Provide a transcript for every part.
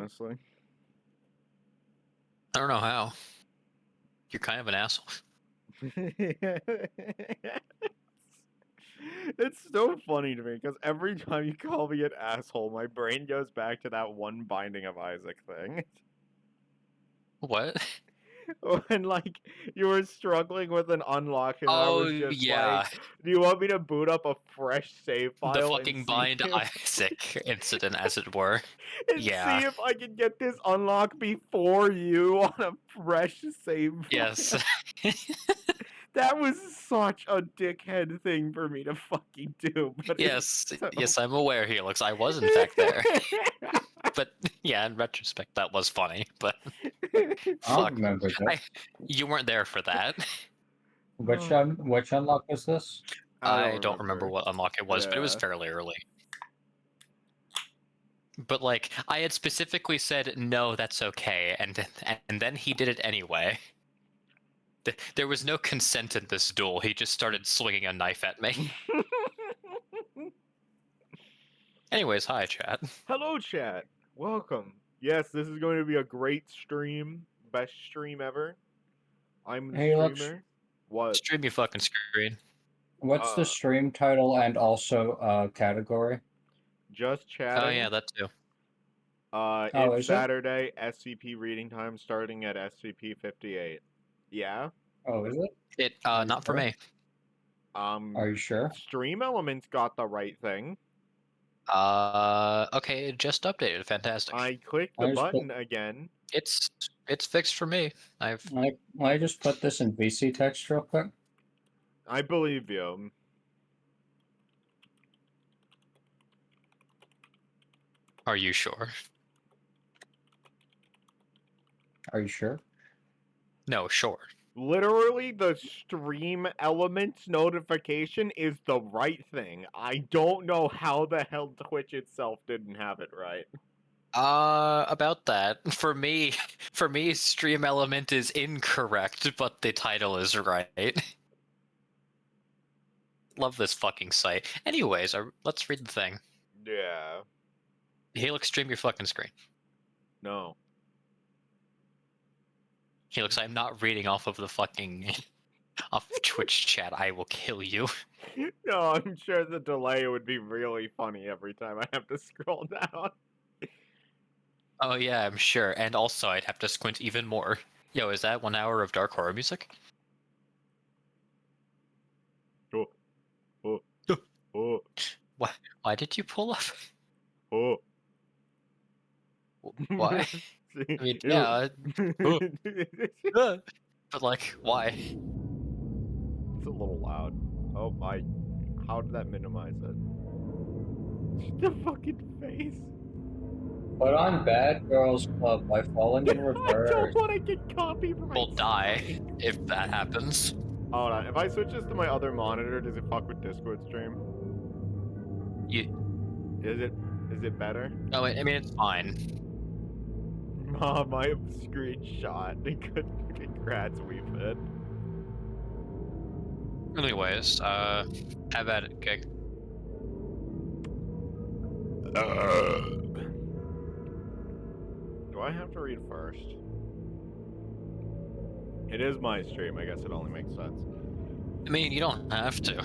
honestly. I don't know how. You're kind of an asshole. It's so funny to me because every time you call me an asshole, my brain goes back to that one Binding of Isaac thing. What? When, like, you were struggling with an unlock and I Oh, was just yeah. like, do you want me to boot up a fresh save The file fucking and see Bind if, Isaac incident, as it were. and Yeah. see if I can get this unlock before you on a fresh save file? Yes. That was such a dickhead thing for me to fucking do. But Yes. it's so... Yes, I'm aware, Helix. I was, in fact, there. But, yeah, in retrospect, that was funny. But, I don't fuck. remember that. You weren't there for that. Which unlock was this? I don't remember what unlock it was, but it was Yeah. fairly early. But, like, I had specifically said, no, that's okay, and then he did it anyway. There was no consent in this duel. He just started swinging a knife at me. Anyways, hi, chat. Hello, chat. Welcome. Yes, this is going to be a great stream. Best stream ever. I'm the Hey, look, streamer. What? Stream your fucking screen. What's the stream title and also category? Just chatting. Oh, yeah, that too. It's Saturday, SCP reading time starting at SCP-58. Yeah? Oh, is it? Not for me. Are you sure? Stream Elements got the right thing. Okay, it just updated. Fantastic. I clicked the button again. It's fixed for me. I just put this in VC text real quick? I believe you. Are you sure? Are you sure? No, sure. Literally, the stream elements notification is the right thing. I don't know how the hell Twitch itself didn't have it right. About that. For me, stream element is incorrect, but the title is right. Love this fucking site. Anyways, let's read the thing. Yeah. Helix, stream your fucking screen. No. Helix, I'm not reading off of the fucking... off of Twitch chat. I will kill you. No, I'm sure the delay would be really funny every time I have to scroll down. Oh yeah, I'm sure. And also, I'd have to squint even more. Yo, is that 1 hour of dark horror music? Oh. Why did you pull up? Oh. Why? I mean, yeah. But, like, why? It's a little loud. Oh, how did that minimize it? The fucking face. Put on Bad Girls Club by Falling in Reverse. I don't want to get copyright. We'll die if that happens. Hold on. If I switch this to my other monitor, does it fuck with Discord stream? Is it better? Oh, I mean, it's fine. Mom, I screenshot. Congrats, we fit. Anyways, have at it, okay? Do I have to read first? It is my stream. I guess it only makes sense. I mean, you don't have to.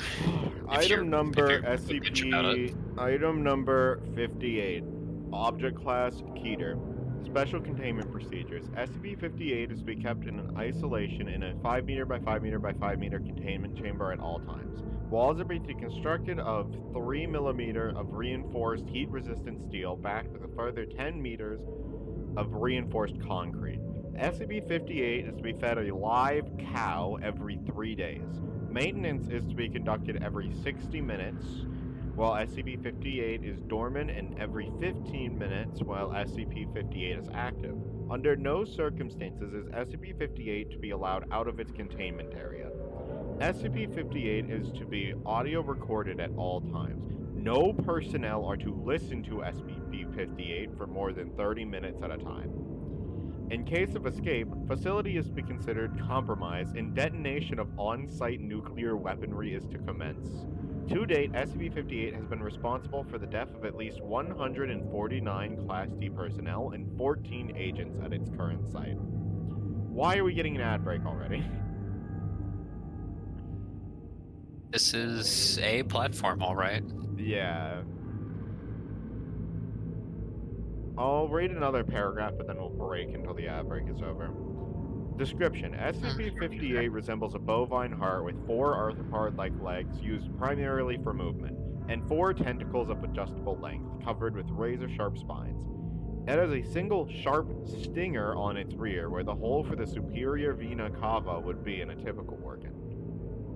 Item number SCP. Item number 58. Object class Keter. Special containment procedures. SCP-58 is to be kept in an isolation in a 5 meter by 5 meter by 5 meter containment chamber at all times. Walls are being constructed of 3 millimeter of reinforced heat-resistant steel backed with a further 10 meters of reinforced concrete. SCP-58 is to be fed a live cow every 3 days. Maintenance is to be conducted every 60 minutes, while SCP-58 is dormant, and every 15 minutes while SCP-58 is active. Under no circumstances is SCP-58 to be allowed out of its containment area. SCP-58 is to be audio recorded at all times. No personnel are to listen to SCP-58 for more than 30 minutes at a time. In case of escape, facility is to be considered compromised and detonation of on-site nuclear weaponry is to commence. To date, SCP-58 has been responsible for the death of at least 149 Class D personnel and 14 agents at its current site. Why are we getting an ad break already? This is a platform, all right. Yeah. I'll read another paragraph, but then we'll break until the ad break is over. Description: SCP-58 resembles a bovine heart with 4 arthropod-like legs used primarily for movement, and 4 tentacles of adjustable length, covered with razor-sharp spines. It has a single sharp stinger on its rear, where the hole for the superior vena cava would be in a typical organ.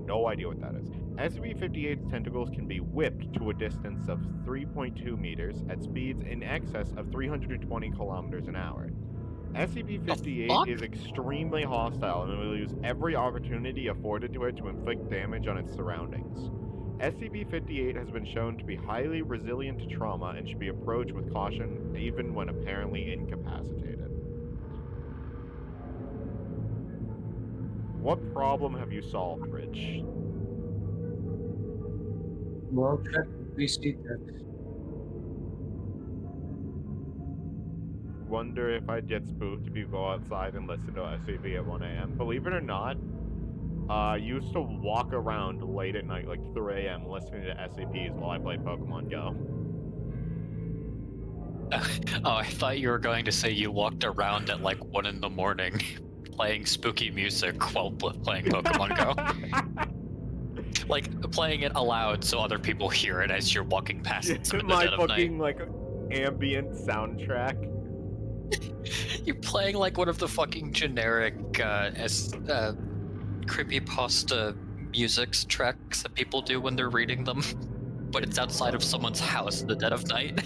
No idea what that is. SCP-58's tentacles can be whipped to a distance of 3.2 meters at speeds in excess of 320 kilometers an hour. SCP-58 is extremely hostile and will use every opportunity afforded to it to inflict damage on its surroundings. SCP-58 has been shown to be highly resilient to trauma and should be approached with caution even when apparently incapacitated. What problem have you solved, Rich? Well, check the VC text. Wonder if I'd get spooked if you go outside and listen to SCP at 1 a.m. Believe it or not, I used to walk around late at night, like 3 a.m., listening to SCPs while I played Pokemon Go. Oh, I thought you were going to say you walked around at like 1 in the morning playing spooky music while playing Pokemon Go. Like, playing it aloud so other people hear it as you're walking past them in the My dead of fucking, night. like, ambient soundtrack. You're playing like one of the fucking generic creepypasta music tracks that people do when they're reading them, but it's outside of someone's house in the dead of night.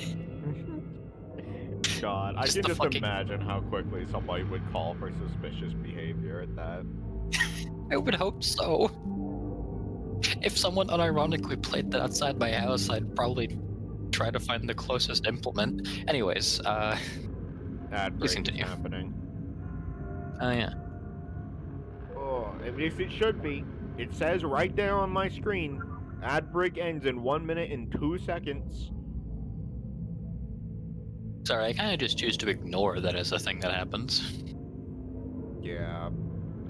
God, I Just can the just fucking- imagine how quickly somebody would call for suspicious behavior at that. I would hope so. If someone unironically played that outside my house, I'd probably try to find the closest implement. Anyways, Ad please break is continue. happening. Oh yeah. Oh, at least it should be. It says right there on my screen. Ad break ends in 1 minute and 2 seconds. Sorry, I kind of just choose to ignore that as a thing that happens. Yeah.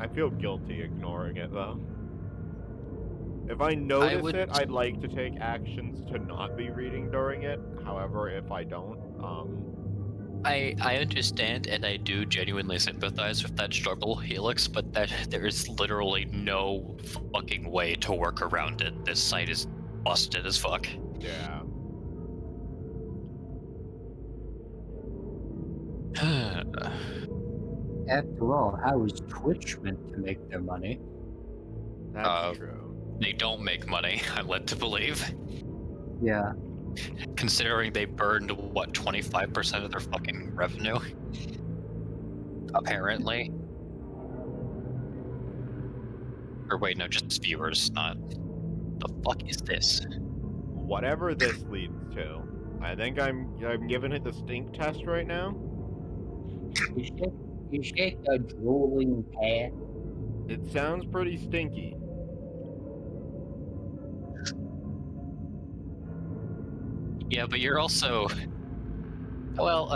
I feel guilty ignoring it, though. If I notice it, I'd like to take actions to not be reading during it. However, if I don't, I understand and I do genuinely sympathize with that struggle, Helix, but that there is literally no fucking way to work around it. This site is busted as fuck. Yeah. After all, how is Twitch meant to make their money? That's true. They don't make money, I'm led to believe. Yeah. Considering they burned, what, 25% of their fucking revenue? Apparently. Or wait, no, just viewers, not... The fuck is this? Whatever this leads to, I think I'm giving it the stink test right now. Is it a drooling cat? It sounds pretty stinky. Yeah, but you're also... Well,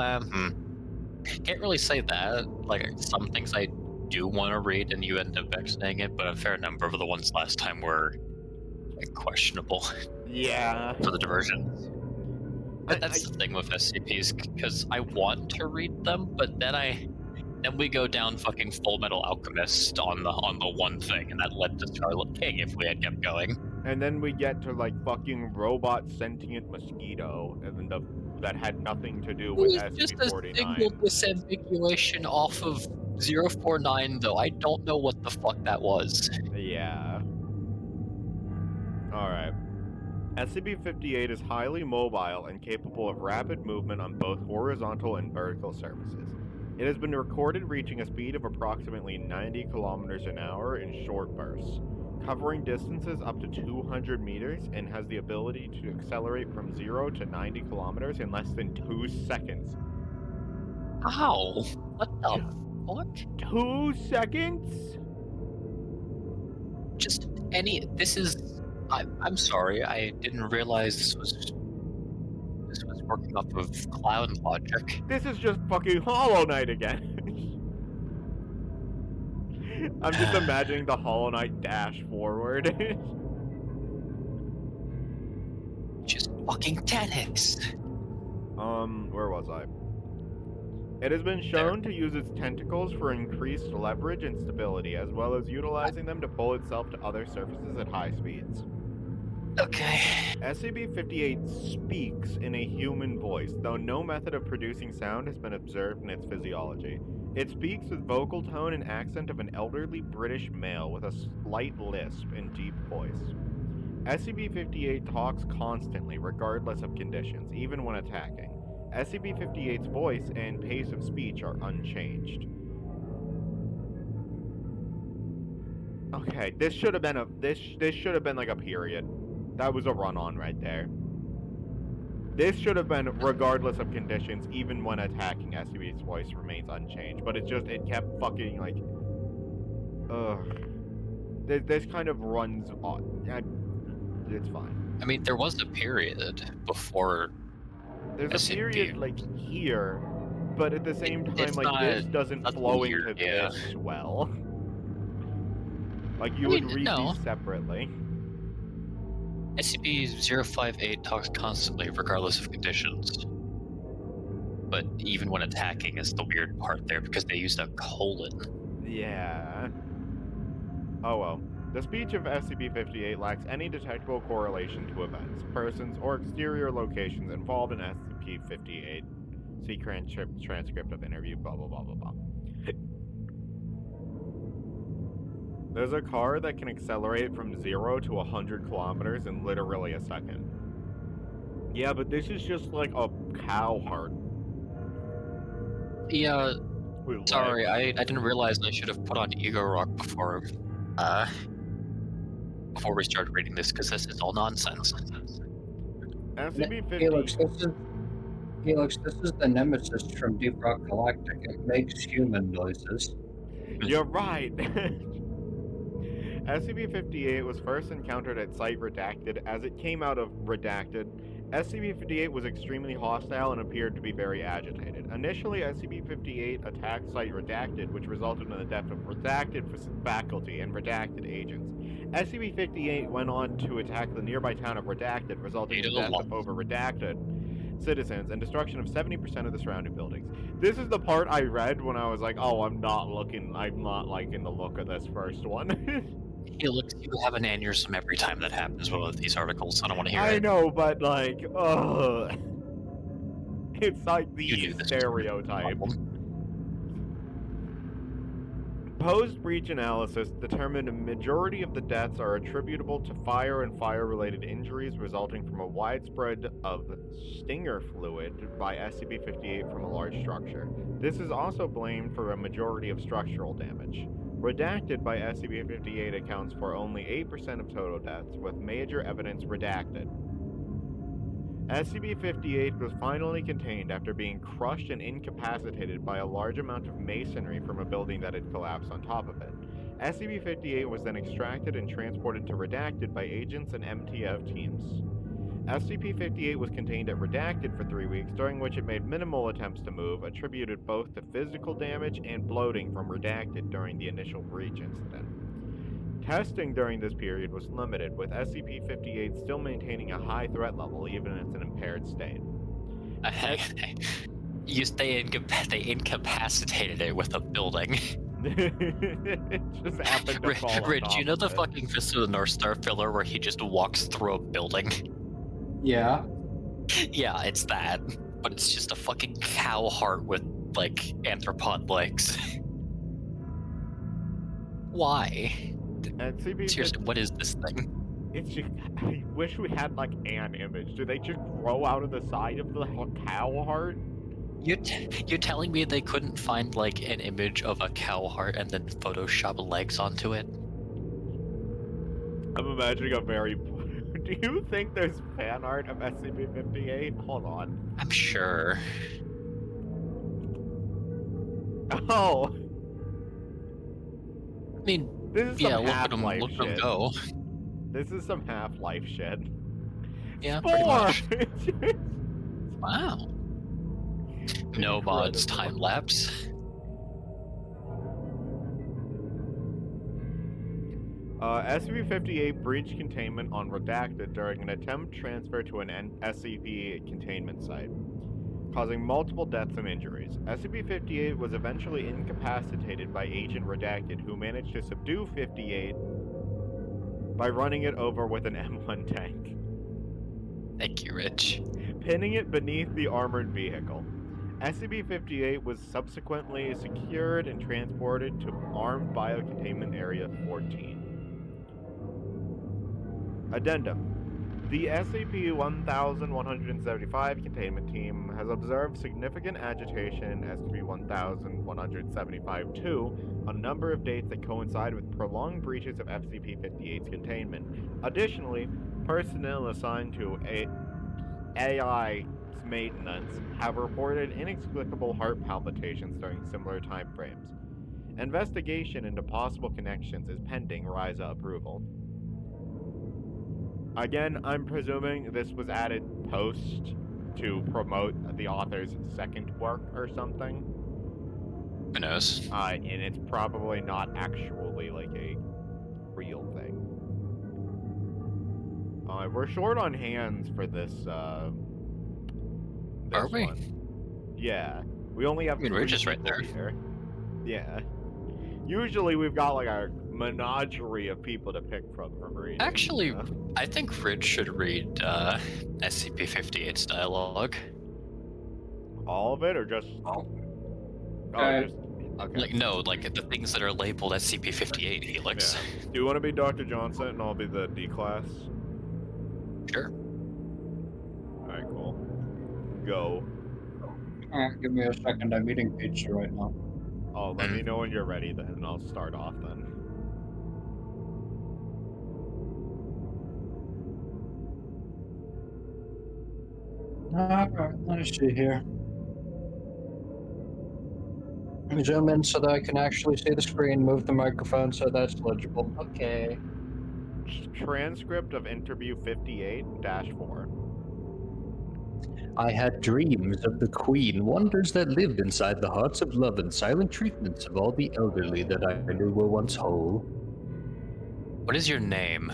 can't really say that. Like, some things I do want to read and you end up saying it, but a fair number of the ones last time were like, questionable. Yeah. For the diversion. But that's the thing with SCPs, because I want to read them, but then we go down fucking Full Metal Alchemist on the one thing, and that led to Scarlet King if we had kept going. And then we get to like fucking robot sentient mosquito, and that had nothing to do with SCP-49. Just a single disambiguation off of 049, though. I don't know what the fuck that was. Yeah. Alright. SCP-58 is highly mobile and capable of rapid movement on both horizontal and vertical surfaces. It has been recorded reaching a speed of approximately 90 kilometers an hour in short bursts, covering distances up to 200 meters, and has the ability to accelerate from 0 to 90 kilometers in less than 2 seconds. Ow! What the fuck? 2 seconds? This is I'm sorry, I didn't realize this was working off of cloud logic. This is just fucking Hollow Knight again. I'm just imagining the Hollow Knight dash forward. Just fucking tennis. Where was I? It has been shown to use its tentacles for increased leverage and stability, as well as utilizing them to pull itself to other surfaces at high speeds. Okay. SCP-58 speaks in a human voice, though no method of producing sound has been observed in its physiology. It speaks with vocal tone and accent of an elderly British male with a slight lisp and deep voice. SCP-58 talks constantly, regardless of conditions, even when attacking. SCP-58's voice and pace of speech are unchanged. Okay, this should have been this should have been like a period. That was a run-on right there. This should have been regardless of conditions, even when attacking. SCP's voice remains unchanged, but it kept fucking like, This kind of runs on. It's fine. I mean, there was a period before. There's a SCP. period like here, but at the same time, It's like not, this doesn't flow weird, into yeah. this well. Like you I would mean, read no. these separately. SCP-058 talks constantly, regardless of conditions. But even when attacking is the weird part there, because they used a colon. Yeah. Oh well. The speech of SCP-58 lacks any detectable correlation to events, persons, or exterior locations involved in SCP-58. See transcript of interview, blah blah blah blah blah. There's a car that can accelerate from 0 to 100 kilometers in literally a second. Yeah, but this is just like a cow heart. Yeah, sorry, I didn't realize I should have put on Ego Rock before we started reading this, because this is all nonsense. SCP-50... Helix, this is the Nemesis from Deep Rock Galactic. It makes human noises. You're right! SCP-58 was first encountered at Site Redacted. As it came out of Redacted, SCP-58 was extremely hostile and appeared to be very agitated. Initially, SCP-58 attacked Site Redacted, which resulted in the death of Redacted faculty and Redacted agents. SCP-58 went on to attack the nearby town of Redacted, resulting in the death of over Redacted citizens and destruction of 70% of the surrounding buildings. This is the part I read when I was like, oh, I'm not liking the look of this first one. Helix, you have an aneurysm every time that happens with one of these articles. I don't want to hear it. I know, but like, it's like the stereotype. Post breach analysis determined a majority of the deaths are attributable to fire and fire-related injuries resulting from a widespread of stinger fluid by SCP-58 from a large structure. This is also blamed for a majority of structural damage. Redacted by SCP-58 accounts for only 8% of total deaths, with major evidence redacted. SCP-58 was finally contained after being crushed and incapacitated by a large amount of masonry from a building that had collapsed on top of it. SCP-58 was then extracted and transported to Redacted by agents and MTF teams. SCP-58 was contained at Redacted for 3 weeks, during which it made minimal attempts to move, attributed both to physical damage and bloating from Redacted during the initial breach incident. Testing during this period was limited, with SCP-58 still maintaining a high threat level even in its impaired state. They incapacitated it with a building. It just happened to fall on Rich, top you know of the it. fucking Fist of the North Star filler where he just walks through a building? Yeah. Yeah, it's that. But it's just a fucking cow heart with, like, anthropod legs. Why? Seriously, what is this thing? It's just, I wish we had like an image. Do they just grow out of the side of the cow heart? You're telling me they couldn't find like an image of a cow heart and then Photoshop legs onto it? I'm imagining a very... Do you think there's fan art of SCP-58? Hold on. I'm sure. Oh! I mean, This is yeah, some look at them Half-Life shit. go. This is some Half-Life shit. Yeah, pretty Spore! much. Wow. No mods, time lapse. SCP-58 breached containment on Redacted during an attempt transfer to an SCP containment site, causing multiple deaths and injuries. SCP-58 was eventually incapacitated by Agent Redacted, who managed to subdue 58 by running it over with an M1 tank, Thank you, Rich. pinning it beneath the armored vehicle. SCP-58 was subsequently secured and transported to Armed Biocontainment Area 14. Addendum. The SCP-1175 containment team has observed significant agitation in SCP-1175-2 on a number of dates that coincide with prolonged breaches of SCP-58's containment. Additionally, personnel assigned to AI maintenance have reported inexplicable heart palpitations during similar timeframes. Investigation into possible connections is pending RISA approval. Again, I'm presuming this was added post to promote the author's second work or something. Who knows? And it's probably not actually like a real thing. We're short on hands for this. Are we? One. Yeah, we only have. I mean, we're just right there. Here. Yeah. Usually we've got like a menagerie of people to pick from reading. Actually, I think Rich should read SCP-58's dialogue. All of it, or just? Okay. Okay. Like, no, like the things that are labeled SCP-58, Helix. Yeah. Do you want to be Dr. Johnson and I'll be the D class? Sure. Alright, cool. Go. Alright, give me a second. I'm eating pizza right now. Oh, let me know when you're ready then, and I'll start off then. Alright, let's see here. Zoom in so that I can actually see the screen, move the microphone so that's legible. Okay. Transcript of interview 58-4. I had dreams of the Queen, wonders that lived inside the hearts of love, and silent treatments of all the elderly that I knew were once whole. What is your name?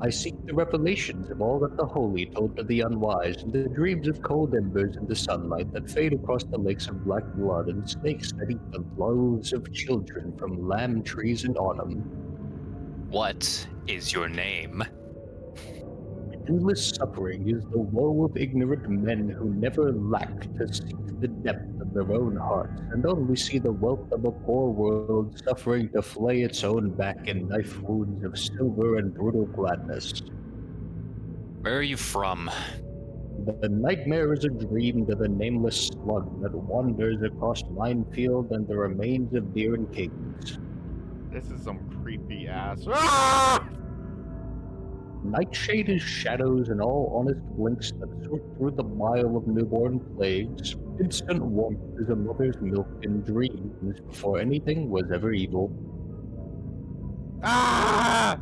I seek the revelations of all that the holy told to the unwise, and the dreams of cold embers in the sunlight that fade across the lakes of black blood, and snakes that eat the loaves of children from lamb trees in autumn. What is your name? Endless suffering is the woe of ignorant men who never lack to seek the depth of their own hearts, and only see the wealth of a poor world suffering to flay its own back in knife wounds of silver and brutal gladness. Where are you from? The nightmare is a dream to the nameless slug that wanders across minefield and the remains of deer and kings. This is some creepy ass. Ah! Nightshade is shadows and all honest blinks that sort through the mile of newborn plagues. Instant warmth is a mother's milk in dreams before anything was ever evil. Ah!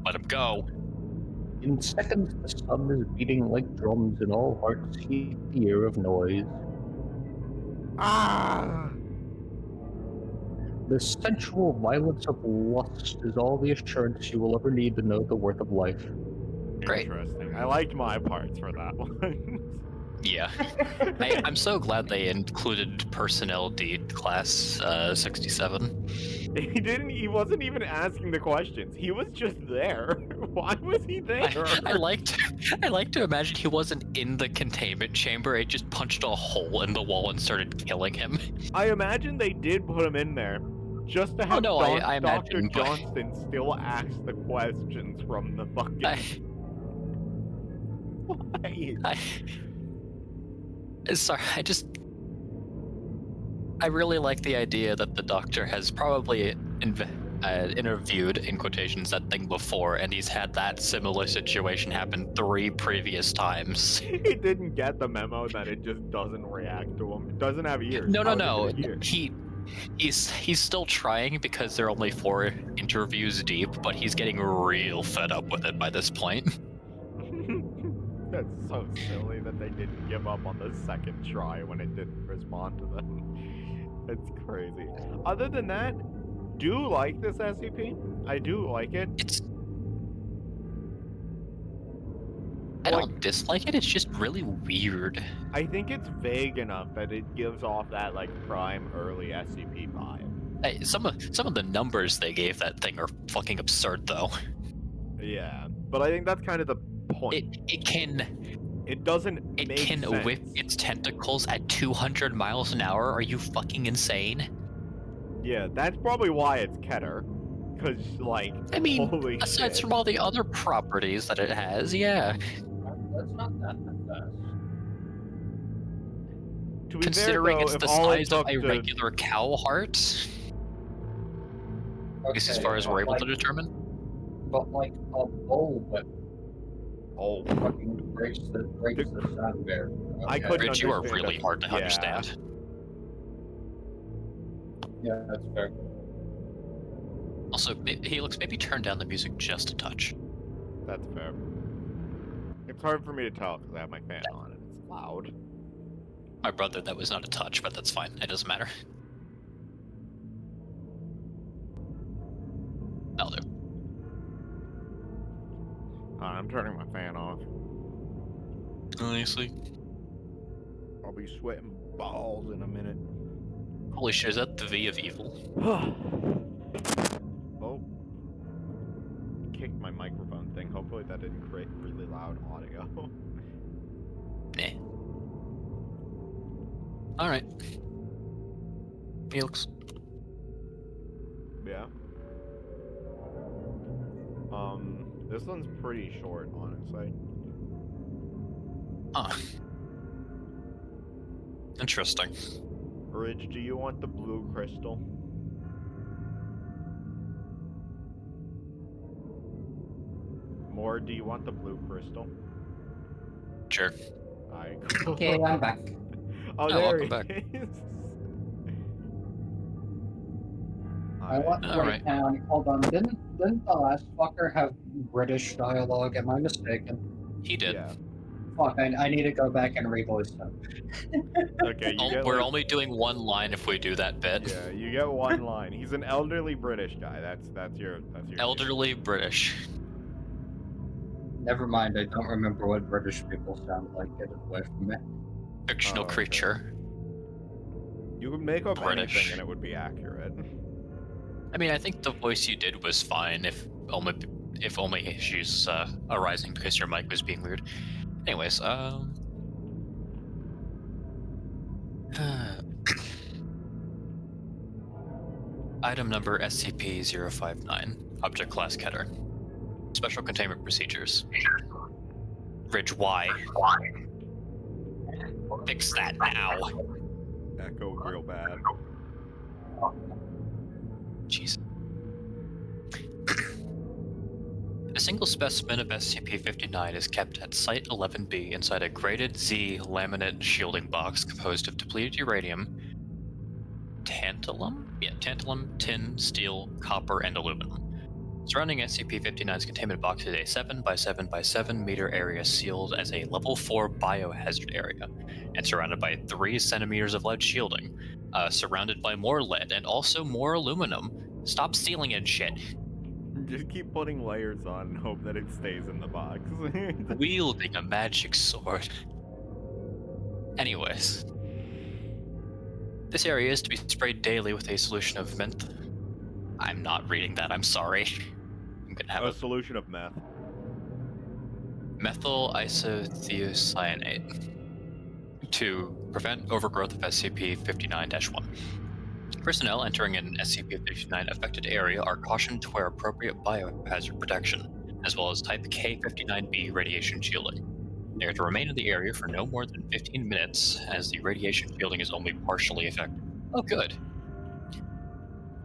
Let him go. In seconds the sun is beating like drums and all hearts heed the ear of noise. Ah! The sensual violence of lust is all the assurance you will ever need to know the worth of life. Great. Interesting. I liked my parts for that one. Yeah. I'm so glad they included Personnel D class 67. He wasn't even asking the questions. He was just there. Why was he there? I like to imagine he wasn't in the containment chamber. It just punched a hole in the wall and started killing him. I imagine they did put him in there just to have I Dr. imagine, but- Johnston still ask the questions from the fucking... Why? Sorry, I really like the idea that the doctor has probably interviewed, in quotations, that thing before, and he's had that similar situation happen 3 previous times. He didn't get the memo that it just doesn't react to him. It doesn't have ears. No. How did it hear? He's still trying because they're only 4 interviews deep, but he's getting real fed up with it by this point. That's so silly that they didn't give up on the second try when it didn't respond to them. That's crazy. Other than that, do like this SCP. I do like it. I don't dislike it, it's just really weird. I think it's vague enough that it gives off that like prime early SCP vibe. Hey, some of the numbers they gave that thing are fucking absurd though. Yeah, but I think that's kind of the point. It can make sense. whip its tentacles at 200 miles an hour. Are you fucking insane? Yeah, that's probably why it's Keter. Cause like, I mean, holy aside shit. from all the other properties that it has, yeah. That's not that fast. To be Considering fair, though, it's the if all it size of took a to- regular cow heart, at least as far as we're able to determine. But like a bull whip Oh, fucking breaks the sound barrier. I couldn't Bridge, you are understand really it. hard to Yeah. understand. Yeah, that's fair. Also, Helix, maybe turn down the music just a touch. That's fair. It's hard for me to tell because I have my fan on and it's loud. My brother, that was not a touch, but that's fine. It doesn't matter. That'll do. I'm turning my fan off. Honestly. I'll be sweating balls in a minute. Holy shit, is that the V of Evil? Oh. Kicked my microphone thing. Hopefully that didn't create really loud audio. Nah. Alright. Helix. Yeah. This one's pretty short, honestly. Huh. Interesting. Ridge, do you want the blue crystal? More, do you want the blue crystal? Sure. Alright. Okay, I'm back. Oh, Oh, there welcome he back. is. Alright. Hold on. Didn't the last fucker have British dialogue? Am I mistaken? He did. Yeah. Fuck, I need to go back and revoice him. Okay, you get We're like, only doing one line if we do that bit. yeah, you get one line. He's an elderly British guy. That's your Elderly British. Never mind, I don't remember what British people sound like. Get it away from me. Fictional Oh, okay. creature. You could make up British. anything and it would be accurate. I mean, I think the voice you did was fine, if only issues arising because your mic was being weird. Anyways, item number SCP-059, object class Keter. Special containment procedures. Ridge Y. Fix that now. Echo real bad. Jeez. A single specimen of SCP-59 is kept at Site 11B inside a graded Z laminate shielding box composed of depleted uranium, tantalum? Yeah, tantalum, tin, steel, copper, and aluminum. Surrounding SCP-59's containment box is a 7 by 7 by 7 meter area sealed as a Level 4 biohazard area, and surrounded by 3 centimeters of lead shielding, surrounded by more lead and also more aluminum. Stop stealing it, shit. Just keep putting layers on and hope that it stays in the box. Wielding a magic sword. Anyways. This area is to be sprayed daily with a solution of I'm not reading that, I'm sorry. I'm gonna have A solution of meth. methyl isothiocyanate to prevent overgrowth of SCP-59-1. Personnel entering an SCP-59 affected area are cautioned to wear appropriate biohazard protection, as well as Type K-59b radiation shielding. They are to remain in the area for no more than 15 minutes, as the radiation shielding is only partially effective. Oh, good.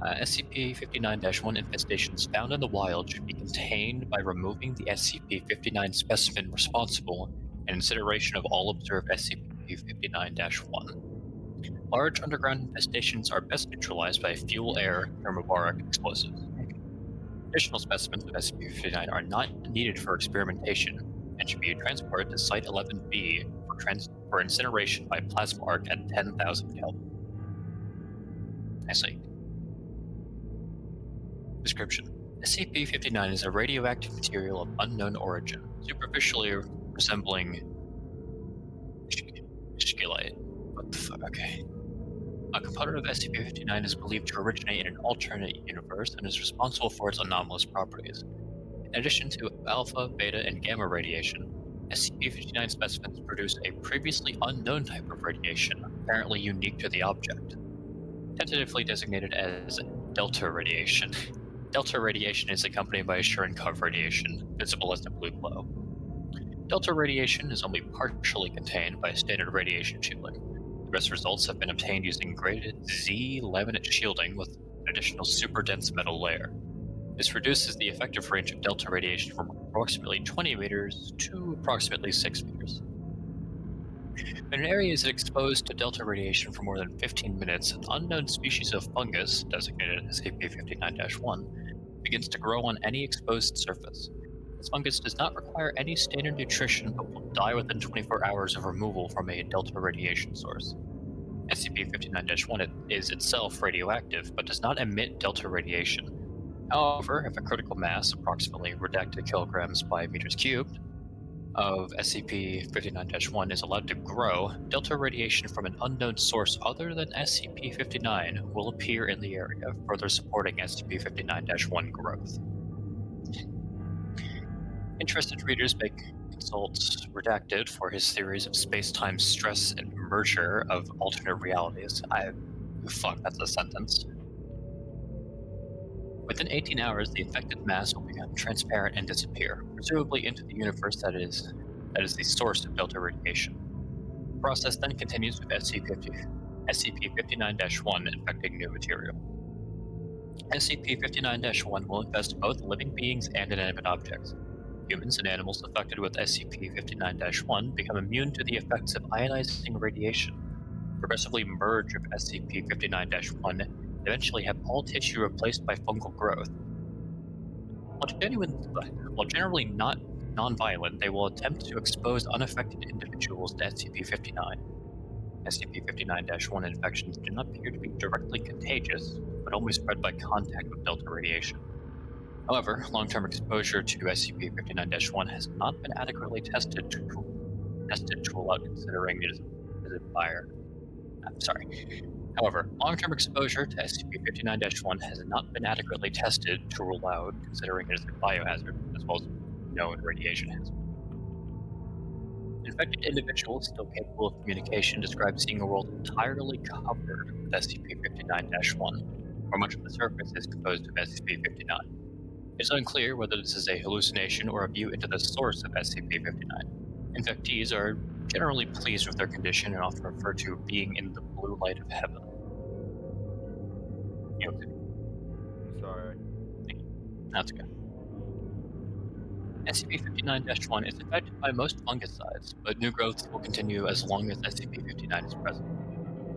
SCP-59-1 infestations found in the wild should be contained by removing the SCP-59 specimen responsible and incineration of all observed SCP-59-1. Large underground infestations are best neutralized by fuel-air thermobaric explosives. Additional specimens of SCP-59 are not needed for experimentation and should be transported to Site 11B for incineration by plasma arc at 10,000 Kelvin. I see. Description: SCP-59 is a radioactive material of unknown origin, superficially resembling schistite. What the fuck? Okay. A component of SCP-59 is believed to originate in an alternate universe and is responsible for its anomalous properties. In addition to alpha, beta, and gamma radiation, SCP-59 specimens produce a previously unknown type of radiation, apparently unique to the object. Tentatively designated as delta radiation. Delta radiation is accompanied by a Cherenkov radiation, visible as a blue glow. Delta radiation is only partially contained by standard radiation shielding. The best results have been obtained using graded Z laminate shielding with an additional super dense metal layer. This reduces the effective range of delta radiation from approximately 20 meters to approximately 6 meters. When an area is exposed to delta radiation for more than 15 minutes, an unknown species of fungus, designated as SCP-59-1, begins to grow on any exposed surface. This fungus does not require any standard nutrition but will die within 24 hours of removal from a delta radiation source. SCP-59-1 is itself radioactive but does not emit delta radiation. However, if a critical mass, approximately redacted kilograms by meters cubed, of SCP-59-1 is allowed to grow, delta radiation from an unknown source other than SCP-59 will appear in the area, further supporting SCP-59-1 growth. Interested readers may consult Redacted for his theories of space-time stress and merger of alternate realities. Fuck, that's a sentence. Within 18 hours, the infected mass will become transparent and disappear, presumably into the universe that is the source of delta radiation. The process then continues with SCP-59-1 infecting new material. SCP-59-1 will infest both living beings and inanimate objects. Humans and animals affected with SCP-59-1 become immune to the effects of ionizing radiation, progressively merge with SCP-59-1, and eventually have all tissue replaced by fungal growth. While generally not non-violent, they will attempt to expose unaffected individuals to SCP-59. SCP-59-1 infections do not appear to be directly contagious, but only spread by contact with delta radiation. However, long-term exposure to SCP-59-1 has not been adequately tested to rule out considering it is a fire. However, long-term exposure to SCP-59-1 has not been adequately tested to rule out considering it is a biohazard, as well as known radiation hazard. Infected individuals still capable of communication describe seeing a world entirely covered with SCP-59-1, where much of the surface is composed of SCP-59. It is unclear whether this is a hallucination or a view into the source of SCP-59. Infectees are generally pleased with their condition and often refer to being in the blue light of heaven. I'm sorry. That's good. SCP-59-1 is affected by most fungicides, but new growth will continue as long as SCP-59 is present.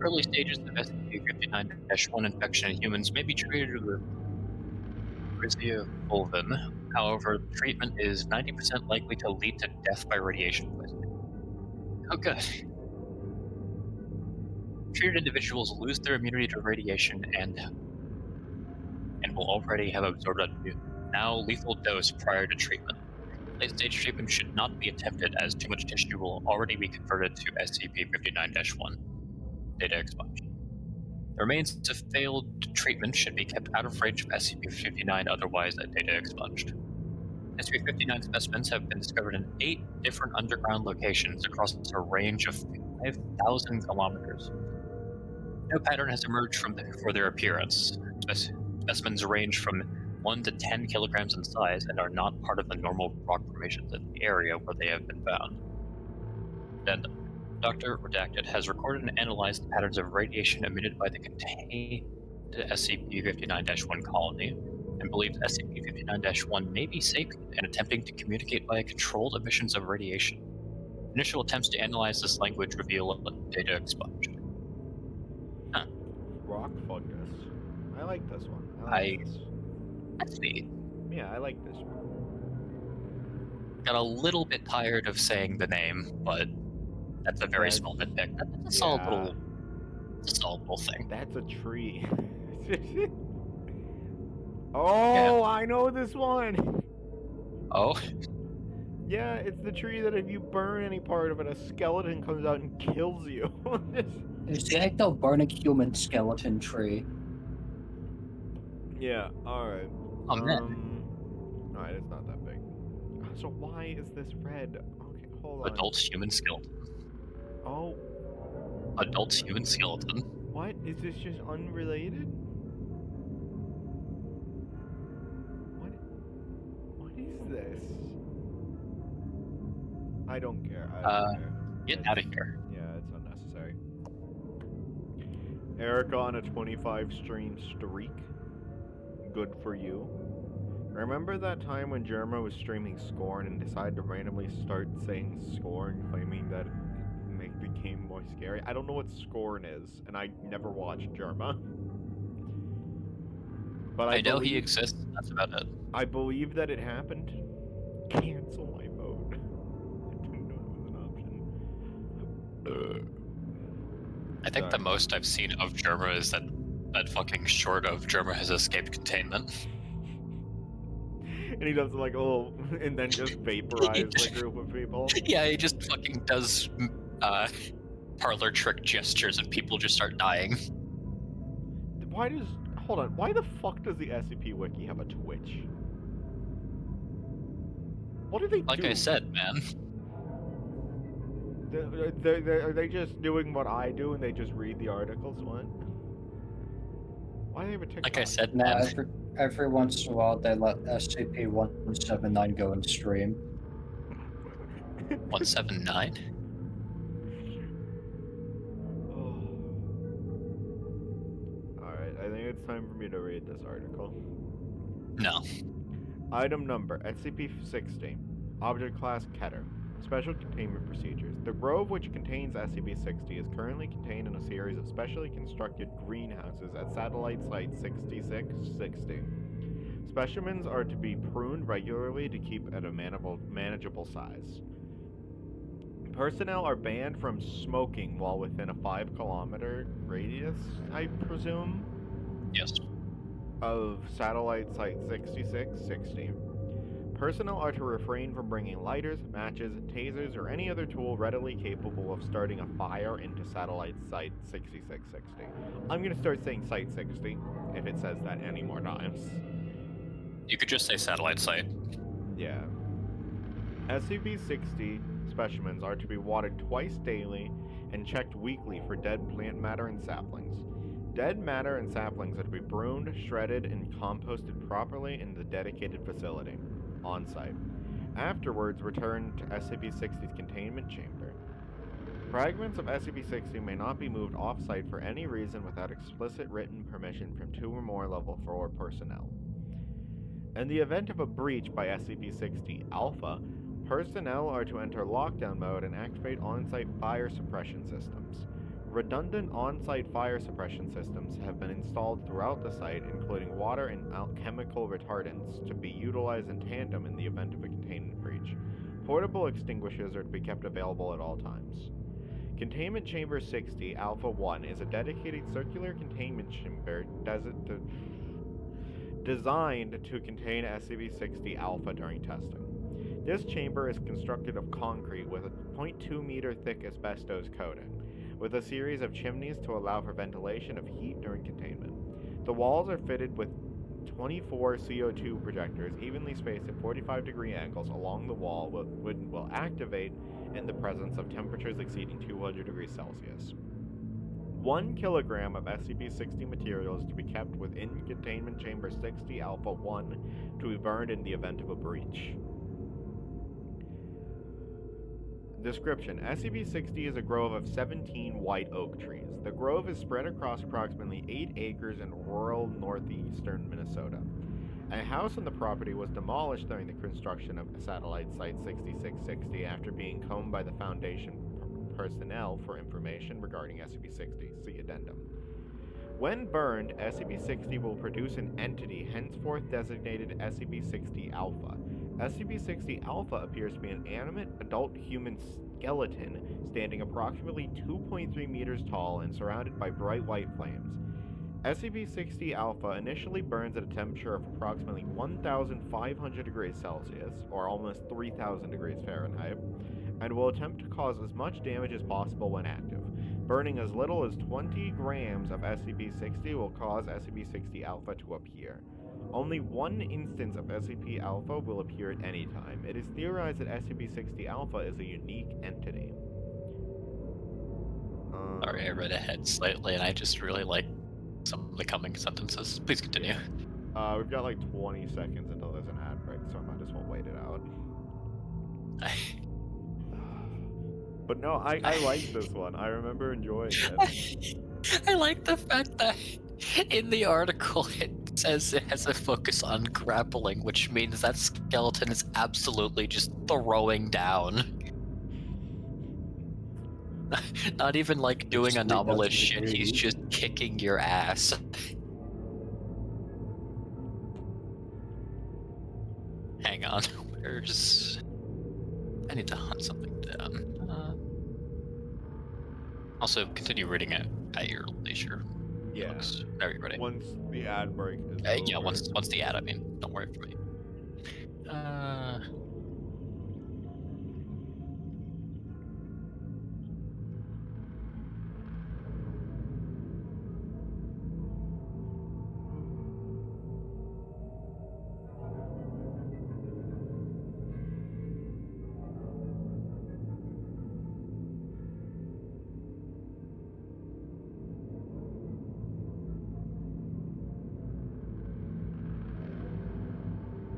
Early stages of SCP-59-1 infection in humans may be treated with Griziavolvin. However, treatment is 90% likely to lead to death by radiation poisoning. Oh, good. Treated individuals lose their immunity to radiation and will already have absorbed a now lethal dose prior to treatment. Late-stage treatment should not be attempted as too much tissue will already be converted to SCP-59-1. Data expunged. The remains of failed treatment should be kept out of range of SCP-59, otherwise data expunged. SCP-59 specimens have been discovered in 8 different underground locations across a range of 5,000 kilometers. No pattern has emerged for their appearance. Specimens range from 1 to 10 kilograms in size and are not part of the normal rock formations in the area where they have been found. Addendum. Dr. Redacted has recorded and analyzed the patterns of radiation emitted by the contained SCP-59-1 colony and believes SCP-59-1 may be sapient and attempting to communicate via controlled emissions of radiation. Initial attempts to analyze this language reveal data expunged. rock fungus. I like this one. I like this. That's neat. Yeah, I like this one. Got a little bit tired of saying the name, but that's a very small nitpick. That's a solid little, it's a solid little thing. That's a tree. Oh, I know this one. Oh, Yeah, it's the tree that if you burn any part of it, a skeleton comes out and kills you. It's the actual burning human skeleton tree. Yeah, alright. oh man. Alright, it's not that big. So why is this red? Okay, hold on. Adult human skeleton. Oh, Adult human skeleton. what? Is this just unrelated? What is this? I don't care. I don't care. Get out of here. Yeah, it's unnecessary. Erica on a 25 stream streak. Good for you. Remember that time when Germa was streaming Scorn and decided to randomly start saying Scorn, claiming that it make the game more scary? I don't know what Scorn is, and I never watched Germa. But I know he exists. That's about it. I believe that it happened. Cancel my vote. I didn't know it was an option. I think the most I've seen of Germa is that fucking short of Germa has escaped containment. And he does like, oh, and then just vaporize the group of people. Yeah, he just fucking does parlor trick gestures and people just start dying. Hold on, why the fuck does the SCP Wiki have a Twitch? What do they do? Like I said, man. Are they just doing what I do and they just read the articles? What? Why do they have a TikTok? Like I said, No, man. every once in a while they let SCP-179 go and stream. 179? Alright, I think it's time for me to read this article. No. Item number SCP-60. Object class Keter. Special containment procedures. The grove, which contains SCP-60, is currently contained in a series of specially constructed greenhouses at Satellite Site 6660. Specimens are to be pruned regularly to keep at a manageable size. Personnel are banned from smoking while within a 5-kilometer radius, I presume, Yes. of Satellite Site 6660. Personnel are to refrain from bringing lighters, matches, tasers, or any other tool readily capable of starting a fire into Satellite Site 6660. I'm gonna start saying Site 60 if it says that any more times. You could just say satellite site. Yeah. SCP-60 specimens are to be watered twice daily and checked weekly for dead plant matter and saplings. Dead matter and saplings are to be pruned, shredded, and composted properly in the dedicated facility, on-site. Afterwards, returned to SCP-60's containment chamber. Fragments of SCP-60 may not be moved off-site for any reason without explicit written permission from 2 or more Level 4 personnel. In the event of a breach by SCP-60 Alpha, personnel are to enter lockdown mode and activate on-site fire suppression systems. Redundant on-site fire suppression systems have been installed throughout the site, including water and chemical retardants, to be utilized in tandem in the event of a containment breach. Portable extinguishers are to be kept available at all times. Containment Chamber 60 Alpha 1 is a dedicated circular containment chamber designed to contain SCP-60 Alpha during testing. This chamber is constructed of concrete with a 0.2 meter thick asbestos coating, with a series of chimneys to allow for ventilation of heat during containment. The walls are fitted with 24 CO2 projectors evenly spaced at 45-degree angles along the wall, will activate in the presence of temperatures exceeding 200 degrees Celsius. 1 kilogram of SCP-60 material is to be kept within Containment Chamber 60 Alpha 1 to be burned in the event of a breach. Description: SCP-60 is a grove of 17 white oak trees. The grove is spread across approximately 8 acres in rural northeastern Minnesota. A house on the property was demolished during the construction of Satellite Site 6660 after being combed by the Foundation personnel for information regarding SCP-60. See addendum. When burned, SCP-60 will produce an entity henceforth designated SCP-60 Alpha. SCP-60 Alpha appears to be an animate adult human skeleton standing approximately 2.3 meters tall and surrounded by bright white flames. SCP-60 Alpha initially burns at a temperature of approximately 1,500 degrees Celsius, or almost 3,000 degrees Fahrenheit, and will attempt to cause as much damage as possible when active. Burning as little as 20 grams of SCP-60 will cause SCP-60 Alpha to appear. Only one instance of SCP Alpha will appear at any time. It is theorized that SCP-60 Alpha is a unique entity. Sorry, I read ahead slightly, and I just really like some of the coming sentences. Please continue. We've got like 20 seconds until there's an ad break, so I might as well wait it out. But no, I like this one. I remember enjoying it. I like the fact that in the article it says it has a focus on grappling, which means that skeleton is absolutely just throwing down. Not even like doing It's anomalous 3,000 shit, he's degrees. just kicking your ass. Hang on, where's... I need to hunt something down. Also, continue reading it at your leisure. Yeah. Looks very ready. Once the ad break is over. Yeah, once the ad, I mean, don't worry for me.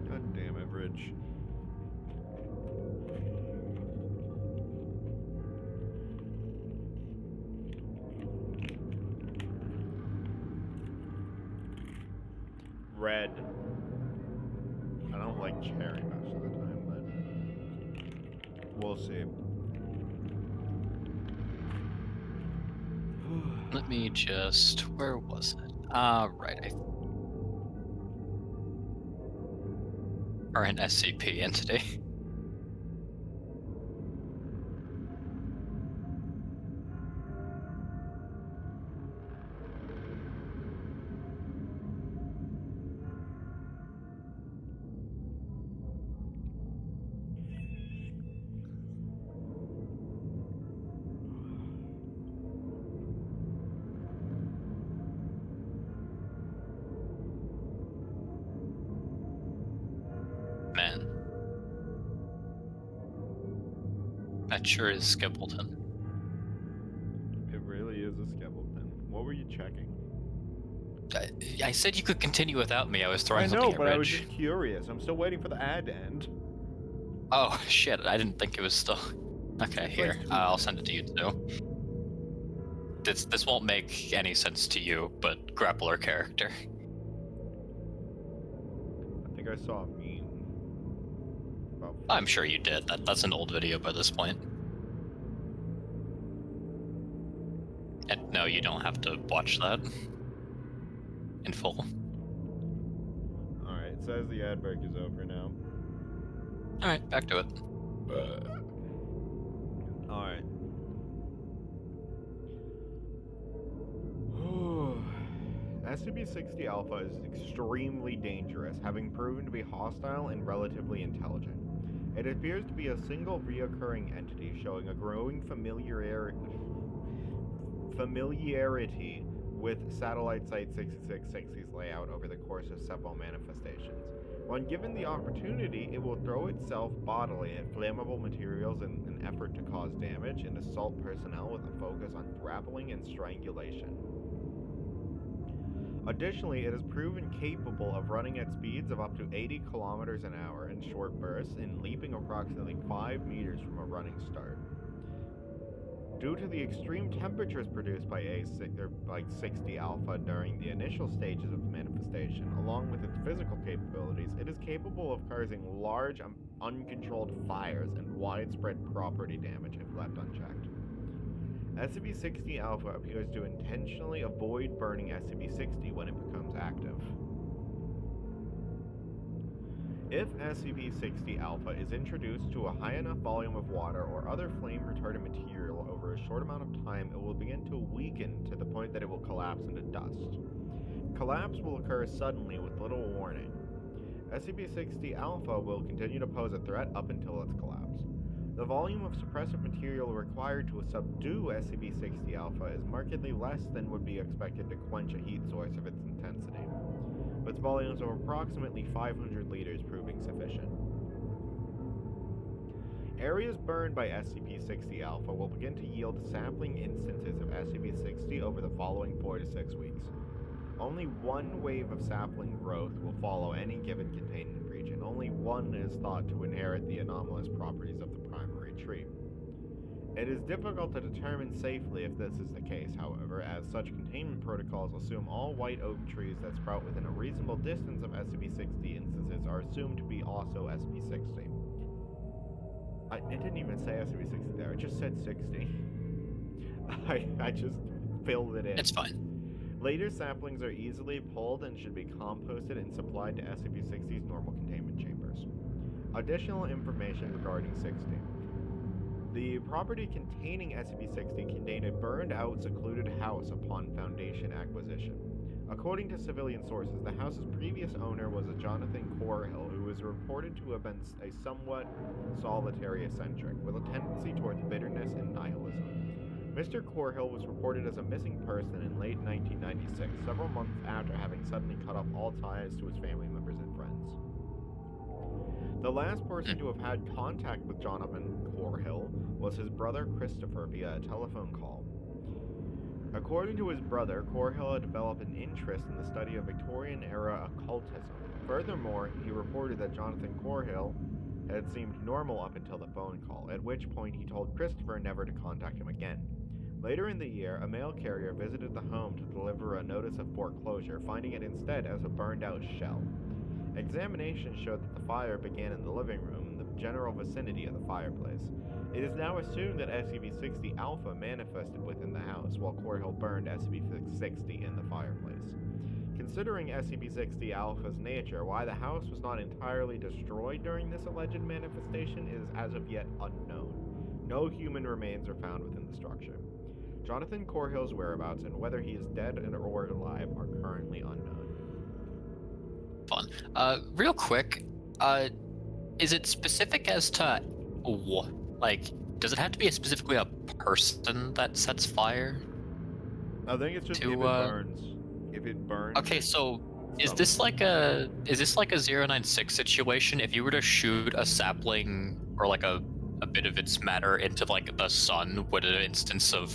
God damn it, Rich. Red. I don't like cherry most of the time, but we'll see. Let me just... Where was it? Right. Or an SCP entity. Man. That sure is Skippleton. It really is a skeleton. What were you checking? I said you could continue without me. I was throwing I know, something but at I was Ridge. just curious. I'm still waiting for the ad to end. Oh, shit. I didn't think it was still... Okay, here. I'll send it to you, too. This won't make any sense to you, but grappler character. I think I saw a meme. About I'm sure you did. That's an old video by this point. And no, you don't have to watch that in full. Alright, it says the ad break is over now. Alright, back to it. Alright. SCP-60 Alpha is extremely dangerous, having proven to be hostile and relatively intelligent. It appears to be a single reoccurring entity showing a growing familiarity with Satellite Site 6660's layout over the course of several manifestations. When given the opportunity, it will throw itself bodily at flammable materials in an effort to cause damage and assault personnel with a focus on grappling and strangulation. Additionally, it is proven capable of running at speeds of up to 80 kilometers an hour in short bursts and leaping approximately 5 meters from a running start. Due to the extreme temperatures produced by 60 Alpha during the initial stages of the manifestation, along with its physical capabilities, it is capable of causing large, uncontrolled fires and widespread property damage if left unchecked. SCP-60 Alpha appears to intentionally avoid burning SCP-60 when it becomes active. If SCP-60 Alpha is introduced to a high enough volume of water or other flame-retardant material over a short amount of time, it will begin to weaken to the point that it will collapse into dust. Collapse will occur suddenly with little warning. SCP-60 Alpha will continue to pose a threat up until its collapse. The volume of suppressive material required to subdue SCP-60 Alpha is markedly less than would be expected to quench a heat source of its intensity, with volumes of approximately 500 liters proving sufficient. Areas burned by SCP-60 Alpha will begin to yield sampling instances of SCP-60 over the following 4 to 6 weeks. Only one wave of sapling growth will follow any given containment region. Only one is thought to inherit the anomalous properties of the primary tree. It is difficult to determine safely if this is the case, however, as such containment protocols assume all white oak trees that sprout within a reasonable distance of SCP-60 instances are assumed to be also SCP-60. It didn't even say SCP-60 there, it just said 60. I just filled it in. It's fine. Later saplings are easily pulled and should be composted and supplied to SCP-60's normal containment chambers. Additional information regarding 60. The property containing SCP-60 contained a burned-out, secluded house upon Foundation acquisition. According to civilian sources, the house's previous owner was a Jonathan Corhill, who was reported to have been a somewhat solitary eccentric, with a tendency towards bitterness and nihilism. Mr. Corhill was reported as a missing person in late 1996, several months after having suddenly cut off all ties to his family members and friends. The last person to have had contact with Jonathan Corhill was his brother Christopher via a telephone call. According to his brother, Corhill had developed an interest in the study of Victorian-era occultism. Furthermore, he reported that Jonathan Corhill had seemed normal up until the phone call, at which point he told Christopher never to contact him again. Later in the year, a mail carrier visited the home to deliver a notice of foreclosure, finding it instead as a burned-out shell. Examination showed that the fire began in the living room in the general vicinity of the fireplace. It is now assumed that SCP-60 Alpha manifested within the house, while Corhill burned SCP-60 in the fireplace. Considering SCP-60 Alpha's nature, why the house was not entirely destroyed during this alleged manifestation is as of yet unknown. No human remains are found within the structure. Jonathan Corhill's whereabouts and whether he is dead or alive are currently unknown. Fun. Real quick, is it specific as to what? Like, does it have to be specifically a person that sets fire? I think it's just To, if it burns. If it burns. Okay, so is this like a 096 situation? If you were to shoot a sapling or like a bit of its matter into like the sun, would an instance of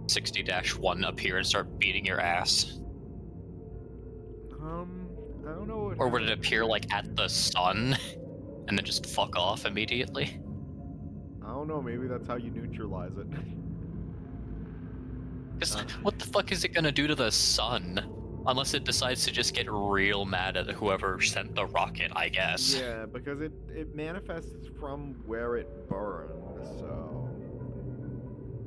60-1 appear and start beating your ass? I don't know. Or would it appear like at the sun and then just fuck off immediately? I don't know. Maybe that's how you neutralize it. Because what the fuck is it gonna do to the sun? Unless it decides to just get real mad at whoever sent the rocket, I guess. Yeah, because it manifests from where it burned, so...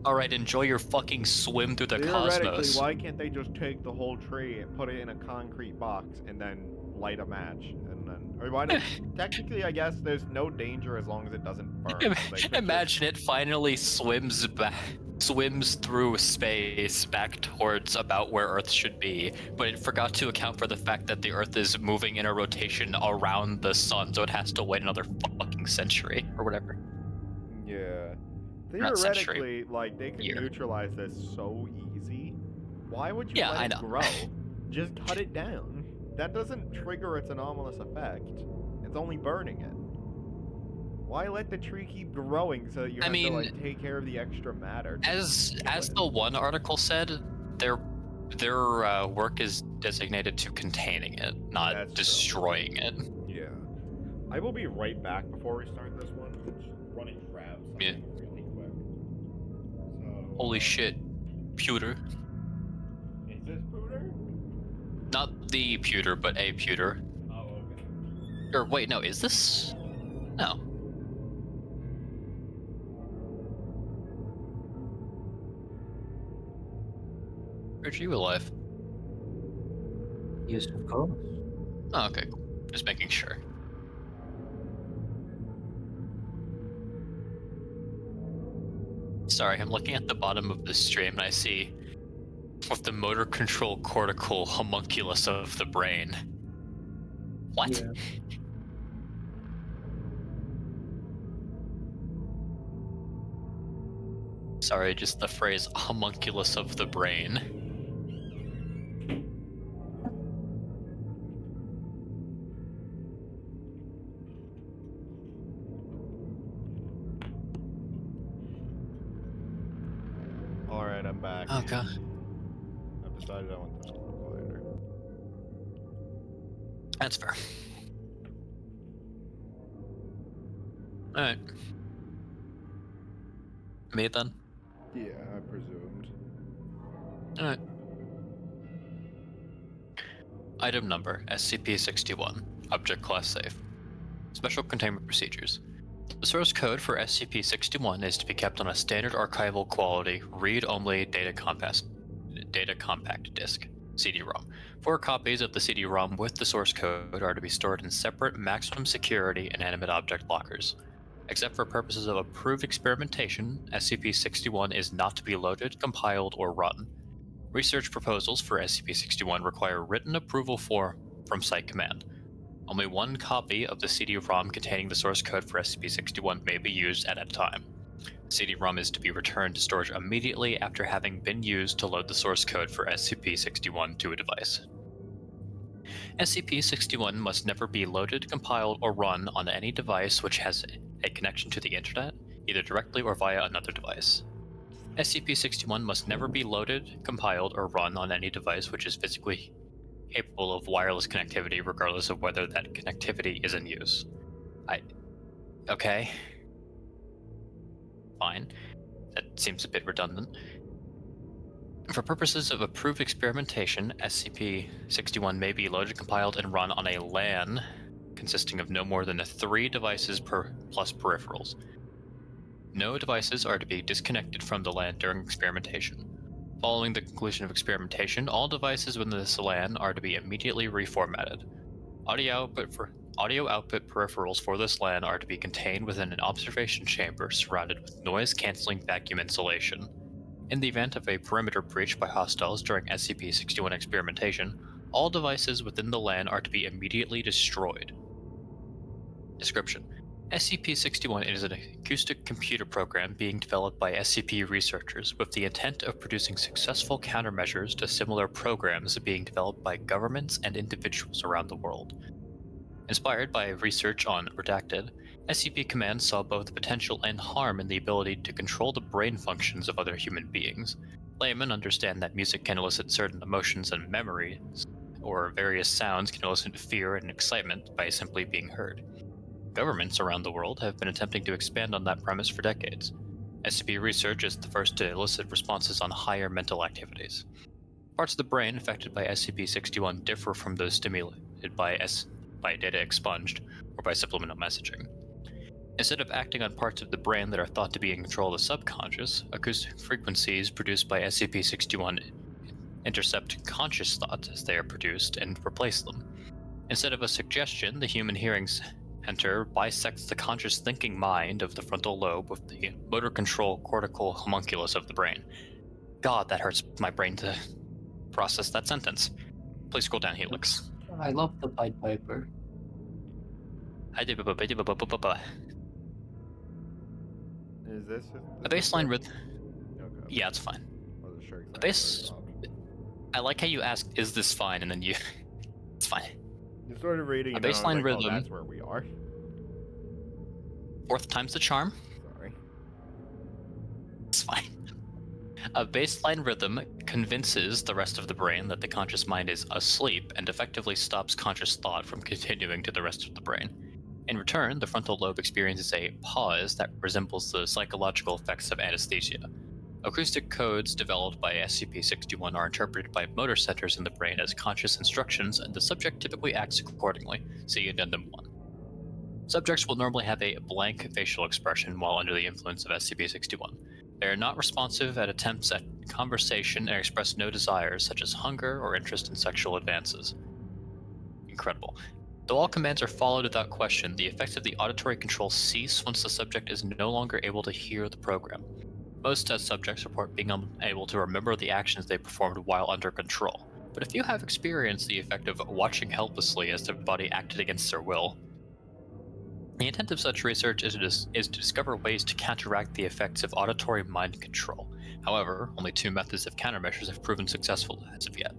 Alright, enjoy your fucking swim through the Theoretically, cosmos. why can't they just take the whole tree and put it in a concrete box and then light a match? And then... Or why not? Technically, I guess there's no danger as long as it doesn't burn. Imagine it finally swims through space back towards about where Earth should be, but it forgot to account for the fact that the Earth is moving in a rotation around the sun, so it has to wait another fucking century or whatever. Yeah. Not century, Theoretically, like, they can year. neutralize this so easy. Why would you let it grow? Just cut it down. That doesn't trigger its anomalous effect. It's only burning it. Why let the tree keep growing so that you have to like take care of the extra matter? As the one article said, their work is designated to containing it, not destroying it. Yeah. I will be right back before we start this one. Just running grab something really quick. So, holy shit, pewter. Is this pewter? Not the pewter, but a pewter. Oh, okay. Or wait, no, is this? No. cartridge are you alive? Yes, of course. Oh, okay, cool. Just making sure. Sorry, I'm looking at the bottom of the stream and I see with the motor control cortical homunculus of the brain. What? Yeah. Sorry, just the phrase homunculus of the brain. Alright, I'm back. Oh god. I've decided I want this a little quieter. That's fair. Alright. Me then? Yeah, I presumed. Alright. Item number SCP-61. Object class safe. Special containment procedures. The source code for SCP-61 is to be kept on a standard archival quality read-only data compact disk, CD-ROM. 4 copies of the CD-ROM with the source code are to be stored in separate maximum security inanimate object lockers. Except for purposes of approved experimentation, SCP-61 is not to be loaded, compiled, or run. Research proposals for SCP-61 require written approval from Site Command. Only 1 copy of the CD-ROM containing the source code for SCP-61 may be used at a time. The CD-ROM is to be returned to storage immediately after having been used to load the source code for SCP-61 to a device. SCP-61 must never be loaded, compiled, or run on any device which has a connection to the internet, either directly or via another device. SCP-61 must never be loaded, compiled, or run on any device which is physically capable of wireless connectivity, regardless of whether that connectivity is in use. Okay. Fine. That seems a bit redundant. For purposes of approved experimentation, SCP-61 may be loaded, compiled, and run on a LAN consisting of no more than 3 devices plus peripherals. No devices are to be disconnected from the LAN during experimentation. Following the conclusion of experimentation, all devices within this LAN are to be immediately reformatted. Audio output peripherals for this LAN are to be contained within an observation chamber surrounded with noise-canceling vacuum insulation. In the event of a perimeter breach by hostiles during SCP-61 experimentation, all devices within the LAN are to be immediately destroyed. Description: SCP-61 is an acoustic computer program being developed by SCP researchers with the intent of producing successful countermeasures to similar programs being developed by governments and individuals around the world. Inspired by research on Redacted, SCP Command saw both potential and harm in the ability to control the brain functions of other human beings. Laymen understand that music can elicit certain emotions and memories, or various sounds can elicit fear and excitement by simply being heard. Governments around the world have been attempting to expand on that premise for decades. SCP research is the first to elicit responses on higher mental activities. Parts of the brain affected by SCP-61 differ from those stimulated by data expunged or by subliminal messaging. Instead of acting on parts of the brain that are thought to be in control of the subconscious, acoustic frequencies produced by SCP-61 intercept conscious thoughts as they are produced and replace them. Instead of a suggestion, the human hearing center bisects the conscious thinking mind of the frontal lobe with the motor control cortical homunculus of the brain. God, that hurts my brain to process that sentence. Please scroll down, Helix. I love the Pied Piper. Is this A baseline rhythm. Okay. Yeah, it's fine. Wasn't sure A exactly base. I like how you asked, "Is this fine?" and then you. It's fine. You started reading A and I was baseline like, rhythm. Oh, that's where we are. 4th time's the charm. Sorry. It's fine. A baseline rhythm convinces the rest of the brain that the conscious mind is asleep and effectively stops conscious thought from continuing to the rest of the brain. In return, the frontal lobe experiences a pause that resembles the psychological effects of anesthesia. Acoustic codes developed by SCP-61 are interpreted by motor centers in the brain as conscious instructions, and the subject typically acts accordingly. See Addendum 1. Subjects will normally have a blank facial expression while under the influence of SCP-61. They are not responsive at attempts at conversation and express no desires, such as hunger or interest in sexual advances. Incredible. Though all commands are followed without question, the effects of the auditory control cease once the subject is no longer able to hear the program. Most test subjects report being unable to remember the actions they performed while under control. But if you have experienced the effect of watching helplessly as their body acted against their will, the intent of such research is to discover ways to counteract the effects of auditory mind control. However, only 2 methods of countermeasures have proven successful as of yet.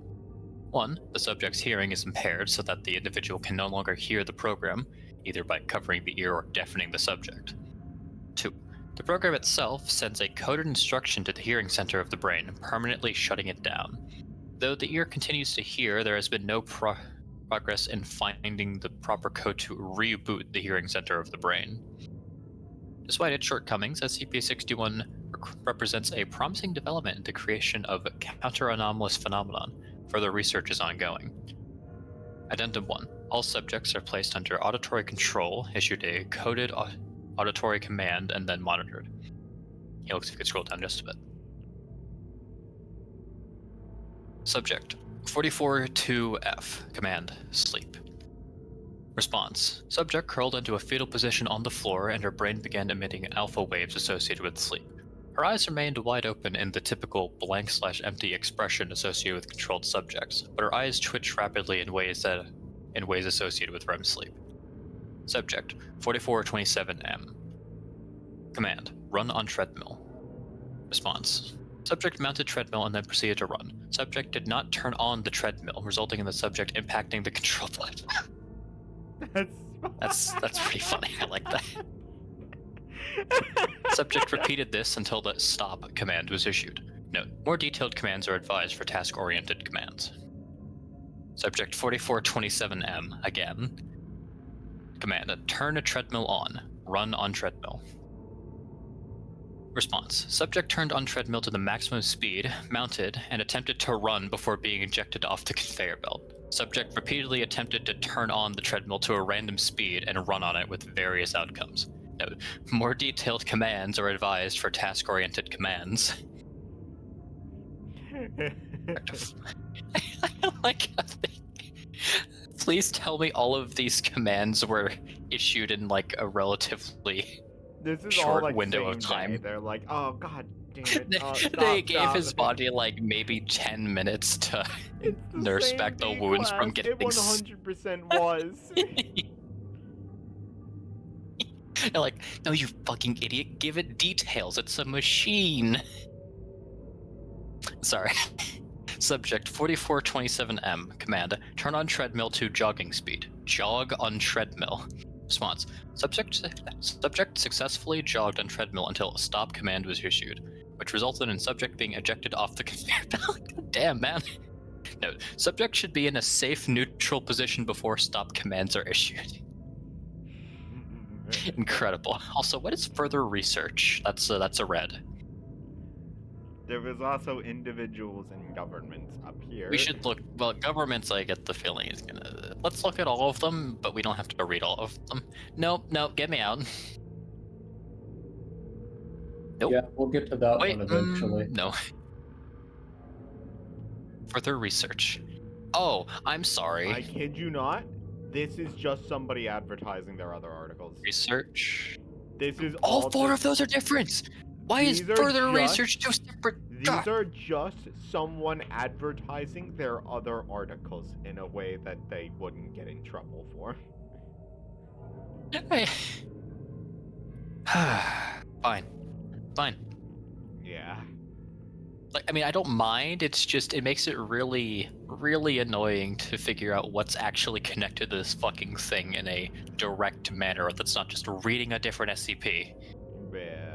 1. The subject's hearing is impaired so that the individual can no longer hear the program, either by covering the ear or deafening the subject. 2. The program itself sends a coded instruction to the hearing center of the brain, permanently shutting it down. Though the ear continues to hear, there has been no progress in finding the proper code to reboot the hearing center of the brain. Despite its shortcomings, SCP-61 represents a promising development in the creation of counter-anomalous phenomenon. Further research is ongoing. Addendum 1. All subjects are placed under auditory control, issued a coded auditory command, and then monitored. It looks if you could scroll down just a bit. Subject 44-2F. Command: sleep. Response: subject curled into a fetal position on the floor, and her brain began emitting alpha waves associated with sleep. Her eyes remained wide open in the typical blank/empty expression associated with controlled subjects, but her eyes twitched rapidly in ways associated with REM sleep. Subject 4427M. Command: run on treadmill. Response: subject mounted treadmill and then proceeded to run. Subject did not turn on the treadmill, resulting in the subject impacting the control platform. That's pretty funny. I like that. Subject repeated this until the stop command was issued. Note: more detailed commands are advised for task-oriented commands. Subject 4427M again. Command: turn a treadmill on. Run on treadmill. Response: subject turned on treadmill to the maximum speed, mounted, and attempted to run before being ejected off the conveyor belt. Subject repeatedly attempted to turn on the treadmill to a random speed and run on it with various outcomes. Note: more detailed commands are advised for task-oriented commands. I don't like how please tell me all of these commands were issued in like a relatively This is short all like window same of time. day. They're like, oh god damn it. They Stop, gave stop. his body like maybe 10 minutes to It's the nurse same back the D wounds class. from getting It 100% was. They're like, no, you fucking idiot, give it details, it's a machine. Sorry. Subject 4427M. Command: turn on treadmill to jogging speed. Jog on treadmill. Response: subject successfully jogged on treadmill until a stop command was issued, which resulted in subject being ejected off the conveyor belt. God damn, man. Note: subject should be in a safe, neutral position before stop commands are issued. Incredible. Also, what is further research? That's a red. There was also individuals and governments up here. We should look. Well, governments, I get the feeling is gonna. Let's look at all of them, but we don't have to read all of them. Nope, get me out. Nope. Yeah, we'll get to that Wait, one eventually. no. Further research. Oh, I'm sorry. I kid you not. This is just somebody advertising their other articles. Research. This is All four of those are different. Why is further research two separate? These are just someone advertising their other articles in a way that they wouldn't get in trouble for. Fine. Yeah. Like, I mean, I don't mind. It's just it makes it really, really annoying to figure out what's actually connected to this fucking thing in a direct manner that's not just reading a different SCP. Yeah.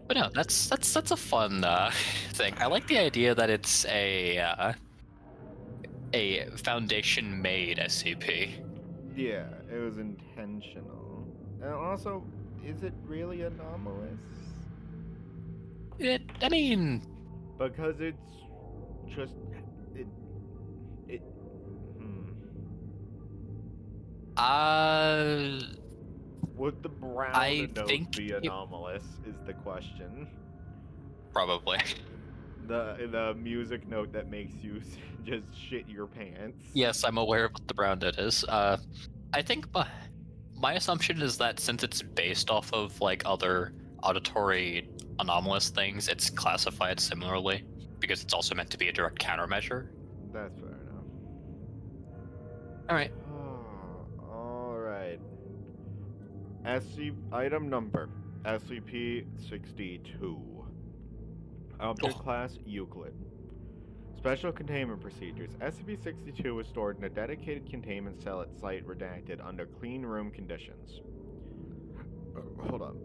But no, that's a fun thing. I like the idea that it's a Foundation-made SCP. Yeah, it was intentional. And also, is it really anomalous? I mean, because it's just it. Would the brown I note think be it- anomalous? Is the question. Probably. The music note that makes you just shit your pants. Yes, I'm aware of what the brown note is. I think my assumption is that since it's based off of like other auditory anomalous things, it's classified similarly because it's also meant to be a direct countermeasure. That's fair enough. All right. All right. Item number SCP-62. Object class Euclid. Special containment procedures. SCP-62 was stored in a dedicated containment cell at site redacted under clean room conditions. Hold on.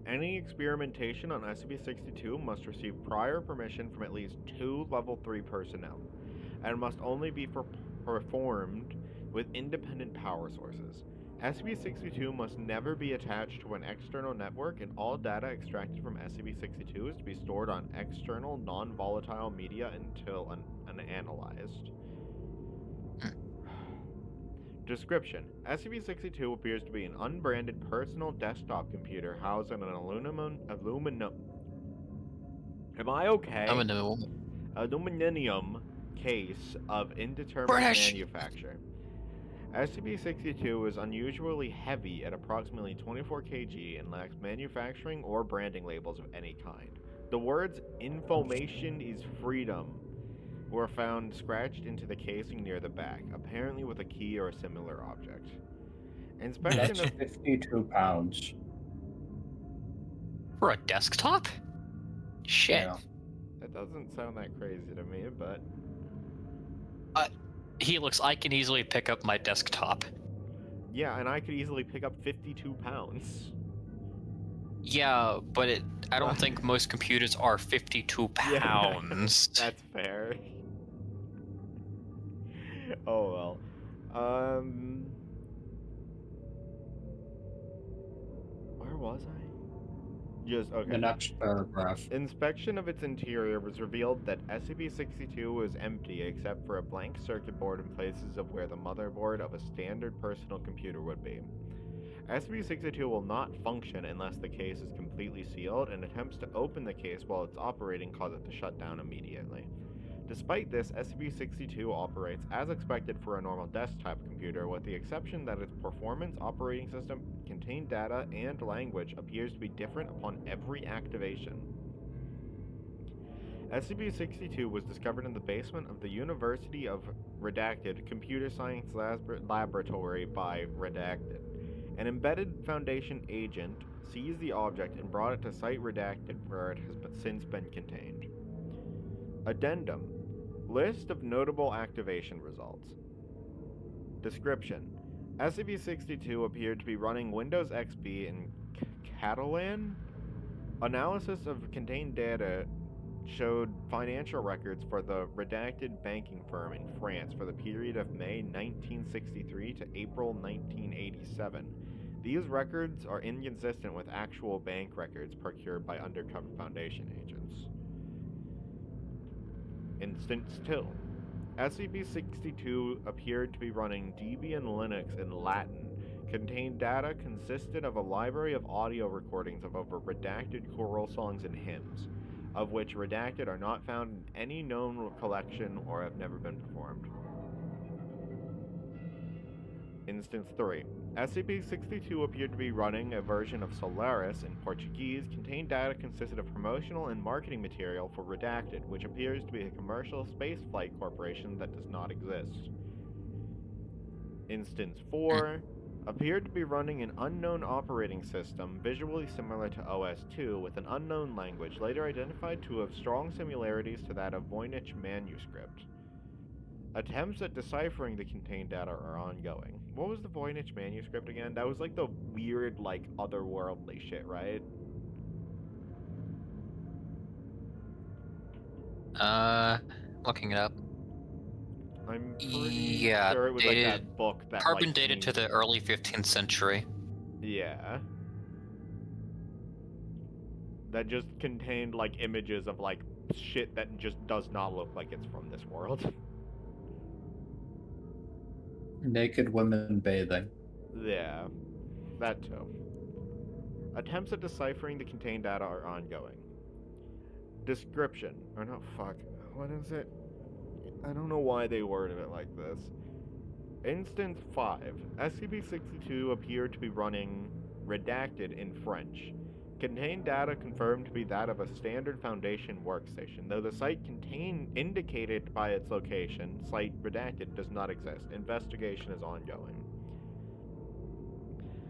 Any experimentation on SCP-62 must receive prior permission from at least 2 Level 3 personnel, and must only be performed with independent power sources. SCP-62 must never be attached to an external network, and all data extracted from SCP-62 is to be stored on external, non-volatile media until analyzed. Description: SCP-62 appears to be an unbranded personal desktop computer housed in an aluminum. Am I okay? Aluminum case of indeterminate British. manufacture. SCP-62 is unusually heavy at approximately 24 kg and lacks manufacturing or branding labels of any kind. The words "Information is freedom" were found scratched into the casing near the back, apparently with a key or a similar object. Inspection That's of 52 pounds. For a desktop? Shit. Yeah. that doesn't sound that crazy to me, but Helix, I can easily pick up my desktop. yeah, and I could easily pick up 52 pounds. Yeah, but I don't think most computers are 52 Yeah, pounds. that's fair. Oh well. Where was I? Just okay. The next paragraph. Inspection of its interior was revealed that SCP-62 was empty except for a blank circuit board in places of where the motherboard of a standard personal computer would be. SCP-62 will not function unless the case is completely sealed, and attempts to open the case while it's operating cause it to shut down immediately. Despite this, SCP-62 operates as expected for a normal desktop computer, with the exception that its performance, operating system, contained data, and language appears to be different upon every activation. SCP-62 was discovered in the basement of the University of Redacted Computer Science Laboratory by Redacted. An embedded Foundation agent seized the object and brought it to Site Redacted, where it has since been contained. Addendum: List of notable activation results. Description: SCP-62 appeared to be running Windows XP in Catalan. Analysis of contained data showed financial records for the redacted banking firm in France for the period of May 1963 to April 1987. These records are inconsistent with actual bank records procured by undercover Foundation agents. Instance 2. SCP-62 appeared to be running Debian Linux in Latin. Contained data consisted of a library of audio recordings of over redacted choral songs and hymns, of which redacted are not found in any known collection or have never been performed. Instance 3. SCP-62 appeared to be running a version of Solaris in Portuguese. Contained data consisted of promotional and marketing material for Redacted, which appears to be a commercial spaceflight corporation that does not exist. Instance 4 appeared to be running an unknown operating system visually similar to OS2 with an unknown language, later identified to have strong similarities to that of Voynich manuscript. Attempts at deciphering the contained data are ongoing. What was the Voynich manuscript again? That was like the weird, like, otherworldly shit, right? Looking it up. I'm pretty Yeah, sure it was like dated that book that carbon like dated to came... the early 15th century. Yeah. That just contained like images of like shit that just does not look like it's from this world. Naked women bathing. Yeah, that too. Attempts at deciphering the contained data are ongoing. Description. Or no, fuck. What is it? I don't know why they worded it like this. Instance 5. SCP-62 appeared to be running redacted in French. Contained data confirmed to be that of a standard Foundation workstation, though the site indicated by its location, site redacted, does not exist. Investigation is ongoing.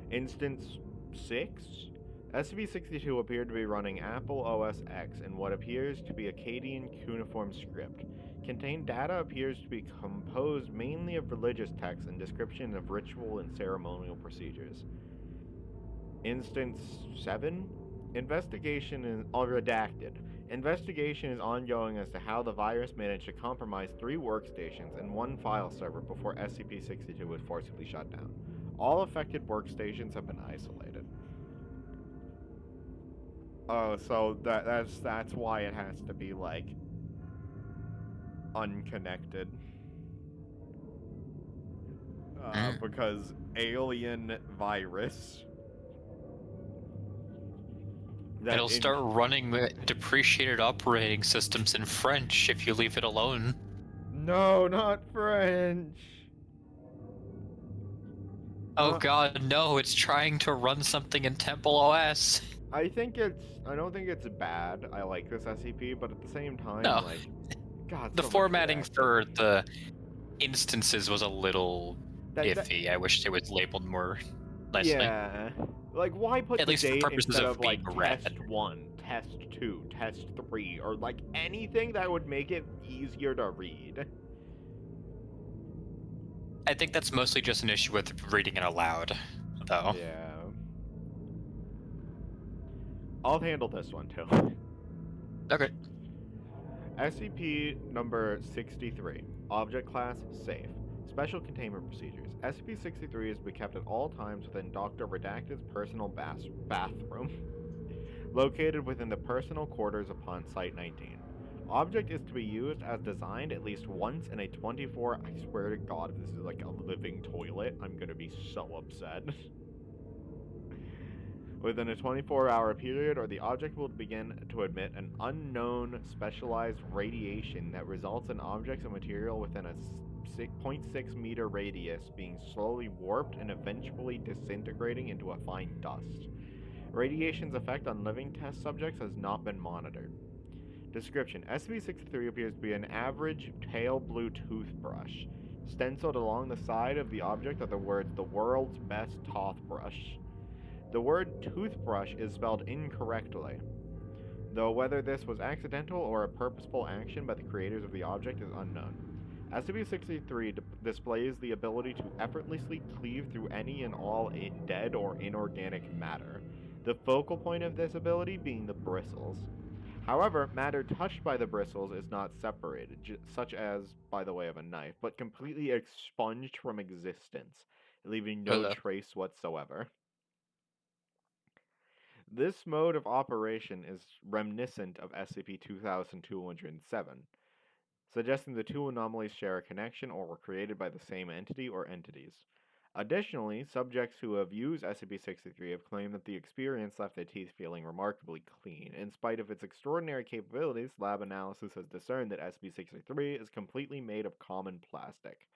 Instance 6. SCP-62 appeared to be running Apple OS X in what appears to be Akkadian cuneiform script. Contained data appears to be composed mainly of religious texts and description of ritual and ceremonial procedures. Instance 7. Investigation is redacted. Investigation is ongoing as to how the virus managed to compromise 3 workstations and 1 file server before SCP-62 was forcibly shut down. All affected workstations have been isolated. Oh, so that's why it has to be like unconnected. Because alien virus. It'll start running depreciated operating systems in French if you leave it alone. No, not French. Oh god, no, it's trying to run something in Temple OS. I don't think it's bad. I like this SCP, but at the same time, No. like, God, The so much formatting redacted. for the instances was a little iffy. I wish it was labeled more nicely. Yeah. Like, why put At the least for date purposes instead of of, like, being read. test 1, test 2, test 3, or, like, anything that would make it easier to read? I think that's mostly just an issue with reading it aloud, though. Yeah. I'll handle this one, too. Okay. SCP number 63. Object class safe. Special containment procedures. SCP-63 is to be kept at all times within Dr. Redacted's personal bathroom, located within the personal quarters upon Site-19. Object is to be used as designed at least once in a 24... I swear to God, if this is like a living toilet, I'm gonna be so upset. Within a 24-hour period, or the object will begin to emit an unknown specialized radiation that results in objects and material within a 0.6 meter radius being slowly warped and eventually disintegrating into a fine dust. Radiation's effect on living test subjects has not been monitored. Description: SCP-63 appears to be an average pale blue toothbrush. Stenciled along the side of the object are the words, "The world's best toothbrush." The word toothbrush is spelled incorrectly, though whether this was accidental or a purposeful action by the creators of the object is unknown. SCP-63 displays the ability to effortlessly cleave through any and all dead or inorganic matter, the focal point of this ability being the bristles. However, matter touched by the bristles is not separated, such as by the way of a knife, but completely expunged from existence, leaving no trace whatsoever. This mode of operation is reminiscent of SCP-2207, suggesting the two anomalies share a connection or were created by the same entity or entities. Additionally, subjects who have used SCP-63 have claimed that the experience left their teeth feeling remarkably clean. In spite of its extraordinary capabilities, lab analysis has discerned that SCP-63 is completely made of common plastic.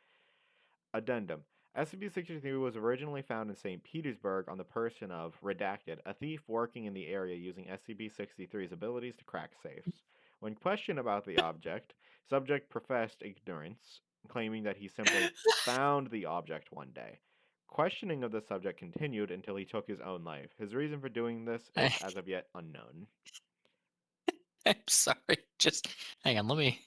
Addendum: SCP-63 was originally found in St. Petersburg on the person of Redacted, a thief working in the area using SCP-63's abilities to crack safes. When questioned about the object, subject professed ignorance, claiming that he simply found the object one day. Questioning of the subject continued until he took his own life. His reason for doing this is as of yet unknown. I'm sorry, just hang on, let me...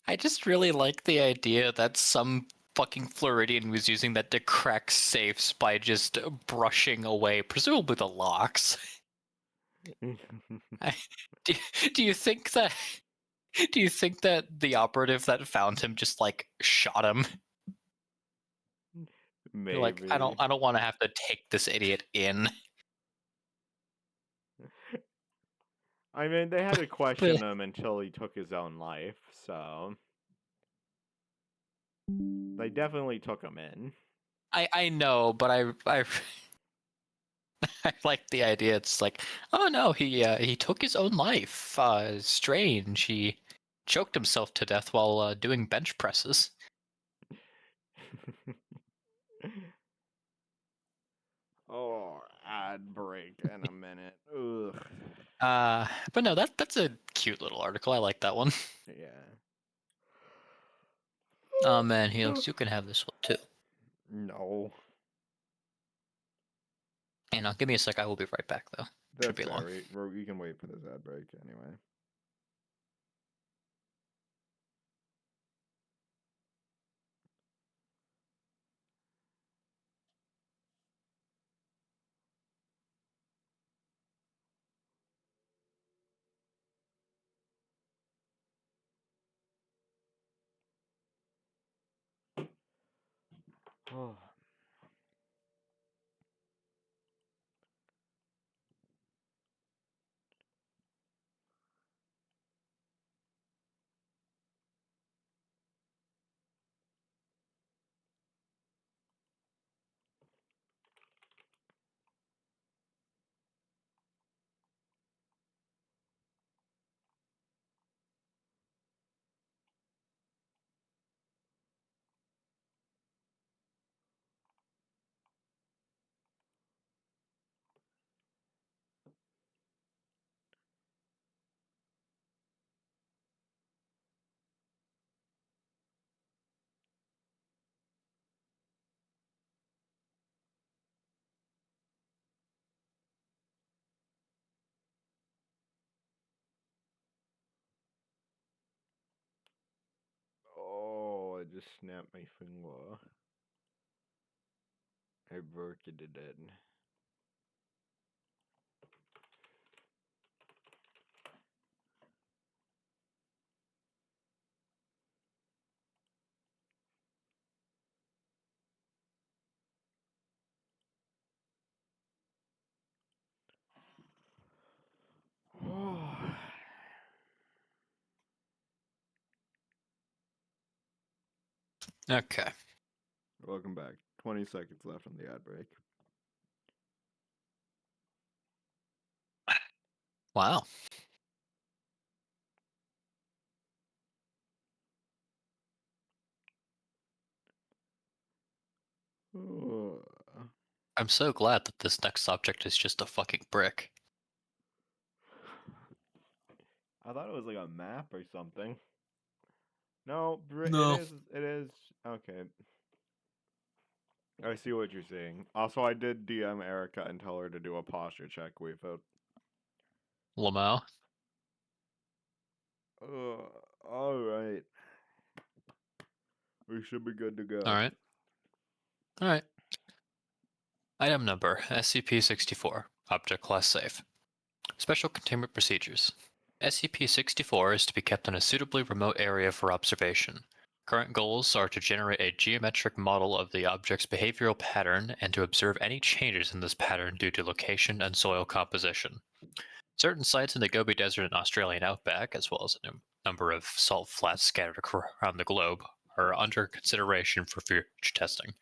I just really like the idea that some fucking Floridian was using that to crack safes by just brushing away, presumably the locks. Do, do you think that... Do you think that the operative that found him just, like, shot him? Maybe. Like, I don't want to have to take this idiot in. I mean, they had to question him until he took his own life, so... They definitely took him in. I know, but I I like the idea. It's like, oh no, he took his own life. Strange. He choked himself to death while doing bench presses. Oh, ad break in a minute. Ugh. But no, that's a cute little article. I like that one. Yeah. Oh man, Helix, you can have this one too. No. And give me a sec. I will be right back though. Should That's be long. fair. You can wait for this ad break anyway. Oh. Oh, I just snapped my finger. I broke it in. Oh. Okay. Welcome back. 20 seconds left on the ad break. Wow. Oh. I'm so glad that this next object is just a fucking brick. I thought it was like a map or something. No, No. it is. Okay. I see what you're saying. Also, I did DM Erica and tell her to do a posture check with it. Lamau. Alright. We should be good to go. Alright. Alright. Item number SCP-64. Object Class Safe. Special Containment Procedures. SCP-64 is to be kept in a suitably remote area for observation. Current goals are to generate a geometric model of the object's behavioral pattern and to observe any changes in this pattern due to location and soil composition. Certain sites in the Gobi Desert and Australian outback, as well as a number of salt flats scattered around the globe, are under consideration for future testing.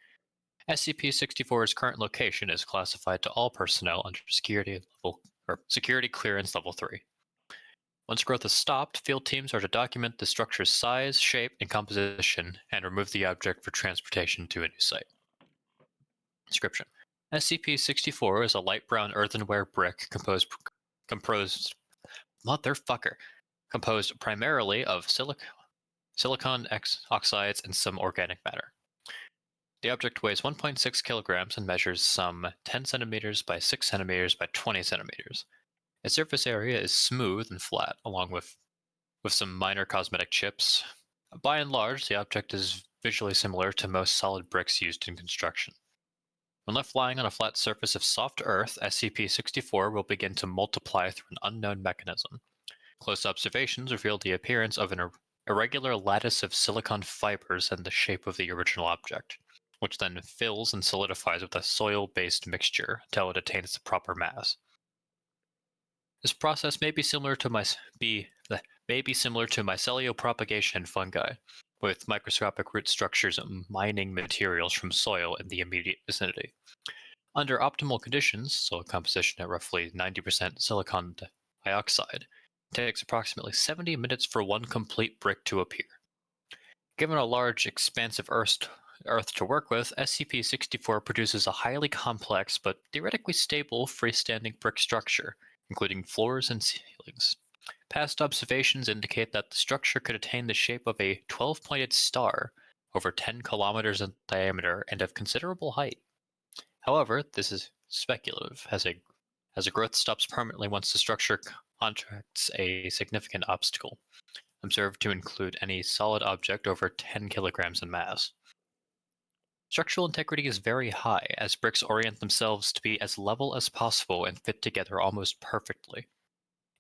SCP-64's current location is classified to all personnel under security clearance level 3. Once growth is stopped, field teams are to document the structure's size, shape, and composition and remove the object for transportation to a new site. Description: SCP-64 is a light brown earthenware brick composed primarily of silicon oxides and some organic matter. The object weighs 1.6 kilograms and measures some 10 centimeters by 6 centimeters by 20 centimeters. Its surface area is smooth and flat, along with some minor cosmetic chips. By and large, the object is visually similar to most solid bricks used in construction. When left lying on a flat surface of soft earth, SCP-64 will begin to multiply through an unknown mechanism. Close observations revealed the appearance of an irregular lattice of silicon fibers in the shape of the original object, which then fills and solidifies with a soil-based mixture until it attains the proper mass. This process may be similar to mycelio propagation in fungi, with microscopic root structures mining materials from soil in the immediate vicinity. Under optimal conditions, soil composition at roughly 90% silicon dioxide, it takes approximately 70 minutes for one complete brick to appear. Given a large, expansive Earth to work with, SCP-64 produces a highly complex but theoretically stable freestanding brick structure, including floors and ceilings. Past observations indicate that the structure could attain the shape of a 12-pointed star, over 10 kilometers in diameter and of considerable height. However, this is speculative, as a growth stops permanently once the structure contracts a significant obstacle, observed to include any solid object over 10 kilograms in mass. Structural integrity is very high, as bricks orient themselves to be as level as possible and fit together almost perfectly.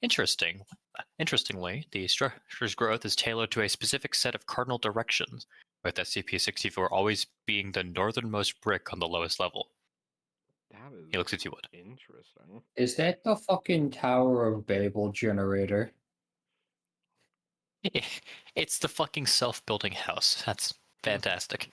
Interestingly, the structure's growth is tailored to a specific set of cardinal directions, with SCP-64 always being the northernmost brick on the lowest level. That is He looks at you, Wood. interesting. Is that the fucking Tower of Babel generator? It's the fucking self-building house. That's fantastic.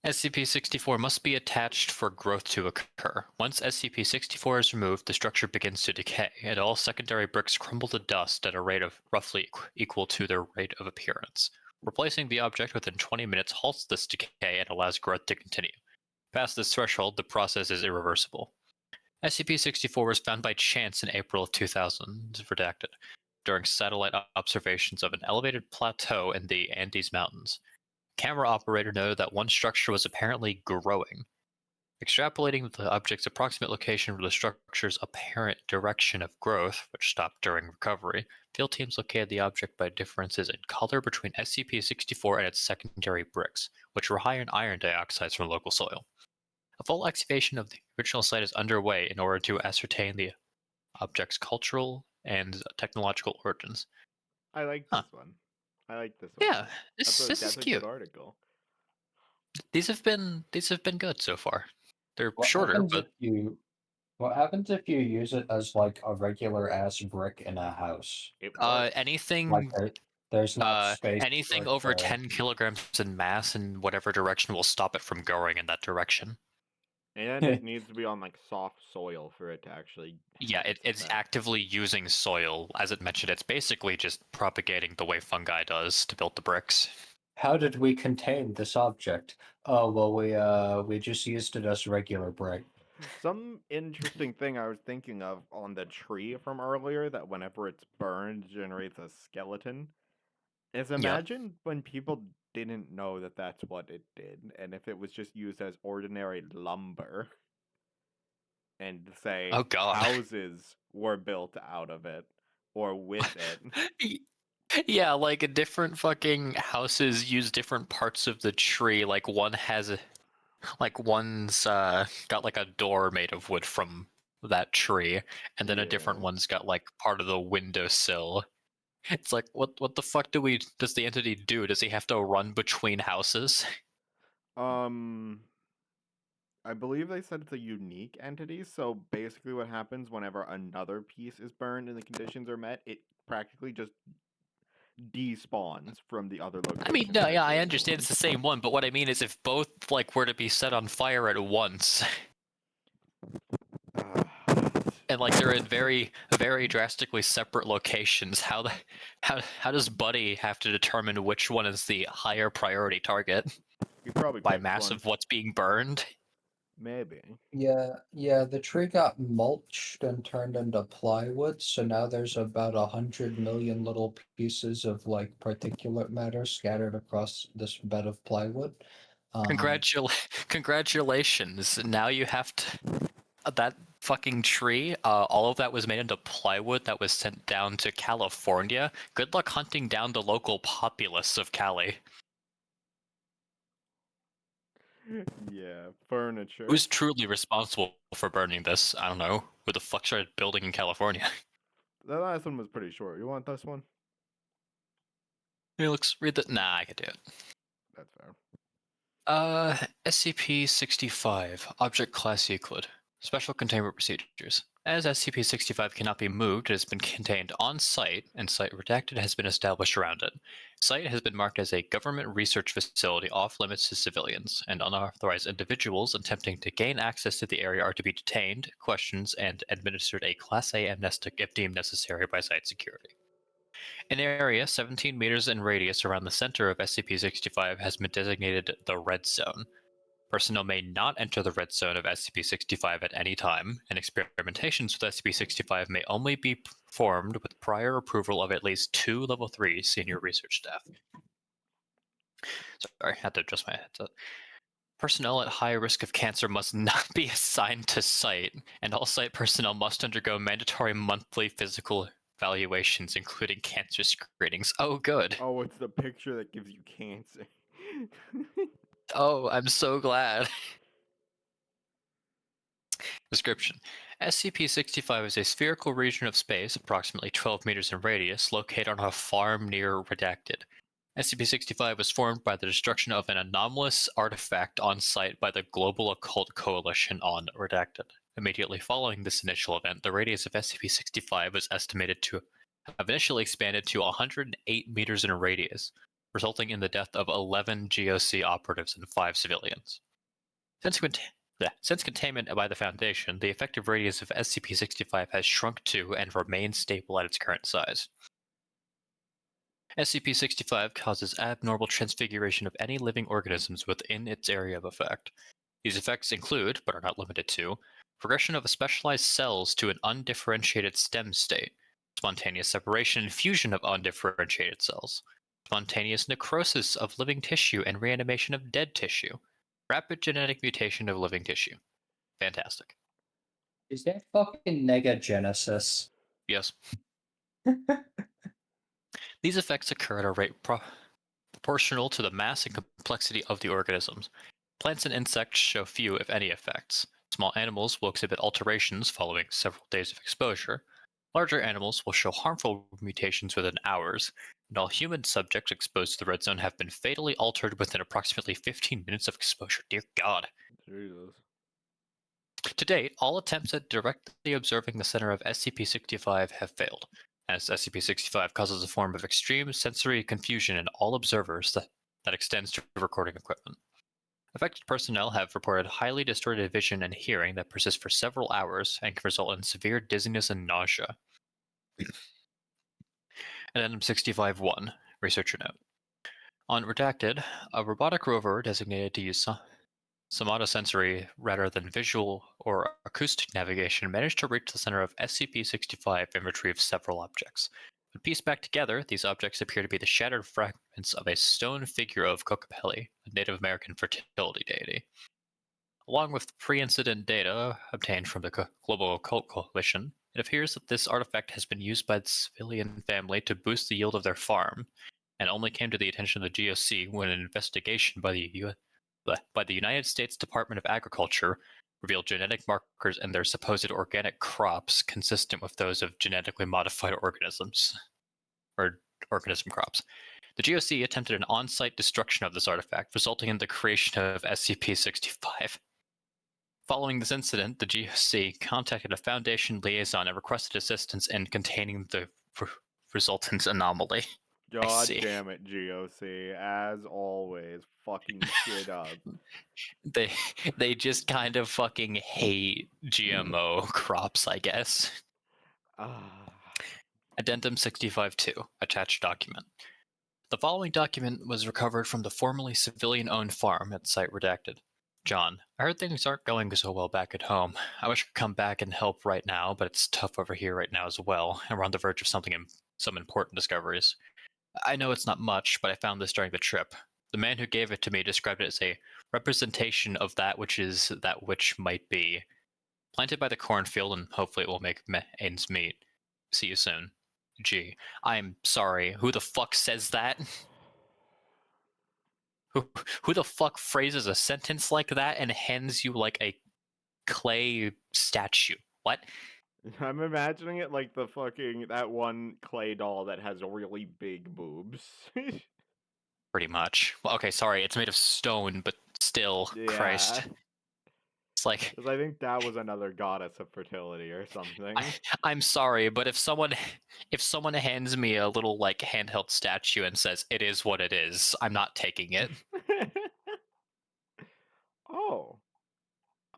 SCP-64 must be attached for growth to occur. Once SCP-64 is removed, the structure begins to decay, and all secondary bricks crumble to dust at a rate of roughly equal to their rate of appearance. Replacing the object within 20 minutes halts this decay and allows growth to continue. Past this threshold, the process is irreversible. SCP-64 was found by chance in April of 2000, redacted, during satellite observations of an elevated plateau in the Andes Mountains. Camera operator noted that one structure was apparently growing. Extrapolating the object's approximate location from the structure's apparent direction of growth, which stopped during recovery, field teams located the object by differences in color between SCP-64 and its secondary bricks, which were higher in iron dioxides from local soil. A full excavation of the original site is underway in order to ascertain the object's cultural and technological origins. I like Huh. this one. I like this one. Yeah, this That's is a cute. good article. These have been good so far. They're What shorter, happens but if you what happens if you use it as like a regular ass brick in a house? It works. Like anything there's not space for anything it over to 10 kilograms in mass in whatever direction will stop it from going in that direction. And it needs to be on like soft soil for it to actually Yeah, have its it's effect. actively using soil. As it mentioned, it's basically just propagating the way fungi does to build the bricks. How did we contain this object? Oh well, we just used it as regular brick. Some interesting thing I was thinking of on the tree from earlier that whenever it's burned generates a skeleton is Yeah. imagine when people didn't know that that's what it did and if it was just used as ordinary lumber and say Oh god. houses were built out of it or with it. Yeah, like different fucking houses use different parts of the tree. Like one has one's got like a door made of wood from that tree, and then a different Yeah. one's got like part of the windowsill. It's like what the fuck does the entity do? Does he have to run between houses? Um I believe they said it's a unique entity, so basically what happens whenever another piece is burned and the conditions are met, it practically just despawns from the other location. I mean, no, that yeah, I was understand born. it's the same one, but what I mean is if both like were to be set on fire at once, and like they're in very drastically separate locations, how does Buddy have to determine which one is the higher priority target You probably by picked mass one. of what's being burned? Maybe. Yeah, the tree got mulched and turned into plywood, so now there's about 100 million little pieces of like particulate matter scattered across this bed of plywood. Congratulations! Now you have to that fucking tree. All of that was made into plywood that was sent down to California. Good luck hunting down the local populace of Cali. Yeah, furniture. Who's truly responsible for burning this? I don't know. Who the fuck started building in California? The last one was pretty short. You want this one? Read that. Nah, I could do it. That's fair. SCP-65, Object Class Euclid. Special Containment Procedures. As SCP-65 cannot be moved, it has been contained on site, and site redacted has been established around it. Site has been marked as a government research facility off limits to civilians, and unauthorized individuals attempting to gain access to the area are to be detained, questioned, and administered a Class A amnestic if deemed necessary by site security. An area 17 meters in radius around the center of SCP-65 has been designated the Red Zone. Personnel may not enter the red zone of SCP-65 at any time, and experimentations with SCP-65 may only be performed with prior approval of at least 2 Level 3 senior research staff. Sorry, I had to adjust my headset. Personnel at high risk of cancer must not be assigned to site, and all site personnel must undergo mandatory monthly physical evaluations, including cancer screenings. Oh, good. Oh, it's the picture that gives you cancer. Oh, I'm so glad. Description: SCP-65 is a spherical region of space, approximately 12 meters in radius, located on a farm near Redacted. SCP-65 was formed by the destruction of an anomalous artifact on site by the Global Occult Coalition on Redacted. Immediately following this initial event, the radius of SCP-65 was estimated to have initially expanded to 108 meters in radius, resulting in the death of 11 GOC operatives and 5 civilians. Since containment by the Foundation, the effective radius of SCP-65 has shrunk to and remains stable at its current size. SCP-65 causes abnormal transfiguration of any living organisms within its area of effect. These effects include, but are not limited to, progression of specialized cells to an undifferentiated stem state, spontaneous separation and fusion of undifferentiated cells, spontaneous necrosis of living tissue and reanimation of dead tissue, rapid genetic mutation of living tissue. Fantastic. Is that fucking negagenesis? Yes. These effects occur at a rate proportional to the mass and complexity of the organisms. Plants and insects show few, if any, effects. Small animals will exhibit alterations following several days of exposure. Larger animals will show harmful mutations within hours, and all human subjects exposed to the red zone have been fatally altered within approximately 15 minutes of exposure. Dear God. Jesus. To date, all attempts at directly observing the center of SCP-65 have failed, as SCP-65 causes a form of extreme sensory confusion in all observers that extends to recording equipment. Affected personnel have reported highly distorted vision and hearing that persist for several hours and can result in severe dizziness and nausea. Addendum 65-1, Researcher Note. On Redacted, a robotic rover designated to use somatosensory rather than visual or acoustic navigation managed to reach the center of SCP-65 and retrieve several objects. When pieced back together, these objects appear to be the shattered fragments of a stone figure of Kokopelli, a Native American fertility deity. Along with pre-incident data obtained from the Global Occult Coalition, it appears that this artifact has been used by the civilian family to boost the yield of their farm, and only came to the attention of the GOC when an investigation by the United States Department of Agriculture revealed genetic markers in their supposed organic crops consistent with those of genetically modified organisms, or organism crops. The GOC attempted an on-site destruction of this artifact, resulting in the creation of SCP-65. Following this incident, the GOC contacted a Foundation liaison and requested assistance in containing the resultant anomaly. God damn it, GOC. As always, fucking shit up. They just kind of fucking hate GMO crops, I guess. Addendum 65-2, attached document. The following document was recovered from the formerly civilian-owned farm at site redacted. John, I heard things aren't going so well back at home. I wish I could come back and help right now, but it's tough over here right now as well, and we're on the verge of some important discoveries. I know it's not much, but I found this during the trip. The man who gave it to me described it as a representation of that which is that which might be. Planted by the cornfield, and hopefully it will make ends meet. See you soon. Gee, I'm sorry. Who the fuck says that? Who the fuck phrases a sentence like that and hands you like a clay statue? What? I'm imagining it like that one clay doll that has really big boobs. Pretty much. Well, okay, sorry, it's made of stone, but still, Yeah. Christ. It's like Because I think that was another goddess of fertility or something. I'm sorry, but if someone hands me a little like handheld statue and says it is what it is, I'm not taking it. Oh.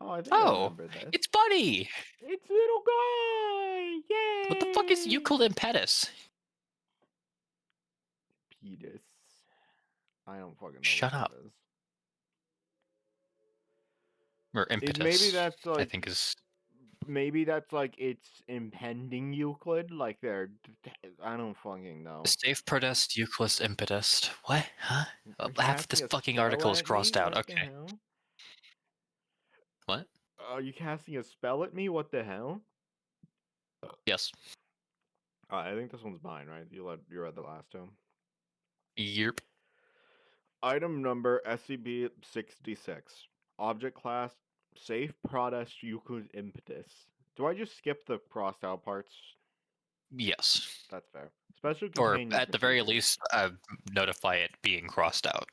Oh, I think I Oh, remember this. it's Bunny. It's little guy! Yay! What the fuck is Euclid impetus? Petus. I don't fucking know Shut what up. that is. Or impetus. Maybe that's I like think is it's impending Euclid, like I don't fucking know. safe protest Euclid's impetus. What? Huh? Are you Half this casting a fucking spell article is at me? crossed out. What the Okay. hell? What? Are you casting a spell at me? What the hell? Yes. I think this one's mine, right? You read the last two. Yerp. Item number SCP-66. Object class safe protest Euclid impetus. Do I just skip the crossed out parts? Yes. That's fair. Special Or containment at the very procedures. least, notify it being crossed out.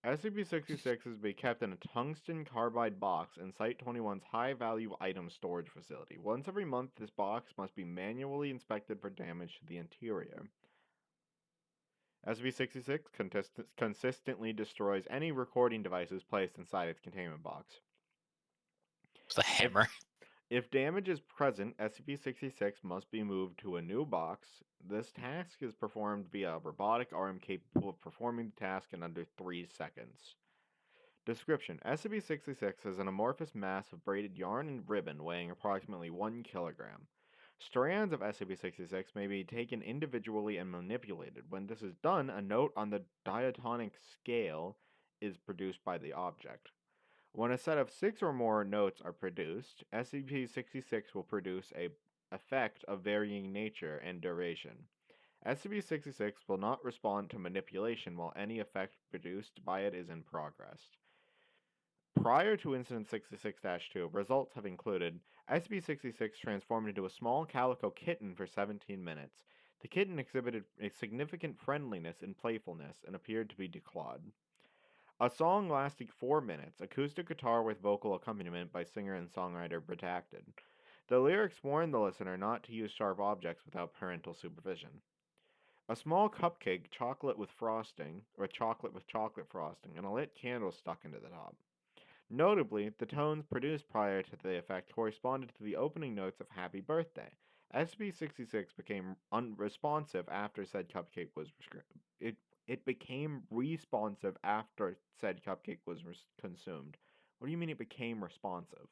SCP-66 is being kept in a tungsten carbide box in Site-21's high-value item storage facility. Once every month, this box must be manually inspected for damage to the interior. SCP-66 consistently destroys any recording devices placed inside its containment box. With a hammer. If damage is present, SCP-66 must be moved to a new box. This task is performed via a robotic arm capable of performing the task in under 3 seconds. Description: SCP-66 is an amorphous mass of braided yarn and ribbon weighing approximately 1 kilogram. Strands of SCP-66 may be taken individually and manipulated. When this is done, a note on the diatonic scale is produced by the object. When a set of 6 or more notes are produced, SCP-66 will produce a effect of varying nature and duration. SCP-66 will not respond to manipulation while any effect produced by it is in progress. Prior to Incident 66-2, results have included SCP-66 transformed into a small calico kitten for 17 minutes. The kitten exhibited a significant friendliness and playfulness and appeared to be declawed. A song lasting 4 minutes, acoustic guitar with vocal accompaniment by singer and songwriter Redacted. The lyrics warn the listener not to use sharp objects without parental supervision. A small cupcake, chocolate with frosting, or chocolate with chocolate frosting, and a lit candle stuck into the top. Notably, the tones produced prior to the effect corresponded to the opening notes of Happy Birthday. SCP-66 became unresponsive after said cupcake was it became responsive after said cupcake was consumed. What do you mean it became responsive?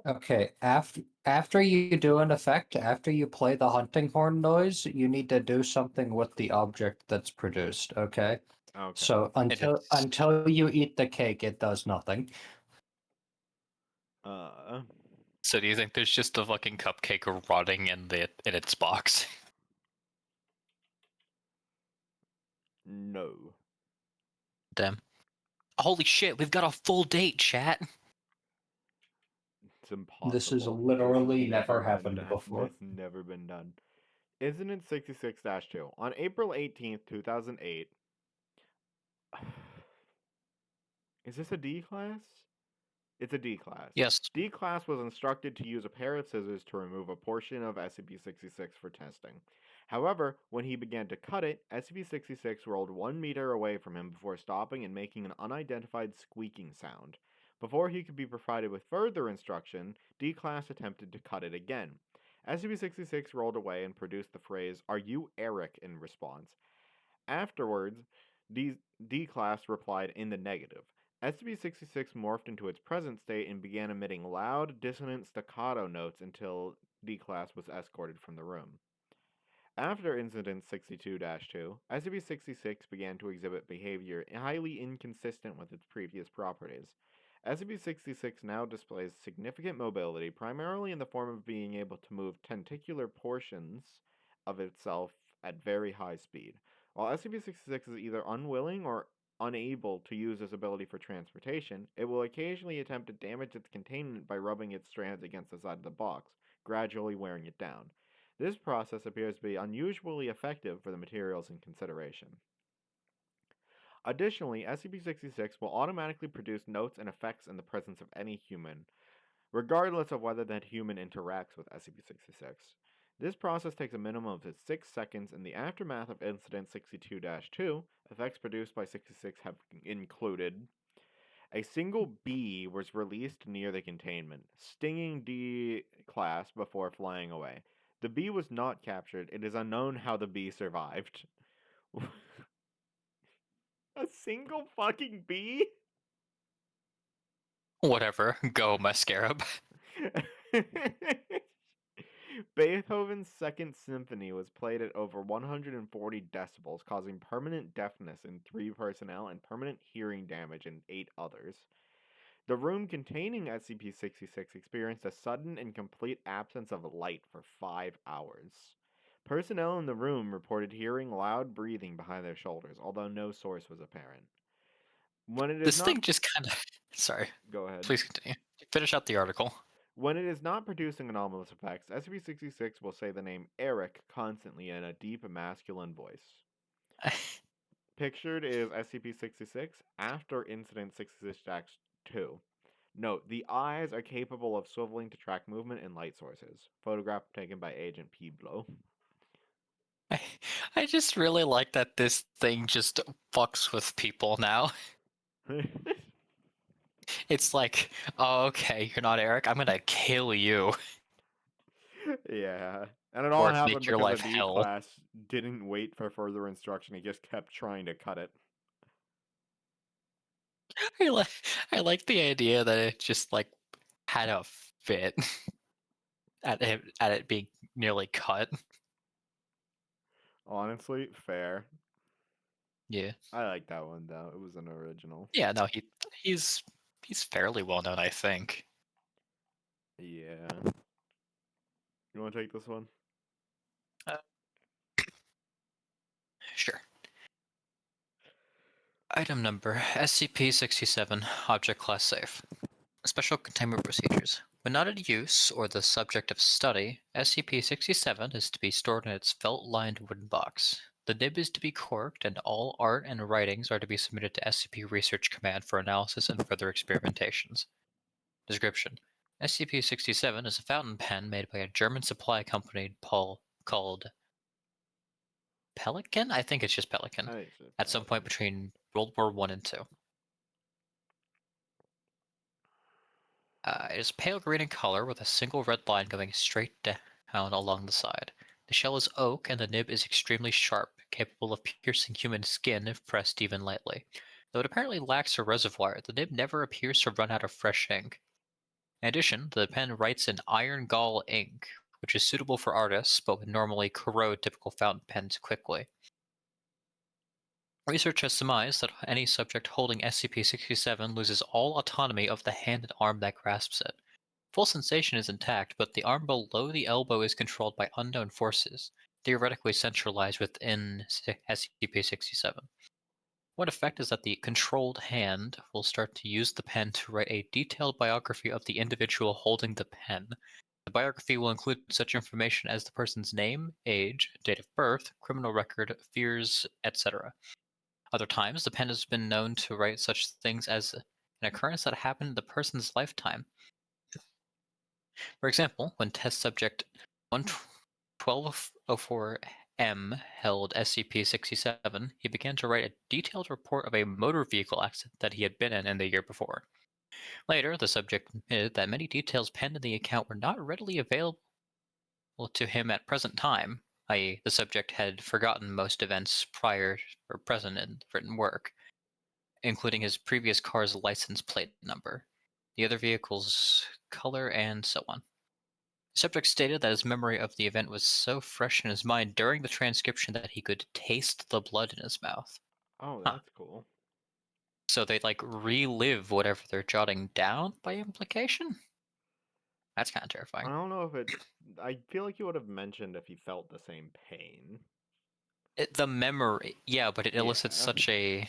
Okay, after you do an effect, after you play the hunting horn noise, you need to do something with the object that's produced, okay? Okay. So And it's until you eat the cake, it does nothing. so do you think there's just a fucking cupcake rotting in its box? No. Damn. Holy shit, we've got a full date, chat. It's impossible. This has This literally has never been happened done. before. It's never been done. Incident 66-2. On April 18th, 2008. Is this a D class? It's a D class. Yes. D class was instructed to use a pair of scissors to remove a portion of SCP-66 for testing. However, when he began to cut it, SCP-66 rolled 1 meter away from him before stopping and making an unidentified squeaking sound. Before he could be provided with further instruction, D class attempted to cut it again. SCP-66 rolled away and produced the phrase, "Are you Eric?" in response. Afterwards, D-Class replied in the negative. SCP-66 morphed into its present state and began emitting loud, dissonant staccato notes until D-Class was escorted from the room. After Incident 62-2, SCP-66 began to exhibit behavior highly inconsistent with its previous properties. SCP-66 now displays significant mobility, primarily in the form of being able to move tentacular portions of itself at very high speed. While SCP-66 is either unwilling or unable to use this ability for transportation, it will occasionally attempt to damage its containment by rubbing its strands against the side of the box, gradually wearing it down. This process appears to be unusually effective for the materials in consideration. Additionally, SCP-66 will automatically produce notes and effects in the presence of any human, regardless of whether that human interacts with SCP-66. This process takes a minimum of 6 seconds. In the aftermath of Incident 62-2, effects produced by 66 have included: a single bee was released near the containment, stinging D class before flying away. The bee was not captured. It is unknown how the bee survived. A single fucking bee? Whatever. Go, Mascarab. Beethoven's Second Symphony was played at over 140 decibels, causing permanent deafness in 3 personnel and permanent hearing damage in 8 others. The room containing SCP-66 experienced a sudden and complete absence of light for 5 hours. Personnel in the room reported hearing loud breathing behind their shoulders, although no source was apparent. When it is This not... thing just kind of... Sorry. Go ahead. Please continue. Finish out the article. When it is not producing anomalous effects, SCP-66 will say the name Eric constantly in a deep masculine voice. Pictured is SCP-66 after Incident 66-2. Note, the eyes are capable of swiveling to track movement and light sources. Photograph taken by Agent Piblo. I just really like that this thing just fucks with people now. It's like, oh, okay, you're not Eric. I'm gonna kill you. Yeah. And it Or all make happened your because life the hell. D-Class didn't wait for further instruction. He just kept trying to cut it. I like the idea that it just like had a fit at it being nearly cut. Honestly, fair. Yeah. I like that one, though. It was an original. Yeah, no, he's fairly well known, I think. Yeah. You want to take this one? Sure. Item number SCP-67, Object Class Safe. Special Containment Procedures. When not in use or the subject of study, SCP-67 is to be stored in its felt-lined wooden box. The nib is to be corked, and all art and writings are to be submitted to SCP Research Command for analysis and further experimentations. Description: SCP-67 is a fountain pen made by a German supply company called Pelican? I think it's just Pelican. At some point between World War I and II. It is pale green in color with a single red line going straight down along the side. The shell is oak and the nib is extremely sharp, capable of piercing human skin if pressed even lightly. Though it apparently lacks a reservoir, the nib never appears to run out of fresh ink. In addition, the pen writes in iron gall ink, which is suitable for artists but would normally corrode typical fountain pens quickly. Research has surmised that any subject holding SCP-67 loses all autonomy of the hand and arm that grasps it. Full sensation is intact, but the arm below the elbow is controlled by unknown forces, theoretically centralized within SCP-67. One effect is that the controlled hand will start to use the pen to write a detailed biography of the individual holding the pen. The biography will include such information as the person's name, age, date of birth, criminal record, fears, etc. Other times, the pen has been known to write such things as an occurrence that happened in the person's lifetime. For example, when test subject 1204M held SCP-67, he began to write a detailed report of a motor vehicle accident that he had been in the year before. Later, the subject admitted that many details penned in the account were not readily available to him at present time, i.e., the subject had forgotten most events prior or present in written work, including his previous car's license plate number, the other vehicle's color, and so on. The subject stated that his memory of the event was so fresh in his mind during the transcription that he could taste the blood in his mouth. Oh, Huh. that's cool. So they like relive whatever they're jotting down by implication? That's kind of I terrifying. don't know if it... I feel like you would have mentioned if he felt the same pain. The memory, yeah, but it elicits Yeah. such a...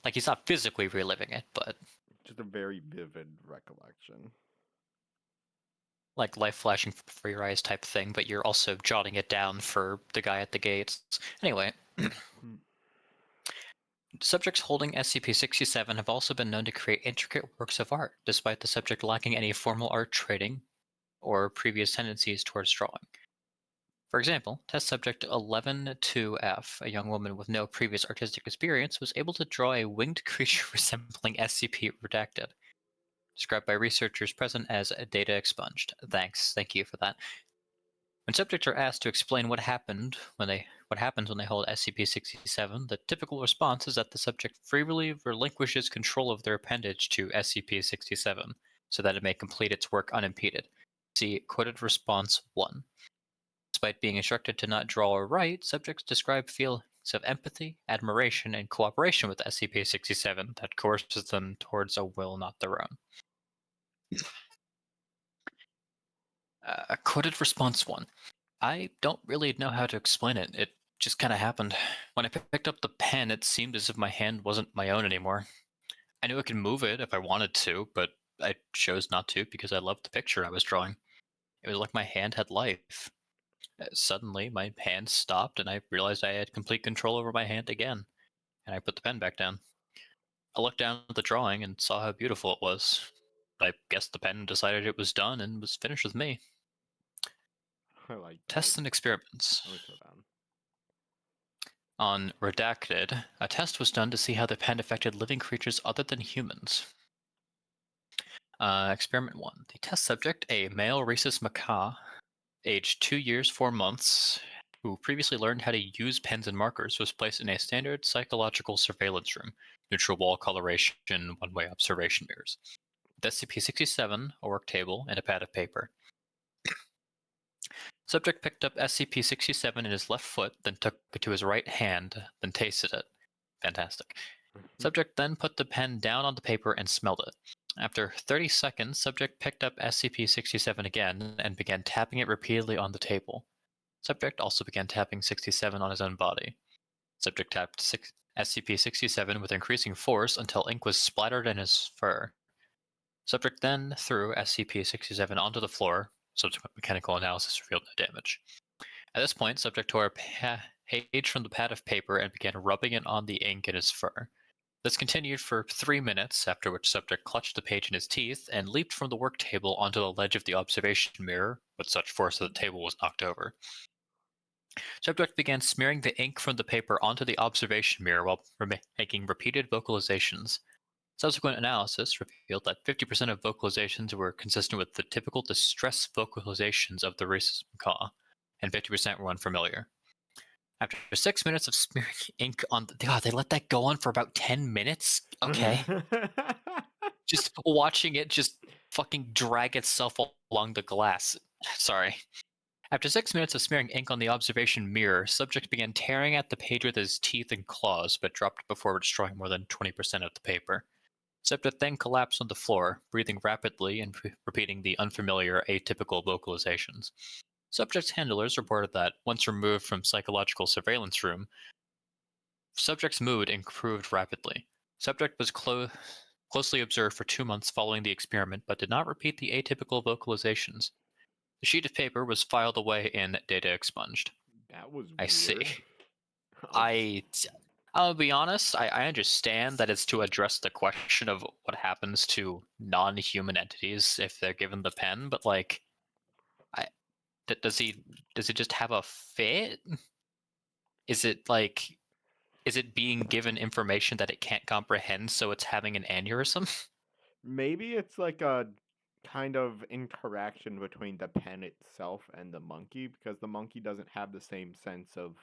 Like, he's not physically reliving it, but... Just a very vivid recollection. Like life flashing before your eyes type thing, but you're also jotting it down for the guy at the gates. Anyway, Subjects holding SCP-67 have also been known to create intricate works of art, despite the subject lacking any formal art training or previous tendencies towards drawing. For example, test subject 11-2F, a young woman with no previous artistic experience, was able to draw a winged creature resembling SCP redacted, described by researchers present as data expunged. Thank you for that. When subjects are asked to explain what happens when they hold SCP-67, the typical response is that the subject freely relinquishes control of their appendage to SCP-67 so that it may complete its work unimpeded. See quoted response 1. Despite being instructed to not draw or write, subjects describe feelings of empathy, admiration, and cooperation with SCP-67 that coerces them towards a will not their own. Quoted response 1. I don't really know how to explain it. It just kind of happened. When I picked up the pen, it seemed as if my hand wasn't my own anymore. I knew I could move it if I wanted to, but I chose not to because I loved the picture I was drawing. It was like my hand had life. Suddenly, my hand stopped, and I realized I had complete control over my hand again, and I put the pen back down. I looked down at the drawing and saw how beautiful it was. I guess the pen decided it was done and was finished with me. I like that. Tests and experiments. Let me throw down. On Redacted, a test was done to see how the pen affected living creatures other than humans. Experiment 1. The test subject, a male rhesus macaque, aged 2 years 4 months, who previously learned how to use pens and markers, was placed in a standard psychological surveillance room, neutral wall coloration, one-way observation mirrors, with SCP-67, a work table, and a pad of paper. Subject picked up SCP-67 in his left foot, then took it to his right hand, then tasted it. Fantastic. Subject then put the pen down on the paper and smelled it. After 30 seconds, subject picked up SCP-67 again and began tapping it repeatedly on the table. Subject also began tapping 67 on his own body. Subject tapped SCP-67 with increasing force until ink was splattered in his fur. Subject then threw SCP-67 onto the floor. Subsequent mechanical analysis revealed no damage. At this point, subject tore a page from the pad of paper and began rubbing it on the ink in his fur. This continued for 3 minutes, after which subject clutched the page in his teeth and leaped from the work table onto the ledge of the observation mirror with such force that the table was knocked over. Subject began smearing the ink from the paper onto the observation mirror while making repeated vocalizations. Subsequent analysis revealed that 50% of vocalizations were consistent with the typical distress vocalizations of the rhesus macaque, and 50% were unfamiliar. After 6 minutes of smearing ink on the... God, they let that go on for about 10 minutes? Okay. Just watching it just fucking drag itself along the glass. Sorry. After 6 minutes of smearing ink on the observation mirror, subject began tearing at the page with his teeth and claws, but dropped before destroying more than 20% of the paper. Subject then collapsed on the floor, breathing rapidly and repeating the unfamiliar, atypical vocalizations. Subject's handlers reported that, once removed from psychological surveillance room, subject's mood improved rapidly. Subject was closely observed for 2 months following the experiment, but did not repeat the atypical vocalizations. The sheet of paper was filed away and data expunged. That was I weird. see. I'll be honest, I understand that it's to address the question of what happens to non-human entities if they're given the pen, but like, does he just have a fit? Is it being given information that it can't comprehend, so it's having an aneurysm? Maybe it's like a kind of interaction between the pen itself and the monkey, because the monkey doesn't have the same sense of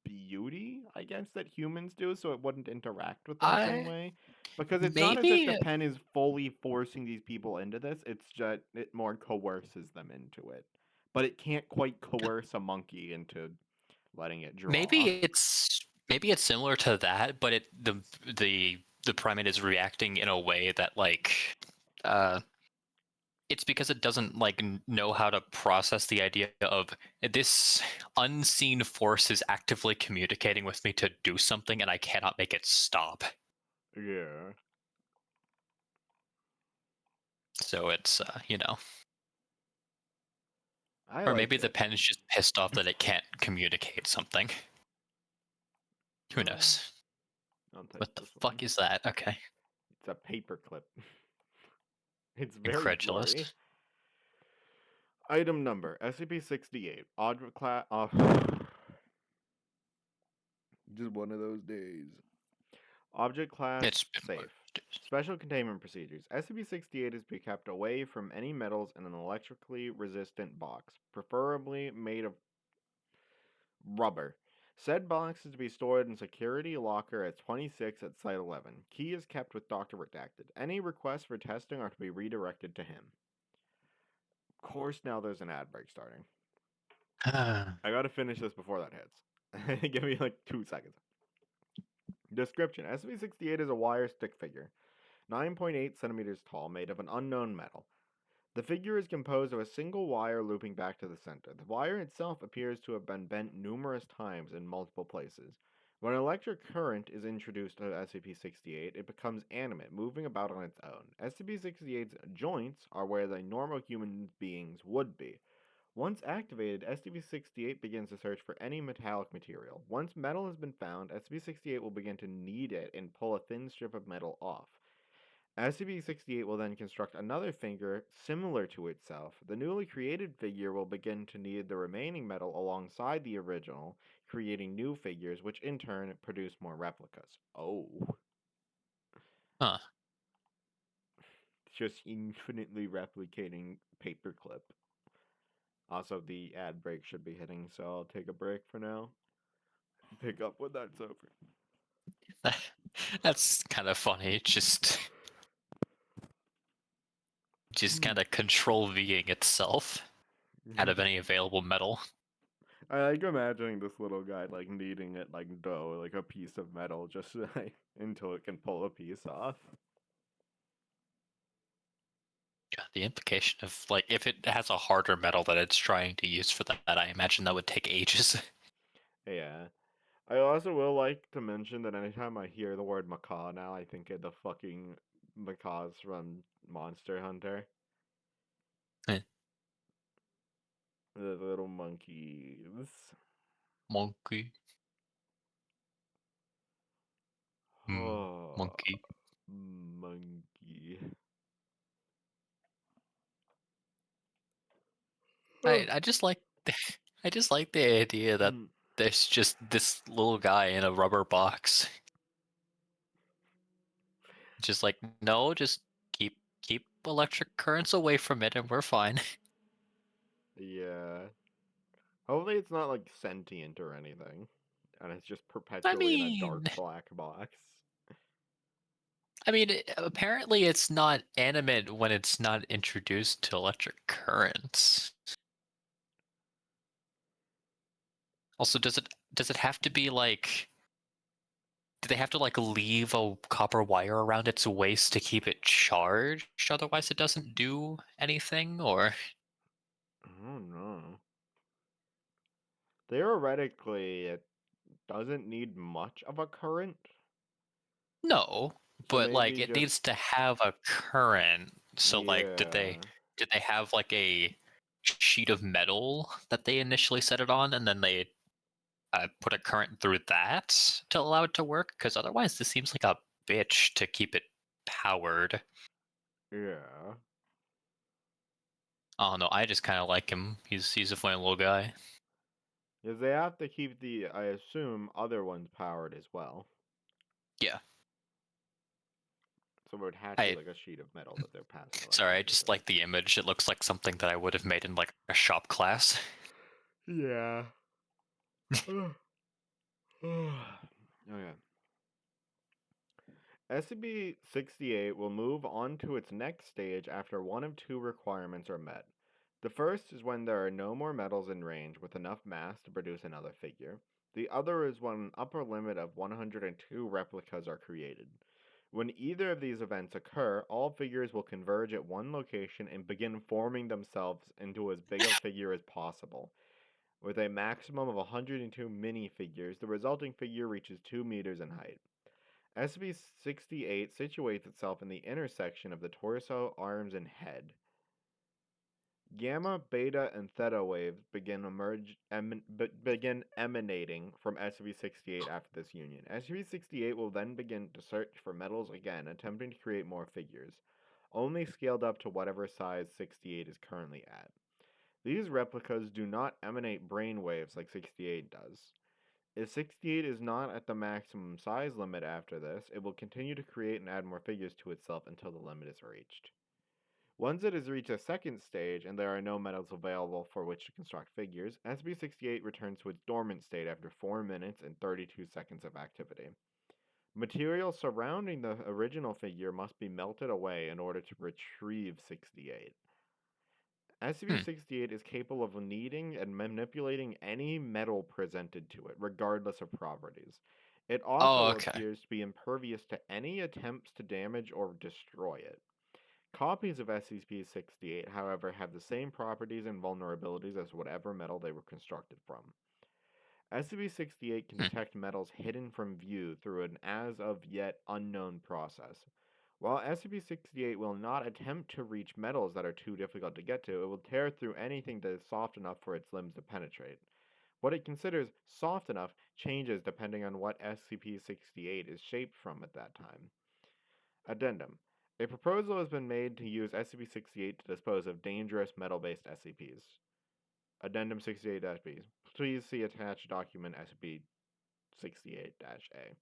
beauty, I guess, that humans do, so it wouldn't interact with them the same I way. Because it's not as if the maybe pen is fully forcing these people into this, it's just it more coerces them into it. But it can't quite coerce a monkey into letting it draw. maybe it's similar to that, but the primate is reacting in a way that like uh it's because it doesn't like know how to process the idea of this unseen force is actively communicating with me to do something and I cannot make it stop. Yeah. So it's I or like maybe the it. pen is just pissed off that it can't communicate something. Who knows? I'll tell you What the this one. fuck is that? Okay. It's a paperclip. It's very Incredulous. blurry. Item number SCP-68. Object class. Just one of those days. Object class It's been one of safe. those days. Special containment procedures. SCP-68 is to be kept away from any metals in an electrically resistant box, preferably made of rubber. Said box is to be stored in security locker at 26 at Site 11. Key is kept with Dr. Redacted. Any requests for testing are to be redirected to him. Of course, now there's an ad break starting. I gotta finish this before that hits. Give me like 2 seconds. Description: SCP-68 is a wire stick figure, 9.8 centimeters tall, made of an unknown metal. The figure is composed of a single wire looping back to the center. The wire itself appears to have been bent numerous times in multiple places. When an electric current is introduced to SCP-68, it becomes animate, moving about on its own. SCP-68's joints are where the normal human beings would be. Once activated, SCP-68 begins to search for any metallic material. Once metal has been found, SCP-68 will begin to knead it and pull a thin strip of metal off. SCP-68 will then construct another figure similar to itself. The newly created figure will begin to knead the remaining metal alongside the original, creating new figures, which in turn produce more replicas. Oh. Huh. Just infinitely replicating paperclip. Also, the ad break should be hitting, so I'll take a break for now. Pick up when that's over. That's kind of funny. Just kind of control Ving itself out of any available metal. I like imagining this little guy like kneading it like dough, like a piece of metal, just like until it can pull a piece off. Yeah, the implication of like if it has a harder metal that it's trying to use for that, I imagine that would take ages. Yeah. I also will like to mention that anytime I hear the word macaw now, I think of the fucking macaws from Monster Hunter. Eh, The little monkeys. Monkey. Oh, Monkey. monkey. I just like I just like the idea that there's just this little guy in a rubber box. Just like, no, just keep electric currents away from it and we're fine. Yeah. Hopefully it's not like sentient or anything. And it's just I perpetually in a dark mean, black box. apparently it's not animate when it's not introduced to electric currents. Also, does it have to be like do they have to like leave a copper wire around its waist to keep it charged? Otherwise it doesn't do anything or I don't know. Theoretically, it doesn't need much of a current. no, So but like maybe it just needs to have a current. So like yeah. did they have like a sheet of metal that they initially set it on and then they put a current through that to allow it to work? Because otherwise this seems like a bitch to keep it powered. Yeah. Oh no, I just kind of like him. He's a funny little guy. Because they have to keep the, I assume, other ones powered as well. Yeah. So it would have to be I like a sheet of metal that they're passing sorry, I electricity just through. like the image. It looks like something that I would have made in like a shop class. Yeah. Okay. SCP-68 will move on to its next stage after one of two requirements are met. The first is when there are no more metals in range with enough mass to produce another figure. The other is when an upper limit of 102 replicas are created. When either of these events occur, all figures will converge at one location and begin forming themselves into as big a figure as possible. With a maximum of 102 minifigures, the resulting figure reaches 2 meters in height. SCP-68 situates itself in the intersection of the torso, arms, and head. Gamma, beta, and theta waves begin emanating from SCP-68 after this union. SCP-68 will then begin to search for metals again, attempting to create more figures, only scaled up to whatever size 68 is currently at. These replicas do not emanate brain waves like 68 does. If 68 is not at the maximum size limit after this, it will continue to create and add more figures to itself until the limit is reached. Once it has reached a second stage and there are no metals available for which to construct figures, SCP-68 returns to its dormant state after 4 minutes and 32 seconds of activity. Material surrounding the original figure must be melted away in order to retrieve 68. SCP-68 is capable of kneading and manipulating any metal presented to it, regardless of properties. It Oh, also okay. appears to be impervious to any attempts to damage or destroy it. Copies of SCP-68, however, have the same properties and vulnerabilities as whatever metal they were constructed from. SCP-68 can Hmm. detect metals hidden from view through an as-of-yet unknown process. While SCP-68 will not attempt to reach metals that are too difficult to get to, it will tear through anything that is soft enough for its limbs to penetrate. What it considers soft enough changes depending on what SCP-68 is shaped from at that time. Addendum. A proposal has been made to use SCP-68 to dispose of dangerous metal-based SCPs. Addendum 68-B. Please see attached document SCP-68-A.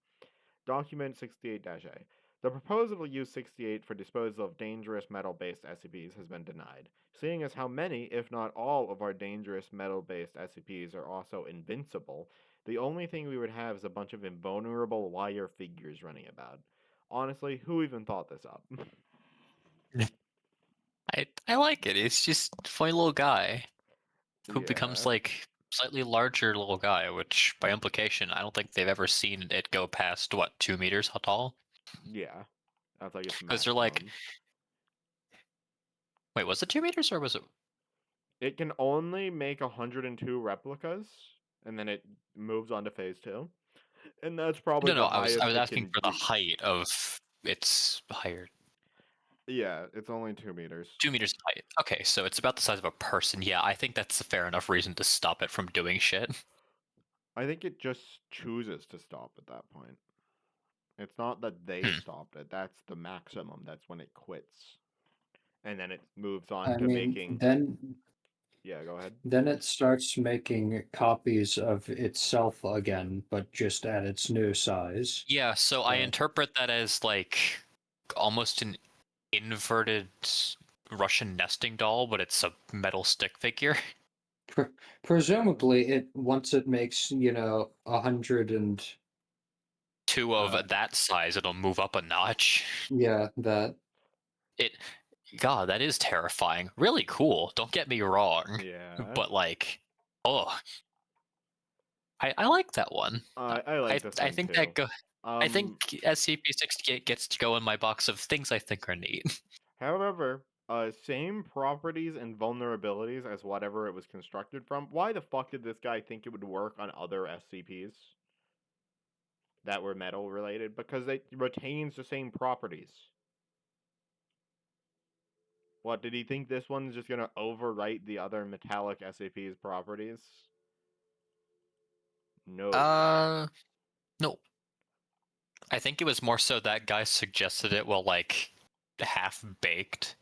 Document 68-A. The proposal to use 68 for disposal of dangerous metal-based SCPs has been denied, seeing as how many, if not all, of our dangerous metal-based SCPs are also invincible. The only thing we would have is a bunch of invulnerable wire figures running about. Honestly, who even thought this up? I like it. It's just a funny little guy who becomes Yeah, like slightly larger little guy, which by implication, I don't think they've ever seen it go past what 2 meters tall. yeah. That's like its Because they're like, maximum. wait, was it 2 meters or was it? It can only make 102 replicas, and then it moves on to phase 2. And that's probably No, no. the I highest was it asking can for the reach. height of its higher Yeah, it's only 2 meters. 2 meters in height. Okay, so it's about the size of a person. Yeah, I think that's a fair enough reason to stop it from doing shit. I think it just chooses to stop at that point. It's not that they Hmm. stopped it, that's the maximum. That's when it quits. And then it moves on I to mean, making. Yeah, go ahead. then it starts making copies of itself again, but just at its new size. Yeah, so I So interpret that as like almost an inverted Russian nesting doll, but it's a metal stick figure. pre- presumably, it once it makes 100 and Two uh, of that size, it'll move up a notch. yeah, that. It, God, that is terrifying. Really cool. Don't get me wrong, Yeah. but like, oh, I like that one. I like this I one think too. I think SCP-68 gets to go in my box of things I think are neat. However, same properties and vulnerabilities as whatever it was constructed from. Why the fuck did this guy think it would work on other SCPs that were metal related? Because it retains the same properties. What, did he think this one's just gonna overwrite the other metallic SCP's properties? No. Uh, no. I think it was more so that guy suggested it while like half baked.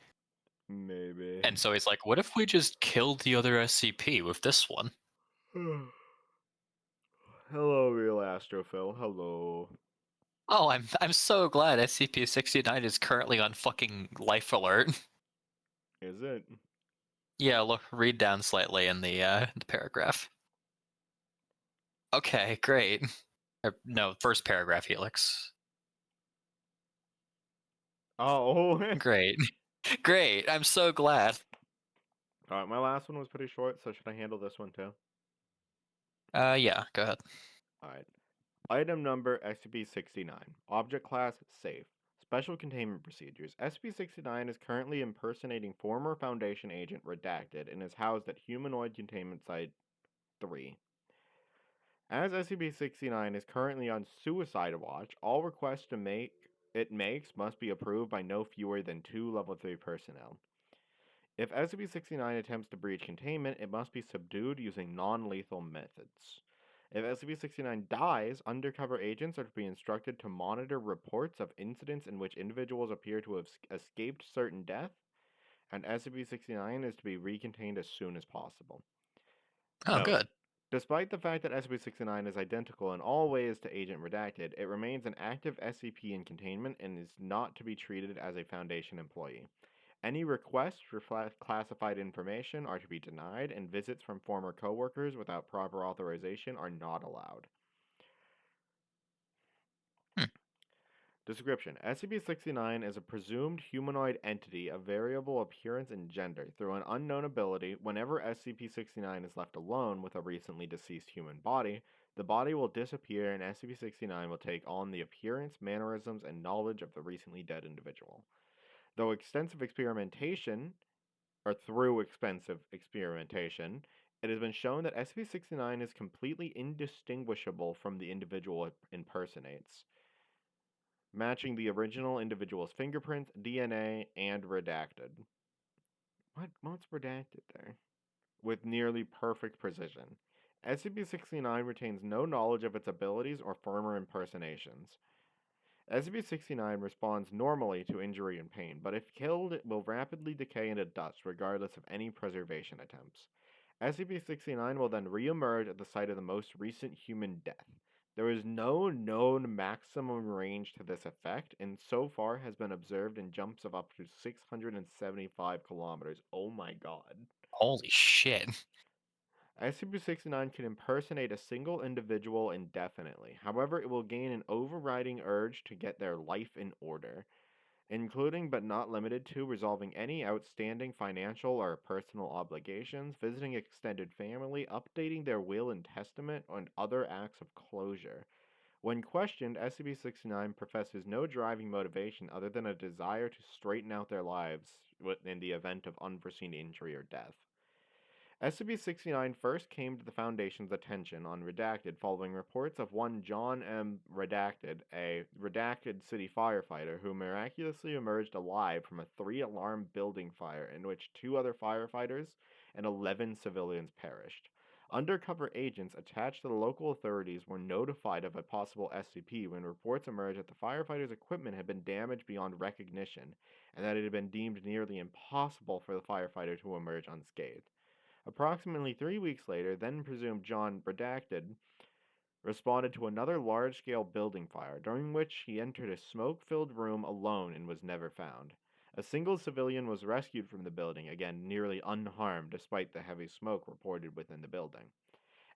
Maybe. And so he's like, what if we just killed the other SCP with this one? Hello, real Astrophil. Hello. Oh, I'm so glad SCP-69 is currently on fucking life alert. Is it? Yeah, look, read down slightly in the paragraph. Okay, great. No, first paragraph, Helix. Oh. Great. Great. I'm so glad. Alright, my last one was pretty short, so should I handle this one too? Yeah, go ahead. Alright. Item number SCP-69. Object class safe. Special containment procedures. SCP-69 is currently impersonating former Foundation agent Redacted and is housed at Humanoid Containment Site 3. As SCP-69 is currently on suicide watch, all requests it makes must be approved by no fewer than 2 level 3 personnel. If SCP-69 attempts to breach containment, it must be subdued using non-lethal methods. If SCP-69 dies, undercover agents are to be instructed to monitor reports of incidents in which individuals appear to have escaped certain death, and SCP-69 is to be recontained as soon as possible. Oh, Note: good. despite the fact that SCP-69 is identical in all ways to Agent Redacted, it remains an active SCP in containment and is not to be treated as a Foundation employee. Any requests for classified information are to be denied, and visits from former coworkers without proper authorization are not allowed. Hmm. Description: SCP-69 is a presumed humanoid entity of variable appearance and gender. Through an unknown ability, whenever SCP-69 is left alone with a recently deceased human body, the body will disappear and SCP-69 will take on the appearance, mannerisms, and knowledge of the recently dead individual. Through extensive experimentation, it has been shown that SCP-69 is completely indistinguishable from the individual it impersonates, matching the original individual's fingerprints, DNA, and redacted. What's redacted there? With nearly perfect precision. SCP-69 retains no knowledge of its abilities or former impersonations. SCP-69 responds normally to injury and pain, but if killed, it will rapidly decay into dust regardless of any preservation attempts. SCP-69 will then re-emerge at the site of the most recent human death. There is no known maximum range to this effect, and so far has been observed in jumps of up to 675 kilometers. Oh my god. Holy shit. SCP-69 can impersonate a single individual indefinitely. However, it will gain an overriding urge to get their life in order, including but not limited to resolving any outstanding financial or personal obligations, visiting extended family, updating their will and testament, and other acts of closure. When questioned, SCP-69 professes no driving motivation other than a desire to straighten out their lives in the event of unforeseen injury or death. SCP-69 first came to the Foundation's attention on Redacted following reports of one John M. Redacted, a Redacted city firefighter who miraculously emerged alive from a 3-alarm building fire in which 2 other firefighters and 11 civilians perished. Undercover agents attached to the local authorities were notified of a possible SCP when reports emerged that the firefighters' equipment had been damaged beyond recognition and that it had been deemed nearly impossible for the firefighter to emerge unscathed. Approximately 3 weeks later, then presumed John Redacted responded to another large scale building fire, during which he entered a smoke filled room alone and was never found. A single civilian was rescued from the building, again nearly unharmed despite the heavy smoke reported within the building.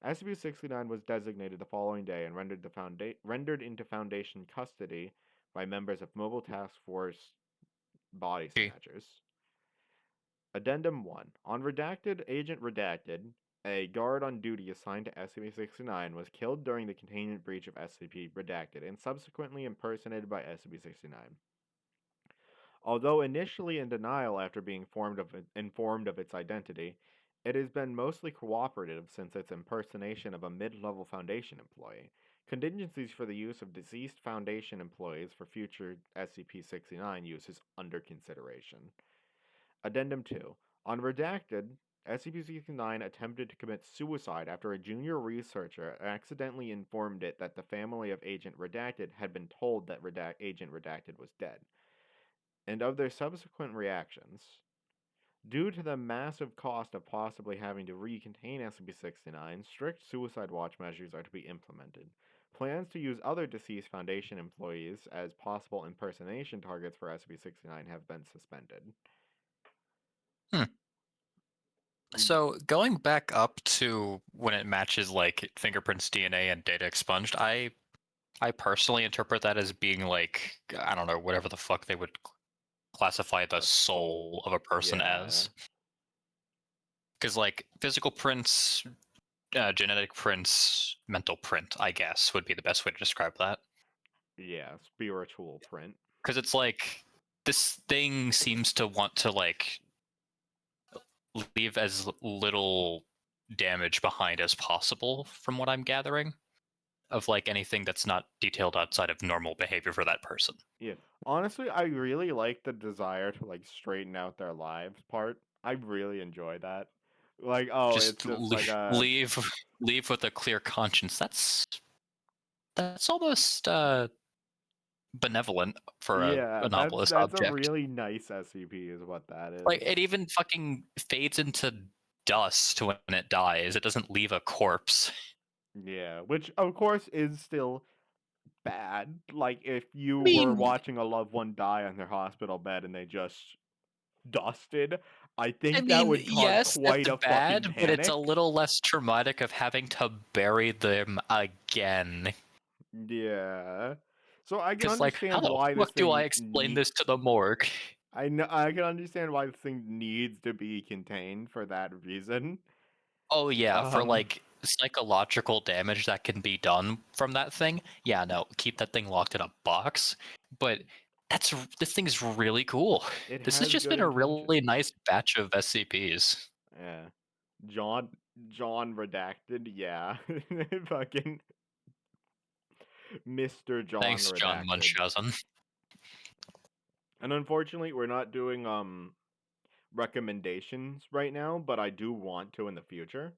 SCP-69 was designated the following day and rendered into Foundation custody by members of Mobile Task Force Body Gee. Snatchers. Addendum 1. On Agent Redacted, a guard on duty assigned to SCP-69 was killed during the containment breach of SCP-Redacted and subsequently impersonated by SCP-69. Although initially in denial after being informed of its identity, it has been mostly cooperative since its impersonation of a mid-level Foundation employee. Contingencies for the use of deceased Foundation employees for future SCP-69 use is under consideration. Addendum 2. On Redacted, SCP-69 attempted to commit suicide after a junior researcher accidentally informed it that the family of Agent Redacted had been told that Agent Redacted was dead, and of their subsequent reactions. Due to the massive cost of possibly having to recontain SCP-69, strict suicide watch measures are to be implemented. Plans to use other deceased Foundation employees as possible impersonation targets for SCP-69 have been suspended. So going back up to when it matches like fingerprints, DNA, and data expunged, I personally interpret that as being like, I don't know, whatever the fuck they would classify the A soul soul. of a person Yeah. as. Because like physical prints, genetic prints, mental print, I guess would be the best way to describe that. Yeah, spiritual print. Because it's like this thing seems to want to like leave as little damage behind as possible, from what I'm gathering, of like anything that's not detailed outside of normal behavior for that person. Yeah. Honestly, I really like the desire to like straighten out their lives part. I really enjoy that. Like, oh, it's Just just like a leave with a clear conscience. That's almost benevolent for yeah. a novelist That's a object. really nice SCP, is what that Like is. it even fucking fades into dust when it dies. It doesn't leave a corpse. Yeah, which of course is still bad. Like if you I were mean, watching a loved one die on their hospital bed and they just dusted, I I think that mean, would cause yes, that's quite a fucking bad, but it's a panic. little less traumatic of having to bury them again. Yeah. So I can Because, like, how understand the why this fuck do I thing explain this to the morgue? I can understand why this thing needs to be contained for that reason. Oh yeah, for Um like psychological damage that can be done from that thing. Yeah, no, keep that thing locked in a box. But this thing is really cool. it This has has just good been a really intentions. nice batch of SCPs. Yeah. John John redacted, yeah. Fucking Mr. John Thanks, John redacted. Munchausen. And unfortunately, we're not doing recommendations right now, but I do want to in the future.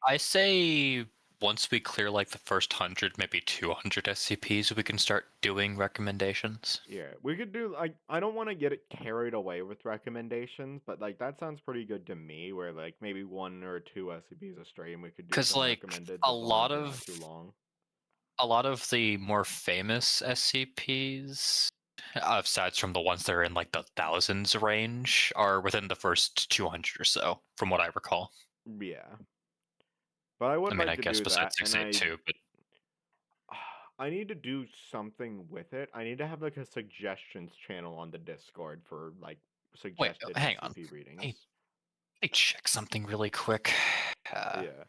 I say once we clear like the first 100, maybe 200 SCPs, we can start doing recommendations. Yeah, we could do like I don't want to get it carried away with recommendations, but like that sounds pretty good to me. Where like maybe one or two SCPs a stream, we could do Because some like recommended a as long as lot they're not of too long. a lot of the more famous SCPs, aside from the ones that are in like the thousands range, are within the first 200 or so, from what I recall. Yeah, but I I would mean, like I to guess do besides that, and 682, but I need to do something with it. I need to have like a suggestions channel on the Discord for like wait, suggested hang on. SCP Hey, readings. let me check something really quick. Yeah.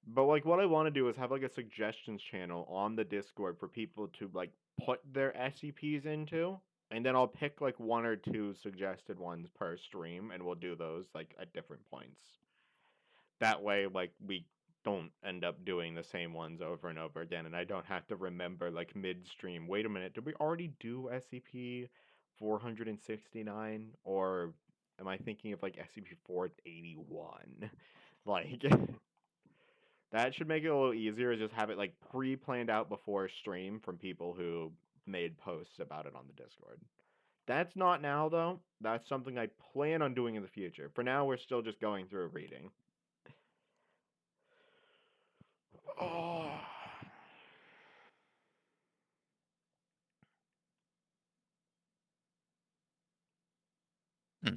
But like what I want to do is have like a suggestions channel on the Discord for people to like put their SCPs into, and then I'll pick like one or two suggested ones per stream and we'll do those like at different points. That way like we don't end up doing the same ones over and over again and I don't have to remember like midstream, wait a minute, did we already do SCP 469 or am I thinking of like SCP 481? Like that should make it a little easier. Just have it like pre-planned out before stream from people who made posts about it on the Discord. That's not now though. That's something I plan on doing in the future. For now, we're still just going through a reading. Oh. Hmm.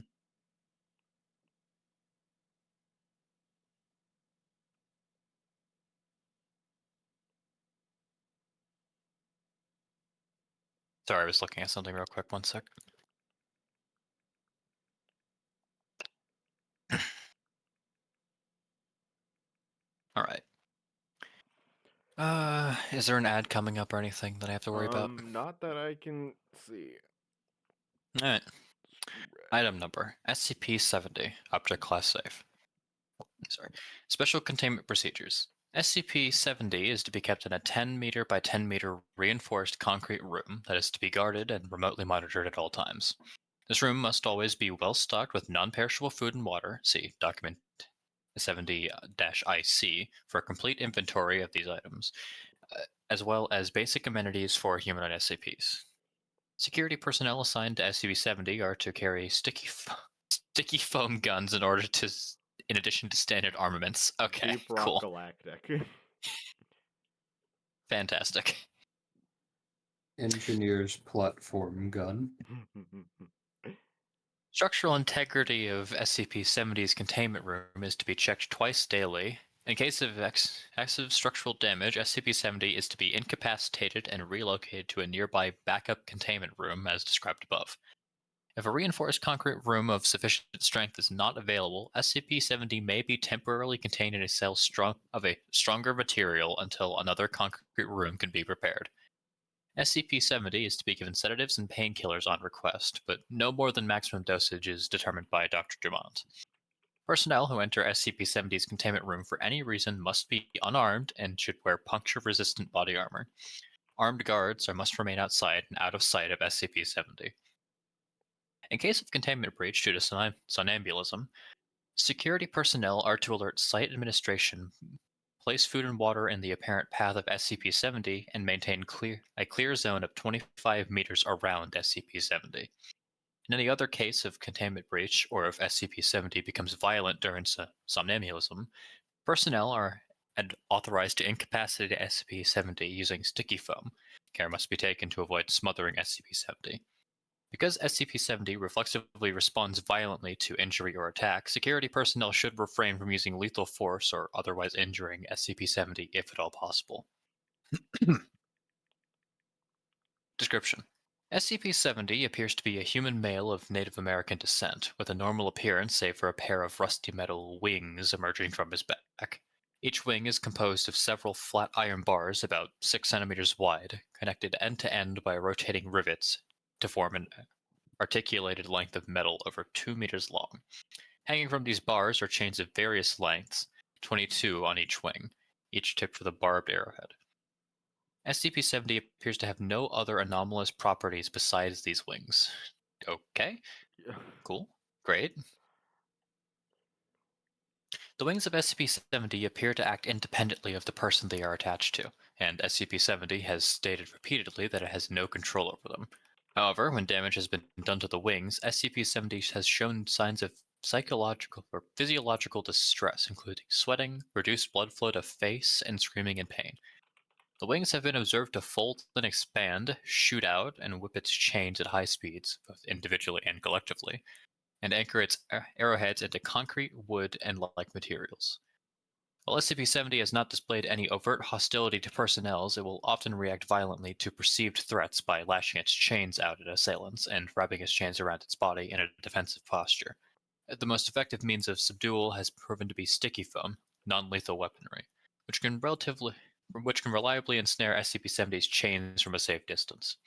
Sorry, I was looking at something real quick. One sec. All right. Is there an ad coming up or anything that I have to worry about? Not that I can see. All right. Item number SCP-70, Object Class Safe. Sorry. Special Containment Procedures. SCP-70 is to be kept in a 10-meter by 10-meter reinforced concrete room that is to be guarded and remotely monitored at all times. This room must always be well stocked with non-perishable food and water. See document 70-IC for a complete inventory of these items, as well as basic amenities for humanoid SCPs. Security personnel assigned to SCP-70 are to carry sticky foam guns in addition to standard armaments. Okay, Deep Rock cool. Galactic. Fantastic. Engineer's platform gun. Structural integrity of SCP-70's containment room is to be checked twice daily. In case of excessive structural damage, SCP-70 is to be incapacitated and relocated to a nearby backup containment room as described above. If a reinforced concrete room of sufficient strength is not available, SCP-70 may be temporarily contained in a cell of a stronger material until another concrete room can be prepared. SCP-70 is to be given sedatives and painkillers on request, but no more than maximum dosage is determined by Dr. Dumont. Personnel who enter SCP-70's containment room for any reason must be unarmed and should wear puncture-resistant body armor. Armed guards must remain outside and out of sight of SCP-70. In case of containment breach due to somnambulism, Security personnel are to alert site administration, place food and water in the apparent path of SCP-70, and maintain a clear zone of 25 meters around SCP-70. In any other case of containment breach, or if SCP-70 becomes violent during somnambulism, personnel are authorized to incapacitate SCP-70 using sticky foam. Care must be taken to avoid smothering SCP-70. Because SCP-70 reflexively responds violently to injury or attack, security personnel should refrain from using lethal force or otherwise injuring SCP-70 if at all possible. Description: SCP-70 appears to be a human male of Native American descent, with a normal appearance save for a pair of rusty metal wings emerging from his back. Each wing is composed of several flat iron bars about 6 centimeters wide, connected end to end by rotating rivets to form an articulated length of metal over 2 meters long. Hanging from these bars are chains of various lengths, 22 on each wing, each tipped with a barbed arrowhead. SCP-70 appears to have no other anomalous properties besides these wings. Okay, cool, great. The wings of SCP-70 appear to act independently of the person they are attached to, and SCP-70 has stated repeatedly that it has no control over them. However, when damage has been done to the wings, SCP-70 has shown signs of psychological or physiological distress, including sweating, reduced blood flow to face, and screaming in pain. The wings have been observed to fold and expand, shoot out, and whip its chains at high speeds, both individually and collectively, and anchor its arrowheads into concrete, wood, and like materials. While SCP-70 has not displayed any overt hostility to personnel, it will often react violently to perceived threats by lashing its chains out at assailants and wrapping its chains around its body in a defensive posture. The most effective means of subdual has proven to be sticky foam, non-lethal weaponry, which can reliably ensnare SCP-70's chains from a safe distance.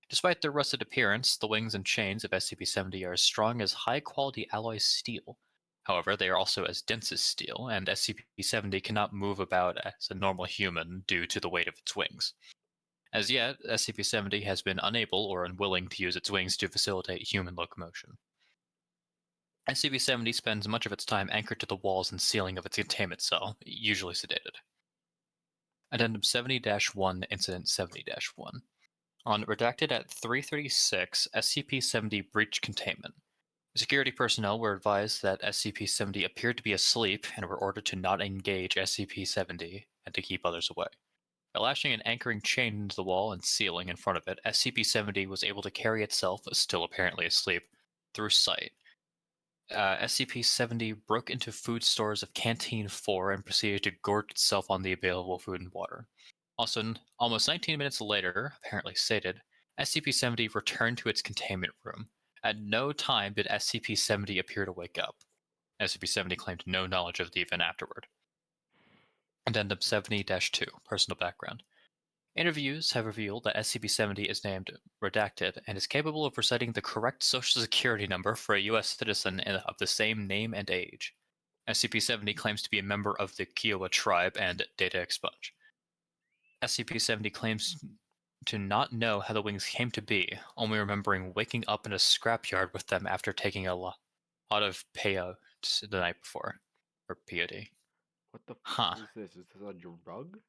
Despite their rusted appearance, the wings and chains of SCP-70 are as strong as high-quality alloy steel. However, they are also as dense as steel, and SCP-70 cannot move about as a normal human due to the weight of its wings. As yet, SCP-70 has been unable or unwilling to use its wings to facilitate human locomotion. SCP-70 spends much of its time anchored to the walls and ceiling of its containment cell, usually sedated. Addendum 70-1, Incident 70-1. On redacted at 3:36, SCP-70 breached containment. Security personnel were advised that SCP-70 appeared to be asleep and were ordered to not engage SCP-70 and to keep others away. By lashing an anchoring chain into the wall and ceiling in front of it, SCP-70 was able to carry itself, still apparently asleep, through sight. SCP-70 broke into food stores of Canteen 4 and proceeded to gorge itself on the available food and water. Also, almost 19 minutes later, apparently sated, SCP-70 returned to its containment room. At no time did SCP-70 appear to wake up. SCP-70 claimed no knowledge of the event afterward. Addendum 70-2, Personal Background. Interviews have revealed that SCP-70 is named Redacted and is capable of reciting the correct social security number for a U.S. citizen of the same name and age. SCP-70 claims to be a member of the Kiowa tribe and data expunge. SCP-70 claims to not know how the wings came to be, only remembering waking up in a scrapyard with them after taking a lot of payout the night before, or POD. What the Huh. is this? Is this a drug?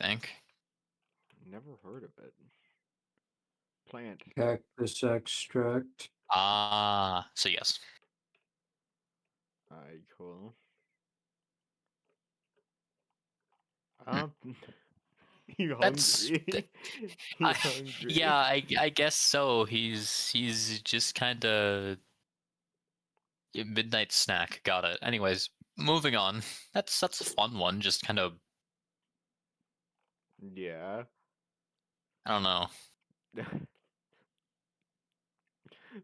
Think. Never heard of it. Plant. Cactus extract. So yes. Alright, cool. You That's hungry? You hungry? yeah, I guess so. He's just kind of midnight snack. Got it. Anyways, moving on. That's a fun one. Just kind of Yeah. I don't know.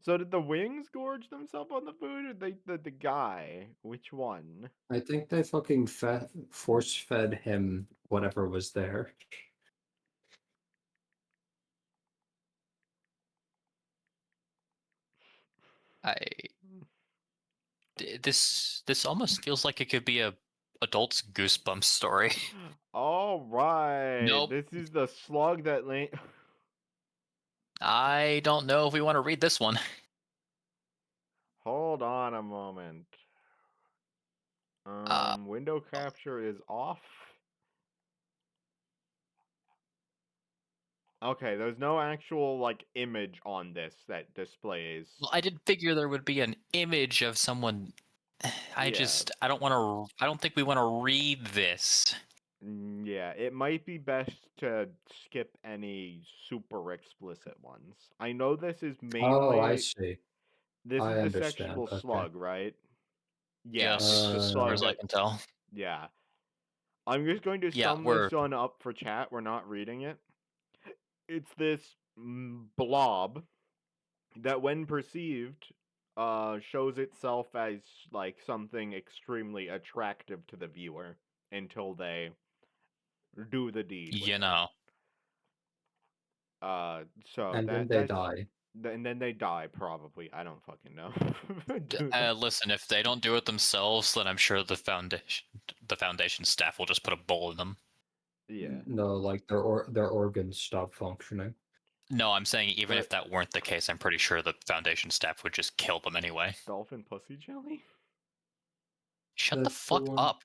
So did the wings gorge themselves on the food, or the guy? Which one? I think they fucking force fed him whatever was there. I this almost feels like it could be a adult's goosebumps story. All right. Nope. This is the slug that I don't know if we want to read this one. Hold on a moment. Window capture is off. Okay, there's no actual like image on this that displays. Well, I did figure there would be an image of someone. I don't think we want to read this. Yeah, it might be best to skip any super explicit ones. I know this is Oh, I mainly see. this I is the understand. sexual Okay. slug, right? Yeah, it's Yes, the as far slug as I Uh, that can tell. yeah. I'm just going to Yeah, sum we're this one up for chat. We're not reading it. It's this blob that when perceived shows itself as like something extremely attractive to the viewer until they do the deed with you it. know. So and then they that's die. and then they die probably. I don't fucking know. Dude, Listen, if they don't do it themselves, then I'm sure the foundation staff will just put a bowl in them. yeah. No, like their organs stop functioning. No, I'm saying even But if that weren't the case, I'm pretty sure the foundation staff would just kill them anyway. dolphin pussy jelly? Shut the That's the fuck one. up.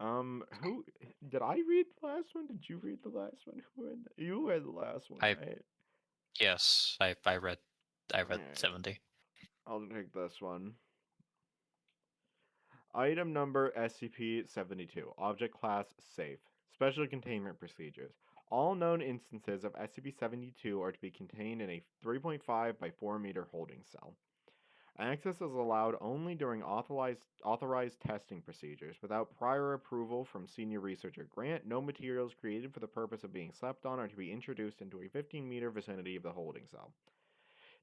Who did I read the last one? Did you read the last one? Who read you read the last one, I right? yes, I read Alright, 70. I'll take this one. Item number SCP-72. Object class safe. Special containment procedures. All known instances of SCP-72 are to be contained in a 3.5 by 4 meter holding cell. Access is allowed only during authorized testing procedures. Without prior approval from Senior Researcher Grant, no materials created for the purpose of being slept on are to be introduced into a 15-meter vicinity of the holding cell.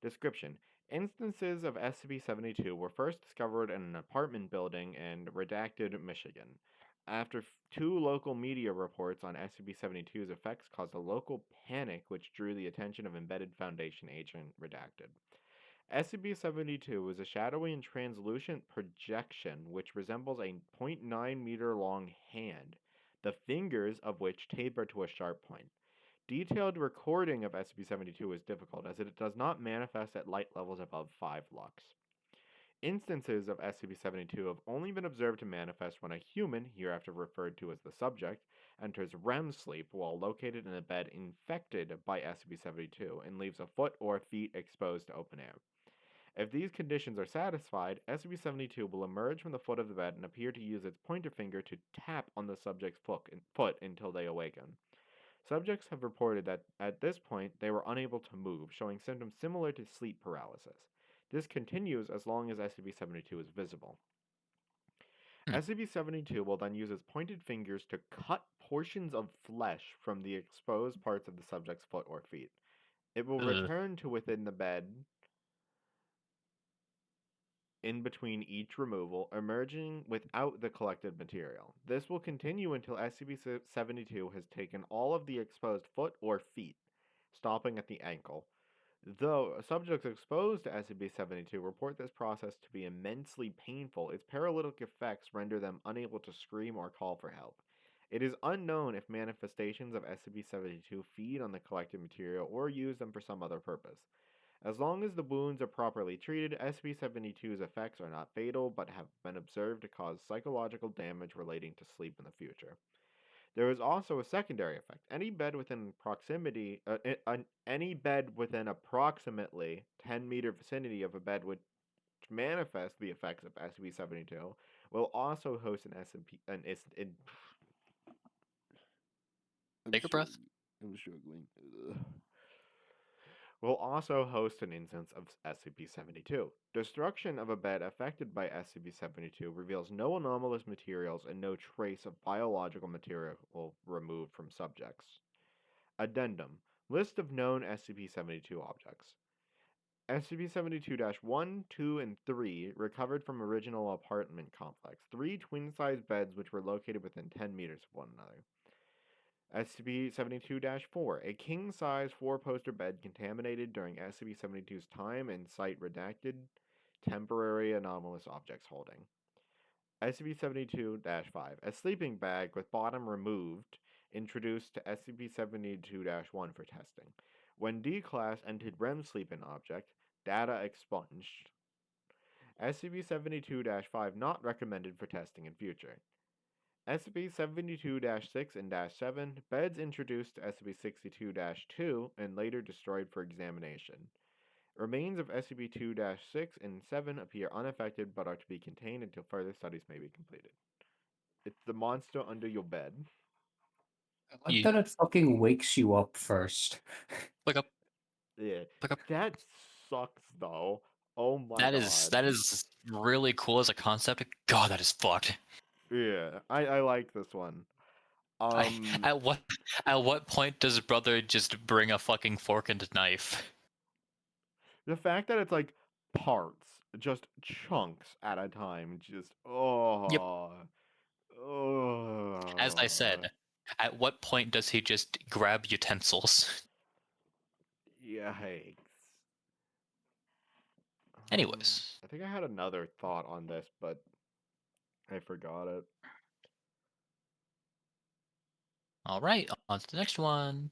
Description: Instances of SCP-72 were first discovered in an apartment building in Redacted, Michigan. After two local media reports on SCP-72's effects caused a local panic which drew the attention of embedded Foundation agent Redacted. SCP-72 is a shadowy and translucent projection which resembles a 0.9 meter long hand, the fingers of which taper to a sharp point. Detailed recording of SCP-72 is difficult as it does not manifest at light levels above 5 lux. Instances of SCP-72 have only been observed to manifest when a human, hereafter referred to as the subject, enters REM sleep while located in a bed infected by SCP-72 and leaves a foot or feet exposed to open air. If these conditions are satisfied, SCP-72 will emerge from the foot of the bed and appear to use its pointer finger to tap on the subject's foot until they awaken. Subjects have reported that at this point they were unable to move, showing symptoms similar to sleep paralysis. This continues as long as SCP-72 is visible. Hmm. SCP-72 will then use its pointed fingers to cut portions of flesh from the exposed parts of the subject's foot or feet. It will Ugh. return to within the bed in between each removal, emerging without the collected material. This will continue until SCP-72 has taken all of the exposed foot or feet, stopping at the ankle. Though subjects exposed to SCP-72 report this process to be immensely painful, its paralytic effects render them unable to scream or call for help. It is unknown if manifestations of SCP-72 feed on the collected material or use them for some other purpose. As long as the wounds are properly treated, SCP-72's effects are not fatal but have been observed to cause psychological damage relating to sleep in the future. There is also a secondary effect. Any bed within approximately 10-meter vicinity of a bed which manifests the effects of SCP-72 will also host an SCP. I'm Take a breath. struggling. I'm struggling. Ugh. Will also host an instance of SCP-72. Destruction of a bed affected by SCP-72 reveals no anomalous materials and no trace of biological material removed from subjects. Addendum: List of known SCP-72 objects. SCP-72-1, 2, and 3 recovered from original apartment complex. 3 twin-sized beds which were located within 10 meters of one another. SCP-72-4, a king-size 4-poster bed contaminated during SCP-72's time and site redacted, temporary anomalous objects holding. SCP-72-5, a sleeping bag with bottom removed, introduced to SCP-72-1 for testing. When D-Class entered REM sleep in object, data expunged. SCP-72-5 not recommended for testing in future. SCP-72-6 and -7 beds introduced to SCP-62-2 and later destroyed for examination. Remains of SCP-2-6 and 7 appear unaffected but are to be contained until further studies may be completed. It's the monster under your bed. I like that it fucking wakes you up first. Look up. Yeah. Look up. That sucks though. Oh my That god. is really cool as a concept. God, that is fucked. Yeah, I like this one. At what point does brother just bring a fucking fork and a knife? The fact that it's like parts, just chunks at a time, just Yep. As I said, at what point does he just grab utensils? Yikes. Anyways. I think I had another thought on this, but I forgot it. All right, on to the next one.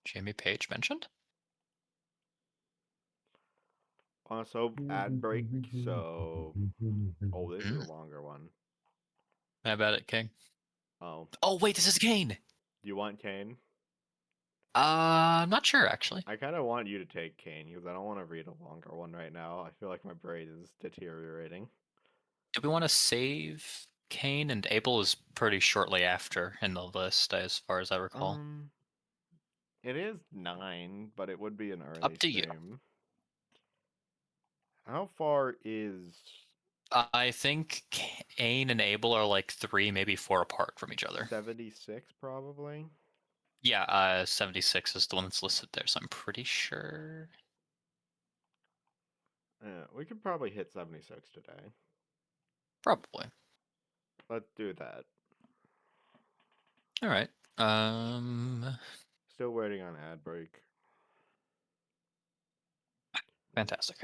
Jamie Page mentioned. Also, ad break. So, oh, this is a longer one. How about it, King? Oh, Oh wait, this is Cain. do you want Cain? I'm not sure actually. I kind of want you to take Cain because I don't want to read a longer one right now. I feel like my brain is deteriorating. Do we want to save Cain and Able is pretty shortly after in the list, as far as I recall. It is 9, but it would be an early Up to you. stream. How far is... I think Cain and Able are like 3, maybe 4 apart from each other. 76 probably? Yeah, 76 is the one that's listed there, so I'm pretty sure. Yeah, we could probably hit 76 today. Probably. Let's do that. All right. Still waiting on ad break. Fantastic.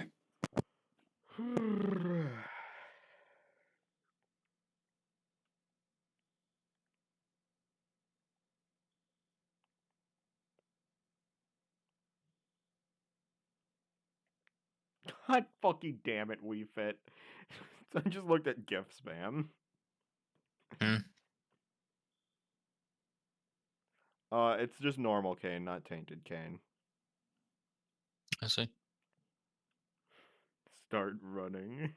God fucking damn it, We Fit. I just looked at GIF spam. It's just normal Cain, not tainted Cain. I see. Start running.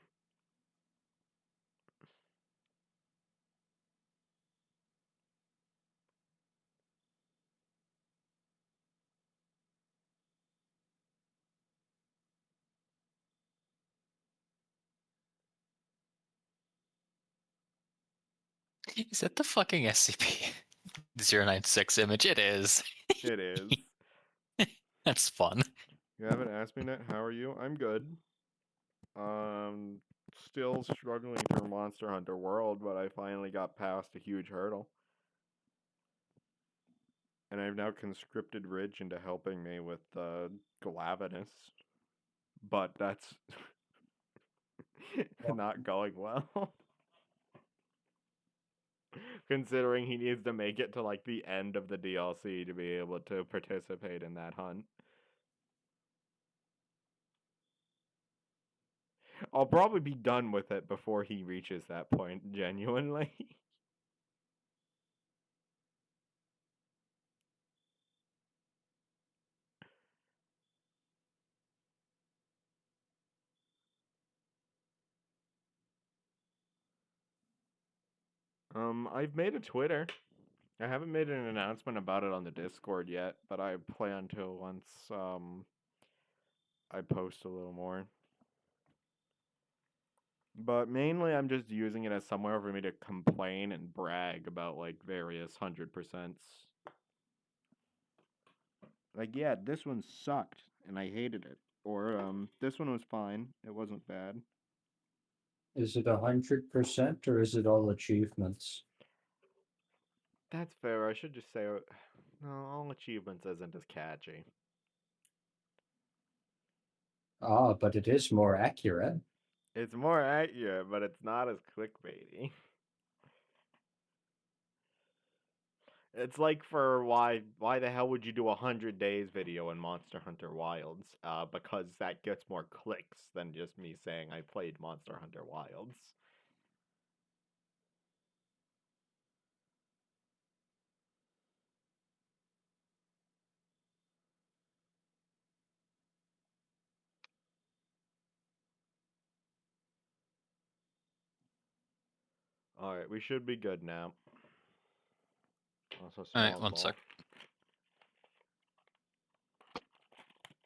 Is that the fucking SCP-096 image? It is. It is. That's fun. You haven't asked me that. How are you? I'm good. Still struggling through Monster Hunter World, but I finally got past a huge hurdle. And I've now conscripted Ridge into helping me with Glavinus. But that's not going well. Considering he needs to make it to like the end of the DLC to be able to participate in that hunt. I'll probably be done with it before he reaches that point, genuinely. I've made a Twitter. I haven't made an announcement about it on the Discord yet, but I plan to once I post a little more. But mainly I'm just using it as somewhere for me to complain and brag about like various 100%. Like, yeah, this one sucked and I hated it. Or this one was fine. It wasn't bad. Is it 100% or is it all achievements? That's fair. I should just say no, all achievements isn't as catchy. Ah, but it is more accurate. It's more accurate, but it's not as clickbaity. It's like for why the hell would you do a 100 days video in Monster Hunter Wilds? Because that gets more clicks than just me saying I played Monster Hunter Wilds. Alright, we should be good now. Also, Alright, small one ball. sec.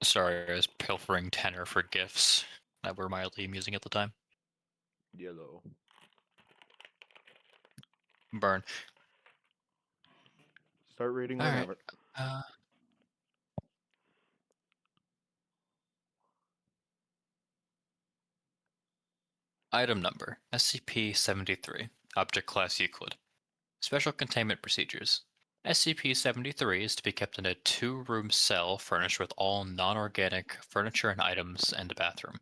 Sorry, I was pilfering tenor for GIFs that were mildly amusing at the time. Yellow. Burn. Start reading Alright. whenever. Item number SCP-73. Object Class Euclid. Special Containment Procedures. SCP-73 is to be kept in a 2-room cell furnished with all non-organic furniture and items and a bathroom.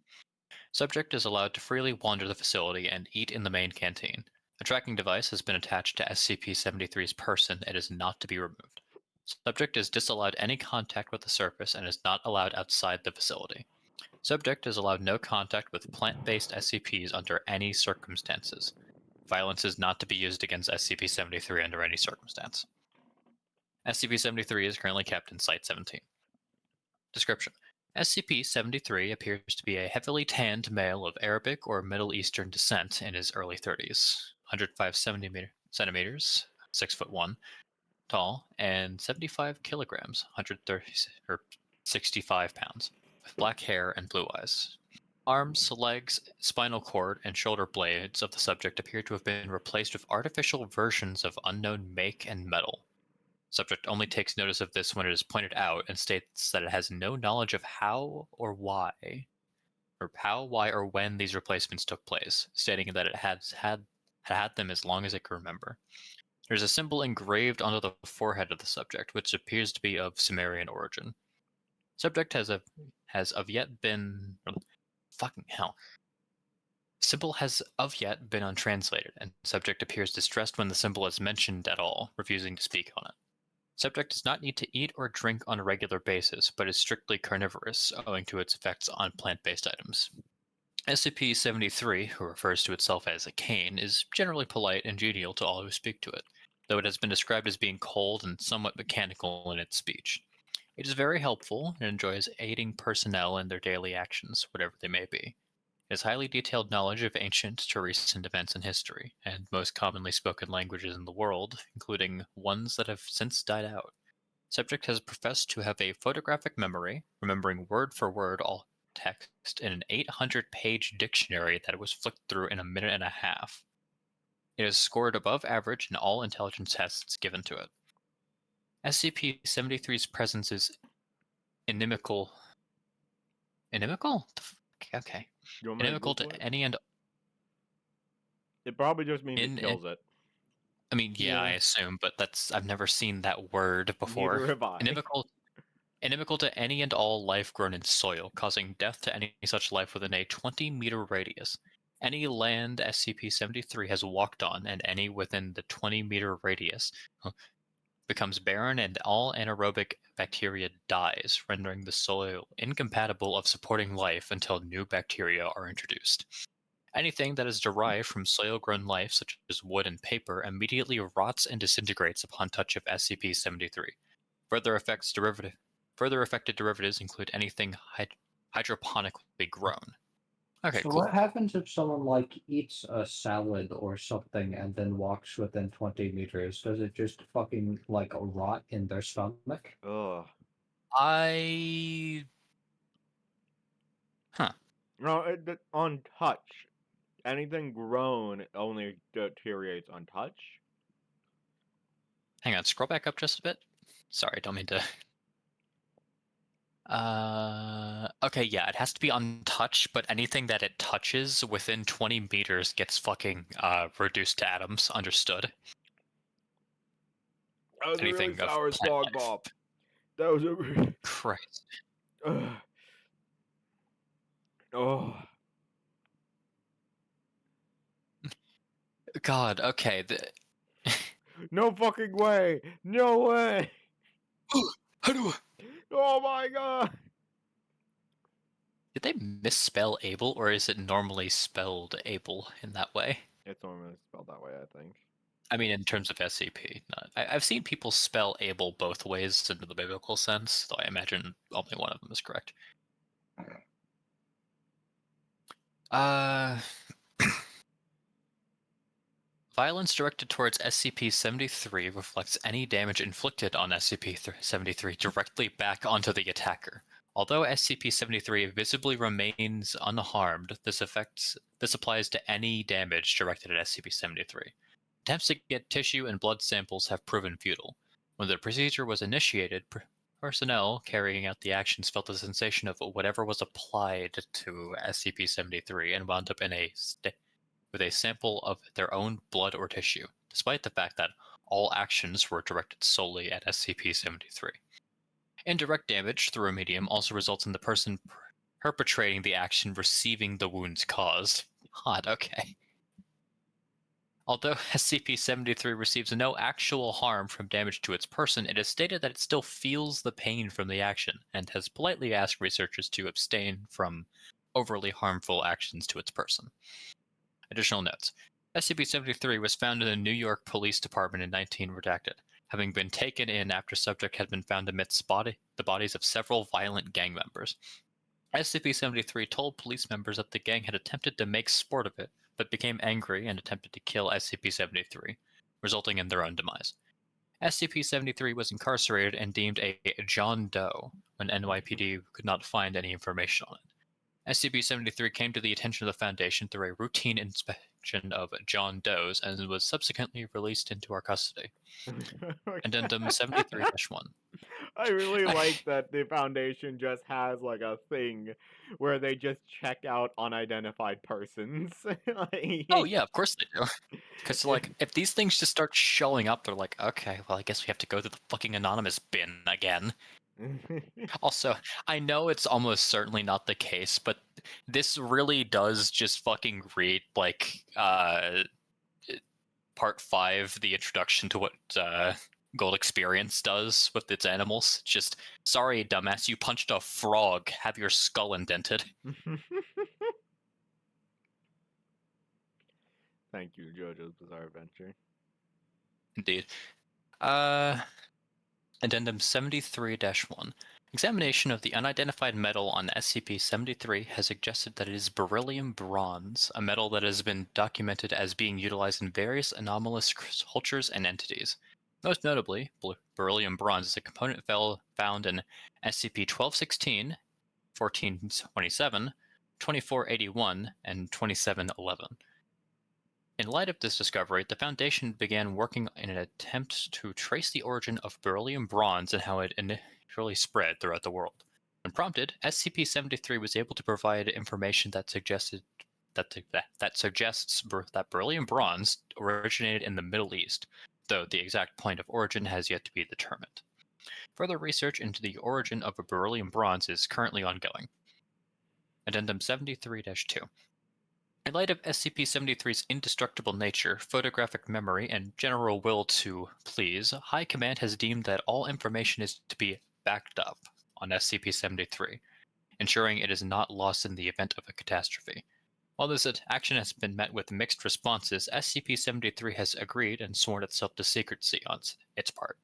Subject is allowed to freely wander the facility and eat in the main canteen. A tracking device has been attached to SCP-73's person and is not to be removed. Subject is disallowed any contact with the surface and is not allowed outside the facility. Subject is allowed no contact with plant-based SCPs under any circumstances. Violence is not to be used against SCP-73 under any circumstance. SCP-73 is currently kept in Site-17. Description: SCP-73 appears to be a heavily tanned male of Arabic or Middle Eastern descent in his early 30s, 105 centimeters, 6'1", tall, and 75 kilograms, 130 or 65 pounds, with black hair and blue eyes. Arms, legs, spinal cord, and shoulder blades of the subject appear to have been replaced with artificial versions of unknown make and metal. Subject only takes notice of this when it is pointed out and states that it has no knowledge of how, why, or when these replacements took place, stating that it had them as long as it could remember. There's a symbol engraved onto the forehead of the subject, which appears to be of Sumerian origin. Subject has of yet been fucking hell. Symbol has of yet been untranslated, and subject appears distressed when the symbol is mentioned at all, refusing to speak on it. Subject does not need to eat or drink on a regular basis, but is strictly carnivorous, owing to its effects on plant-based items. SCP-73, who refers to itself as a Cain, is generally polite and genial to all who speak to it, though it has been described as being cold and somewhat mechanical in its speech. It is very helpful and enjoys aiding personnel in their daily actions, whatever they may be. It has highly detailed knowledge of ancient to recent events in history, and most commonly spoken languages in the world, including ones that have since died out. Subject has professed to have a photographic memory, remembering word for word all text in an 800-page dictionary that it was flicked through in a minute and a half. It has scored above average in all intelligence tests given to it. SCP-73's presence is inimical. Inimical? Okay. You want me to Inimical Google to it? any and It probably just means it kills it. I mean, yeah, I Yeah. assume, but I've never seen that word before. Neither have I. Inimical to any and all life grown in soil, causing death to any such life within a 20-meter radius. Any land SCP-73 has walked on, and any within the 20-meter radius, becomes barren and all anaerobic bacteria dies, rendering the soil incompatible of supporting life until new bacteria are introduced. Anything that is derived from soil-grown life, such as wood and paper, immediately rots and disintegrates upon touch of SCP-73. Further affected derivatives include anything hydroponically grown. Okay, So cool. what happens if someone like eats a salad or something and then walks within 20 meters? Does it just fucking like rot in their stomach? Ugh. No, on touch. Anything grown only deteriorates on touch. Hang on, scroll back up just a bit. Sorry, don't mean to. Okay, yeah, it has to be untouched, but anything that it touches within 20 meters gets fucking reduced to atoms. Understood. That was a really Anything of sour plant smog life. ball. That was a. Christ. Ugh. Oh. God, okay. No fucking way! No way! How do Oh my god! Did they misspell Able, or is it normally spelled Able in that way? It's normally spelled that way, I think. I mean, in terms of SCP. I've seen people spell Able both ways into the biblical sense, though I imagine only one of them is correct. Violence directed towards SCP-73 reflects any damage inflicted on SCP-73 directly back onto the attacker. Although SCP-73 visibly remains unharmed, this applies to any damage directed at SCP-73. Attempts to get tissue and blood samples have proven futile. When the procedure was initiated, personnel carrying out the actions felt the sensation of whatever was applied to SCP-73 and wound up in with a sample of their own blood or tissue, despite the fact that all actions were directed solely at SCP-73. Indirect damage through a medium also results in the person perpetrating the action receiving the wounds caused. Odd, okay. Although SCP-73 receives no actual harm from damage to its person, it is stated that it still feels the pain from the action, and has politely asked researchers to abstain from overly harmful actions to its person. Additional notes. SCP-73 was found in the New York Police Department in 19 redacted, having been taken in after subject had been found amidst the bodies of several violent gang members. SCP-73 told police members that the gang had attempted to make sport of it, but became angry and attempted to kill SCP-73, resulting in their own demise. SCP-73 was incarcerated and deemed a John Doe when NYPD could not find any information on it. SCP-73 came to the attention of the Foundation through a routine inspection of John Doe's and was subsequently released into our custody. Addendum 73-1. I really like that the Foundation just has like a thing where they just check out unidentified persons. Oh yeah, of course they do. Because like, if these things just start showing up, they're like, okay, well, I guess we have to go to the fucking anonymous bin again. Also, I know it's almost certainly not the case, but this really does just fucking read like part 5, the introduction to what Gold Experience does with its animals. Just, sorry, dumbass, you punched a frog. Have your skull indented. Thank you, JoJo's Bizarre Adventure. Indeed. Addendum 73-1. Examination of the unidentified metal on SCP-73 has suggested that it is beryllium bronze, a metal that has been documented as being utilized in various anomalous cultures and entities. Most notably, beryllium bronze is a component found in SCP-1216, 1427, 2481, and 2711. In light of this discovery, the Foundation began working in an attempt to trace the origin of beryllium bronze and how it initially spread throughout the world. When prompted, SCP-73 was able to provide information that suggests that beryllium bronze originated in the Middle East, though the exact point of origin has yet to be determined. Further research into the origin of a beryllium bronze is currently ongoing. Addendum 73-2. In light of SCP-73's indestructible nature, photographic memory, and general will to please, High Command has deemed that all information is to be backed up on SCP-73, ensuring it is not lost in the event of a catastrophe. While this action has been met with mixed responses, SCP-73 has agreed and sworn itself to secrecy on its part.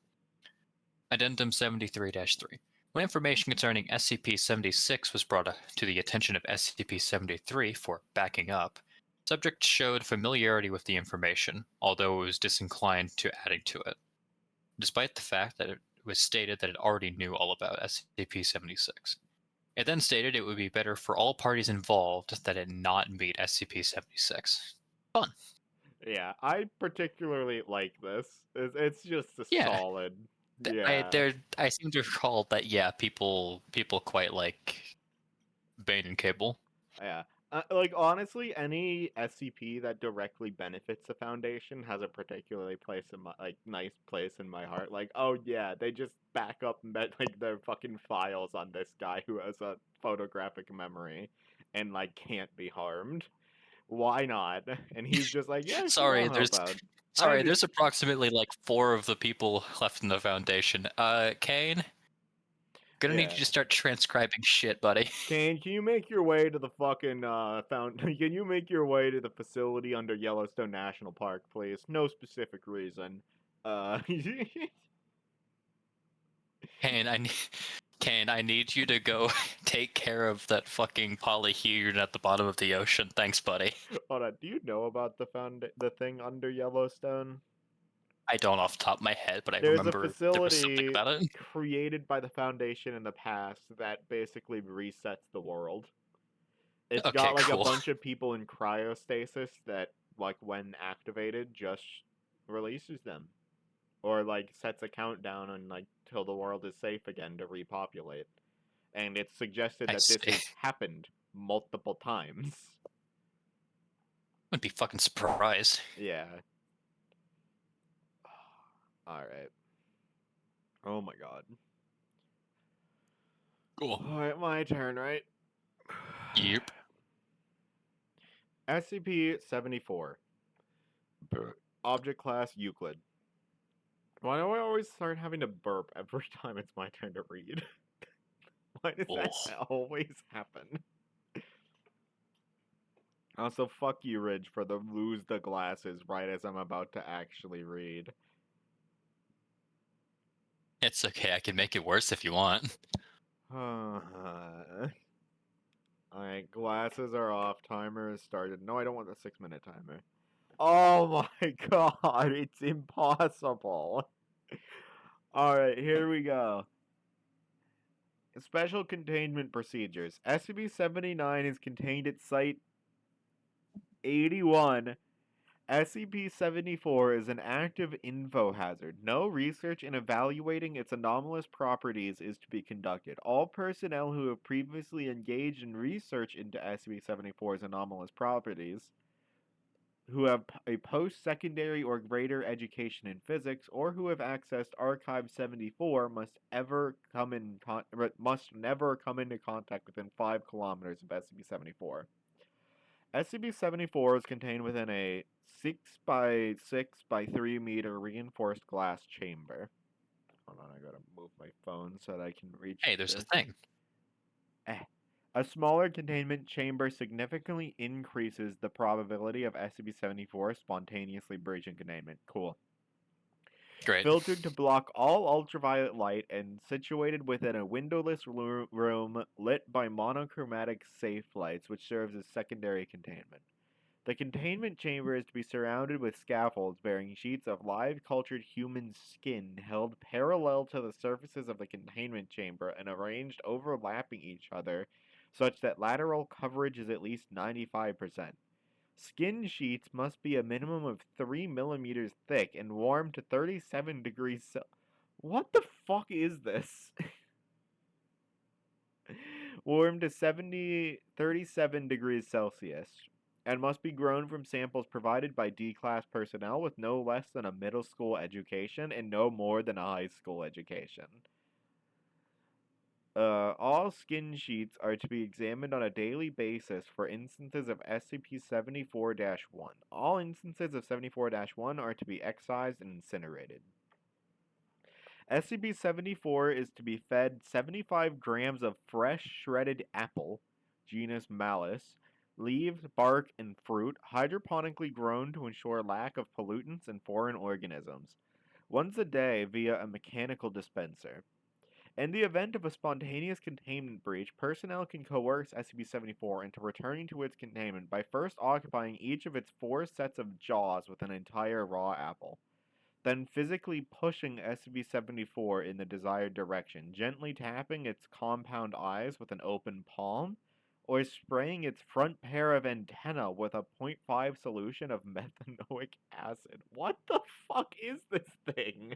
Addendum 73-3. When information concerning SCP-76 was brought to the attention of SCP-73 for backing up, subject showed familiarity with the information, although it was disinclined to adding to it, despite the fact that it was stated that it already knew all about SCP-76. It then stated it would be better for all parties involved that it not meet SCP-76. Fun. Yeah, I particularly like this. It's just a Yeah. solid. Yeah. I seem to recall that, yeah, people quite like Bane and Cable. Yeah. Like honestly, any SCP that directly benefits the Foundation has a particularly nice place in my heart. Like, oh yeah, they just back up like their fucking files on this guy who has a photographic memory and like can't be harmed. Why not? And he's just like, yeah, sure, Sorry, I'll help out. Sorry, there's approximately like 4 of the people left in the Foundation. Cain, gonna need you to start transcribing shit, buddy. Cain, can you make your way to the fucking Can you make your way to the facility under Yellowstone National Park, please? No specific reason. Cain, I need you to go take care of that fucking polyhedron at the bottom of the ocean. Thanks, buddy. Hold on. Do you know about the thing under Yellowstone? I don't off the top of my head, but I There's a remember there was something facility about it. created by the Foundation in the past that basically resets the world. It's Okay, got like a cool. bunch of people in cryostasis that, like, when activated, just releases them. Or like sets a countdown and like till the world is safe again to repopulate. And it's suggested I that this see. has happened multiple times. Wouldn't be fucking surprised. Yeah. Alright. Oh my god. Cool. Alright, my turn, right? Yep. SCP-74. Object class Euclid. Why do I always start having to burp every time it's my turn to read? Why does that always happen? Also, fuck you, Ridge, for the lose the glasses right as I'm about to actually read. It's okay, I can make it worse if you want. Alright, glasses are off. Timer has started. No, I don't want the 6-minute timer. Oh my god, it's impossible. Alright, here we go. Special containment procedures. SCP-79 is contained at Site 81. SCP-74 is an active info hazard. No research in evaluating its anomalous properties is to be conducted. All personnel who have previously engaged in research into SCP-74's anomalous properties, who have a post-secondary or greater education in physics, or who have accessed Archive 74 must never come into contact within 5 kilometers of SCP-74. SCP-74 is contained within a 6 by 6 by 3 meter reinforced glass chamber. Hold on, I gotta move my phone so that I can reach Hey, there's this. a thing. A smaller containment chamber significantly increases the probability of SCP-74 spontaneously breaching containment. Cool. Great. Filtered to block all ultraviolet light and situated within a windowless room lit by monochromatic safe lights, which serves as secondary containment. The containment chamber is to be surrounded with scaffolds bearing sheets of live cultured human skin held parallel to the surfaces of the containment chamber and arranged overlapping each other such that lateral coverage is at least 95%. Skin sheets must be a minimum of 3 millimeters thick and warm to 37 degrees Celsius. What the fuck is this? Warm to 37 degrees Celsius. And must be grown from samples provided by D-class personnel with no less than a middle school education and no more than a high school education. All skin sheets are to be examined on a daily basis for instances of SCP-74-1. All instances of 74-1 are to be excised and incinerated. SCP-74 is to be fed 75 grams of fresh shredded apple, genus Malus, leaves, bark, and fruit, hydroponically grown to ensure lack of pollutants and foreign organisms, once a day via a mechanical dispenser. In the event of a spontaneous containment breach, personnel can coerce SCP-74 into returning to its containment by first occupying each of its 4 sets of jaws with an entire raw apple, then physically pushing SCP-74 in the desired direction, gently tapping its compound eyes with an open palm, or spraying its front pair of antennae with a 0.5 solution of methanoic acid. What the fuck is this thing?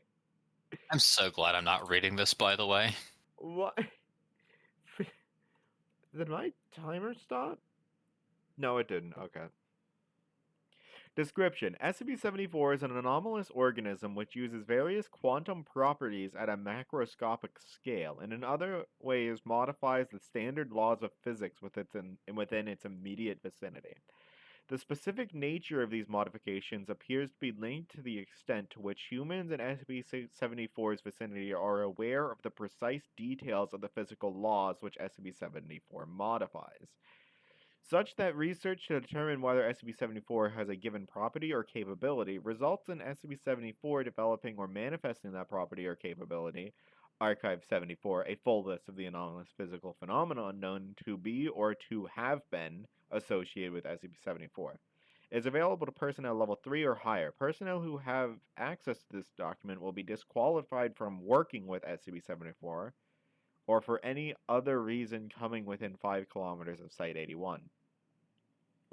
I'm so glad I'm not reading this, by the way. What? Did my timer stop? No, it didn't. Okay. Description: SCP-74 is an anomalous organism which uses various quantum properties at a macroscopic scale, and in other ways modifies the standard laws of physics within its immediate vicinity. The specific nature of these modifications appears to be linked to the extent to which humans in SCP-74's vicinity are aware of the precise details of the physical laws which SCP-74 modifies, such that research to determine whether SCP-74 has a given property or capability results in SCP-74 developing or manifesting that property or capability. Archive 74, a full list of the anomalous physical phenomena known to be or to have been associated with SCP-74, is available to personnel level 3 or higher. Personnel who have access to this document will be disqualified from working with SCP-74 or for any other reason coming within 5 kilometers of Site-81.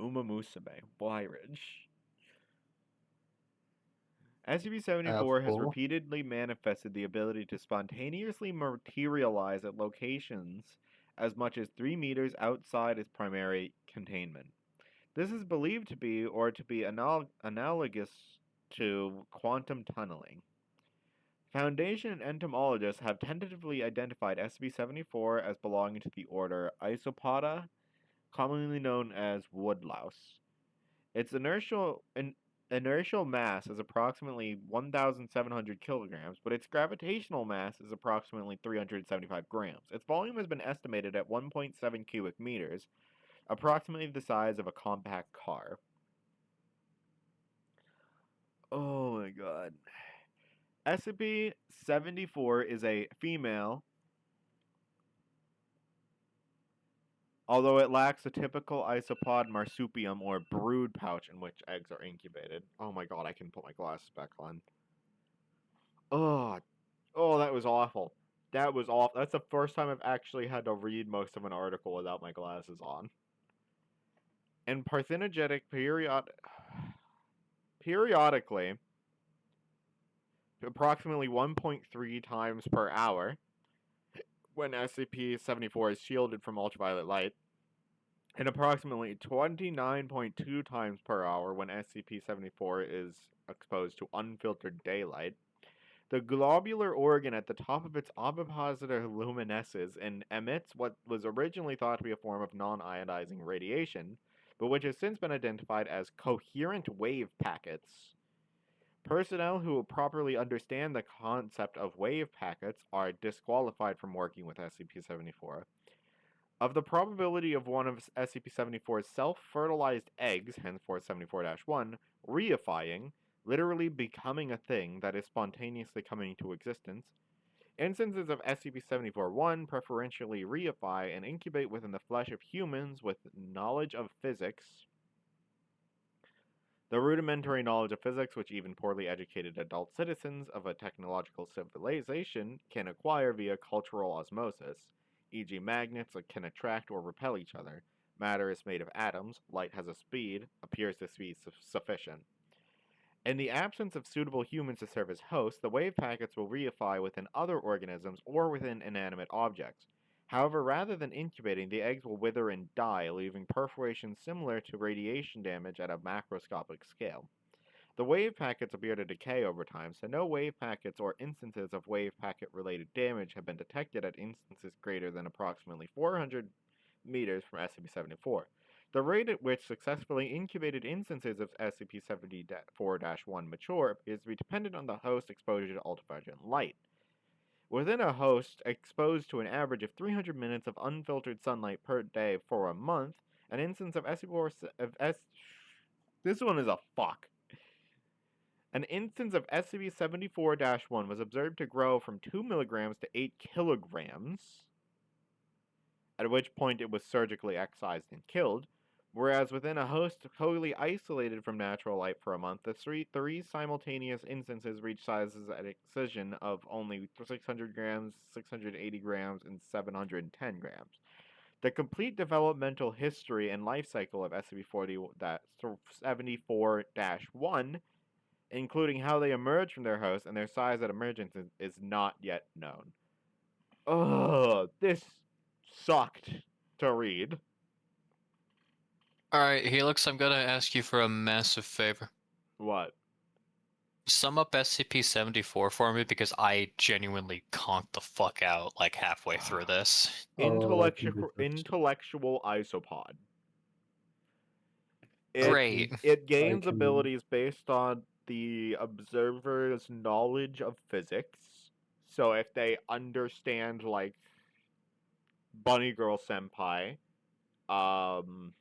Umamusume, Blyridge. SCP-74 has Cool. repeatedly manifested the ability to spontaneously materialize at locations as much as 3 meters outside its primary containment. This is believed to be analogous to quantum tunneling. Foundation and entomologists have tentatively identified SCP-74 as belonging to the order Isopoda, commonly known as woodlouse. Its inertial mass is approximately 1,700 kilograms, but its gravitational mass is approximately 375 grams. Its volume has been estimated at 1.7 cubic meters, approximately the size of a compact car. Oh my god. SCP-74 is a female, although it lacks a typical isopod marsupium or brood pouch in which eggs are incubated. Oh my god, I can put my glasses back on. Oh, that was awful. That was awful. That's the first time I've actually had to read most of an article without my glasses on. And parthenogenetic periodically, approximately 1.3 times per hour, when SCP-74 is shielded from ultraviolet light, and approximately 29.2 times per hour when SCP-74 is exposed to unfiltered daylight. The globular organ at the top of its ovipositor luminesces and emits what was originally thought to be a form of non-ionizing radiation, but which has since been identified as coherent wave packets. Personnel who properly understand the concept of wave packets are disqualified from working with SCP-74. Of the probability of one of SCP-74's self-fertilized eggs, henceforth 74-1, reifying, literally becoming a thing that is spontaneously coming into existence, instances of SCP-74-1 preferentially reify and incubate within the flesh of humans with knowledge of physics. The rudimentary knowledge of physics which even poorly educated adult citizens of a technological civilization can acquire via cultural osmosis, e.g. magnets that can attract or repel each other. Matter is made of atoms, light has a speed, appears to be sufficient. In the absence of suitable humans to serve as hosts, the wave packets will reify within other organisms or within inanimate objects. However, rather than incubating, the eggs will wither and die, leaving perforations similar to radiation damage at a macroscopic scale. The wave packets appear to decay over time, so no wave packets or instances of wave packet-related damage have been detected at instances greater than approximately 400 meters from SCP-74. The rate at which successfully incubated instances of SCP-74-1 mature appears to be dependent on the host exposure to ultraviolet light. Within a host exposed to an average of 300 minutes of unfiltered sunlight per day for a month, an instance of this one is a fuck. An instance of SCP-74-1 was observed to grow from 2 milligrams to 8 kilograms, at which point it was surgically excised and killed, whereas within a host totally isolated from natural light for a month, the three simultaneous instances reached sizes at excision of only 600 grams, 680 grams, and 710 grams. The complete developmental history and life cycle of SCP-74-1, including how they emerge from their host and their size at emergence, is not yet known. Ugh, this sucked to read. Alright, Helix, I'm gonna ask you for a massive favor. What? Sum up SCP-74 for me because I genuinely conked the fuck out like halfway through this. Oh, I can do this. Intellectual isopod. Great. It gains can- abilities based on the observer's knowledge of physics. So if they understand like Bunny Girl Senpai, um,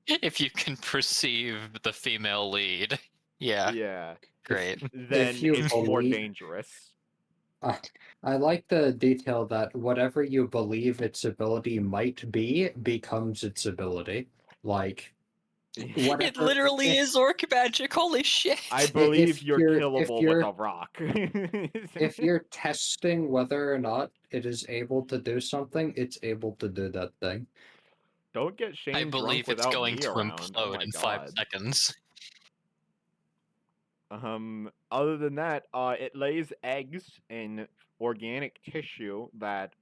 If you can perceive the female lead. Yeah, yeah, great. then you it's more believe- dangerous. I like the detail that whatever you believe its ability might be becomes its ability. Like It whatever. literally is orc magic, holy shit! I believe if you're you're killable with a rock. if you're testing whether or not it is able to do something, it's able to do that thing. Don't get I Shane drunk believe it's without going me to around. Oh implode my in 5 god. seconds. Other than that, it lays eggs in organic tissue that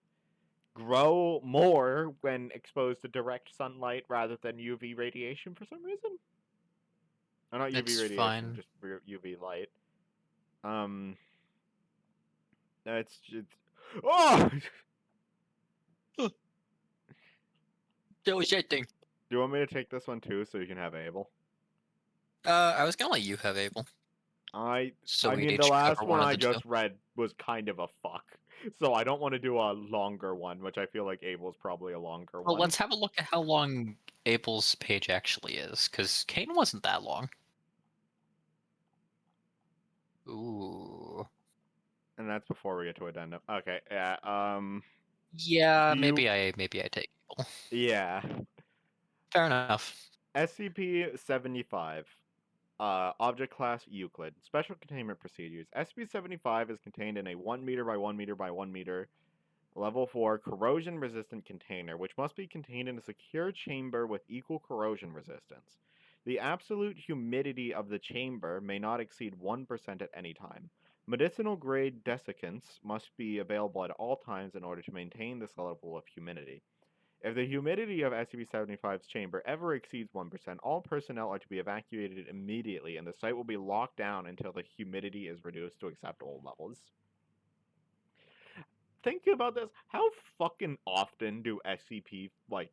grow more when exposed to direct sunlight rather than UV radiation for some reason. Or not UV It's radiation, fine. just UV light. Um, that's just. Oh! That was that thing. Do you want me to take this one too, so you can have Abel? I was gonna let you have Abel. I we'd mean, the each last cover one one of I the two. just read was kind of a fuck, so I don't want to do a longer one, which I feel like Abel's probably a longer Well, one. let's have a look at how long Abel's page actually is, because Cain wasn't that long. Ooh. And that's before we get to addendum. Okay, yeah. Yeah, Do maybe you? I take Abel. Yeah. Fair enough. SCP-75. Object class Euclid. Special containment procedures. SCP-75 is contained in a 1 meter by 1 meter by 1 meter Level 4 corrosion resistant container, which must be contained in a secure chamber with equal corrosion resistance. The absolute humidity of the chamber may not exceed 1% at any time. Medicinal grade desiccants must be available at all times in order to maintain this level of humidity. If the humidity of SCP-75's chamber ever exceeds 1%, all personnel are to be evacuated immediately and the site will be locked down until the humidity is reduced to acceptable levels. Think about this. How fucking often do SCP like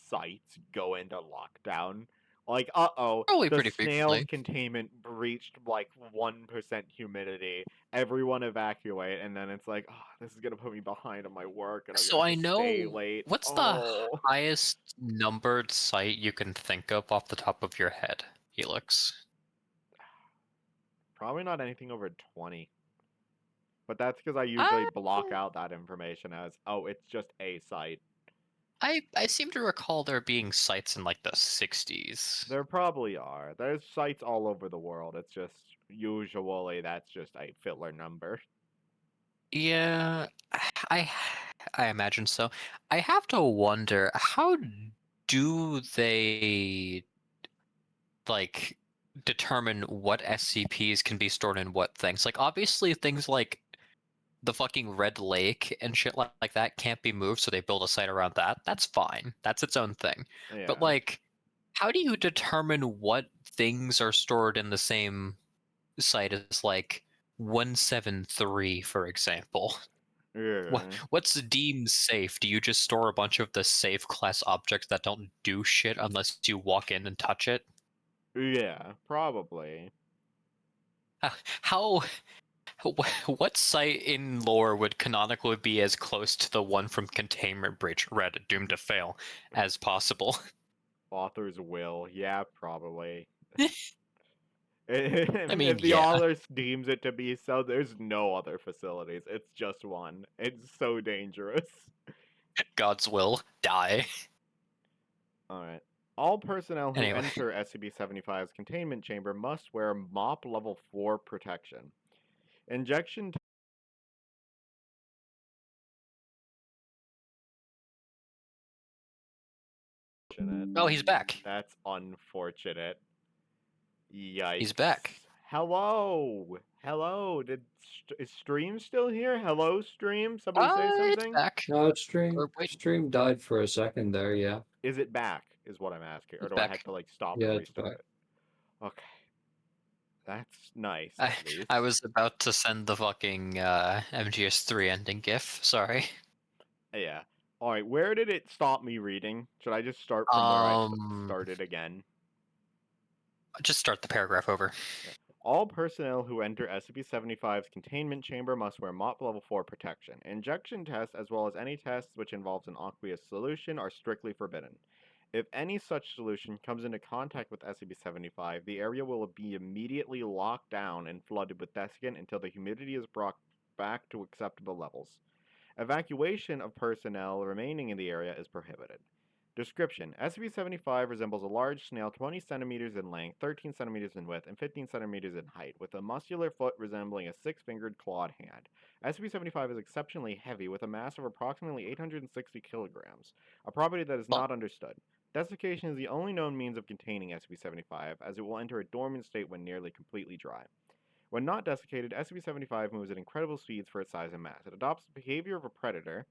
sites go into lockdown? Like, Probably the pretty snail's frequently. containment breached like 1% humidity. Everyone evacuate, and then it's like, oh, this is gonna put me behind on my work, and I'm So gonna I have to stay know late. what's the highest numbered site you can think of off the top of your head, Helix? Probably not anything over 20. But that's because I usually block out that information as, oh, it's just a site. I seem to recall there being sites in like the 60s. There probably are. There's sites all over the world. It's just usually that's just a filler number. Yeah, I I imagine so. I have to wonder, how do they like determine what SCPs can be stored in what things? Like obviously things like the fucking Red Lake and shit like that can't be moved, so they build a site around that. That's fine. That's its own thing. Yeah. But like, how do you determine what things are stored in the same site as like 173, for example? Yeah. What's deemed safe? Do you just store a bunch of the safe class objects that don't do shit unless you walk in and touch it? Yeah, probably. How what site in lore would canonically be as close to the one from Containment Breach, Red, doomed to fail, as possible? Author's will. Yeah, probably. I mean, If the yeah. author deems it to be so, there's no other facilities. It's just one. It's so dangerous. God's will, die. Alright. All personnel who Anyway. enter SCP-75's containment chamber must wear MOP Level 4 protection. Injection Oh, he's back. That's unfortunate. Yikes. He's back. Hello. Hello. Is Stream still here? Hello, Stream. Somebody say It's something. back. No, stream Or wait. stream died for a second there. Yeah. Is it back? Is what I'm asking, or It's do I back. have to like stop Yeah, and it's restart back. it? Okay. That's nice. At least. I was about to send the fucking MGS3 ending gif. Sorry. Yeah. All right. Where did it stop me reading? Should I just start from where I started again? Just start the paragraph over. All personnel who enter SCP-75's containment chamber must wear MOP Level 4 protection. Injection tests, as well as any tests which involves an aqueous solution, are strictly forbidden. If any such solution comes into contact with SCP-75, the area will be immediately locked down and flooded with desiccant until the humidity is brought back to acceptable levels. Evacuation of personnel remaining in the area is prohibited. Description: SCP-75 resembles a large snail 20 centimeters in length, 13 centimeters in width, and 15 centimeters in height, with a muscular foot resembling a six-fingered clawed hand. SCP-75 is exceptionally heavy, with a mass of approximately 860 kilograms, a property that is Well- not understood. Desiccation is the only known means of containing SCP-75, as it will enter a dormant state when nearly completely dry. When not desiccated, SCP-75 moves at incredible speeds for its size and mass. It adopts the behavior of a predator,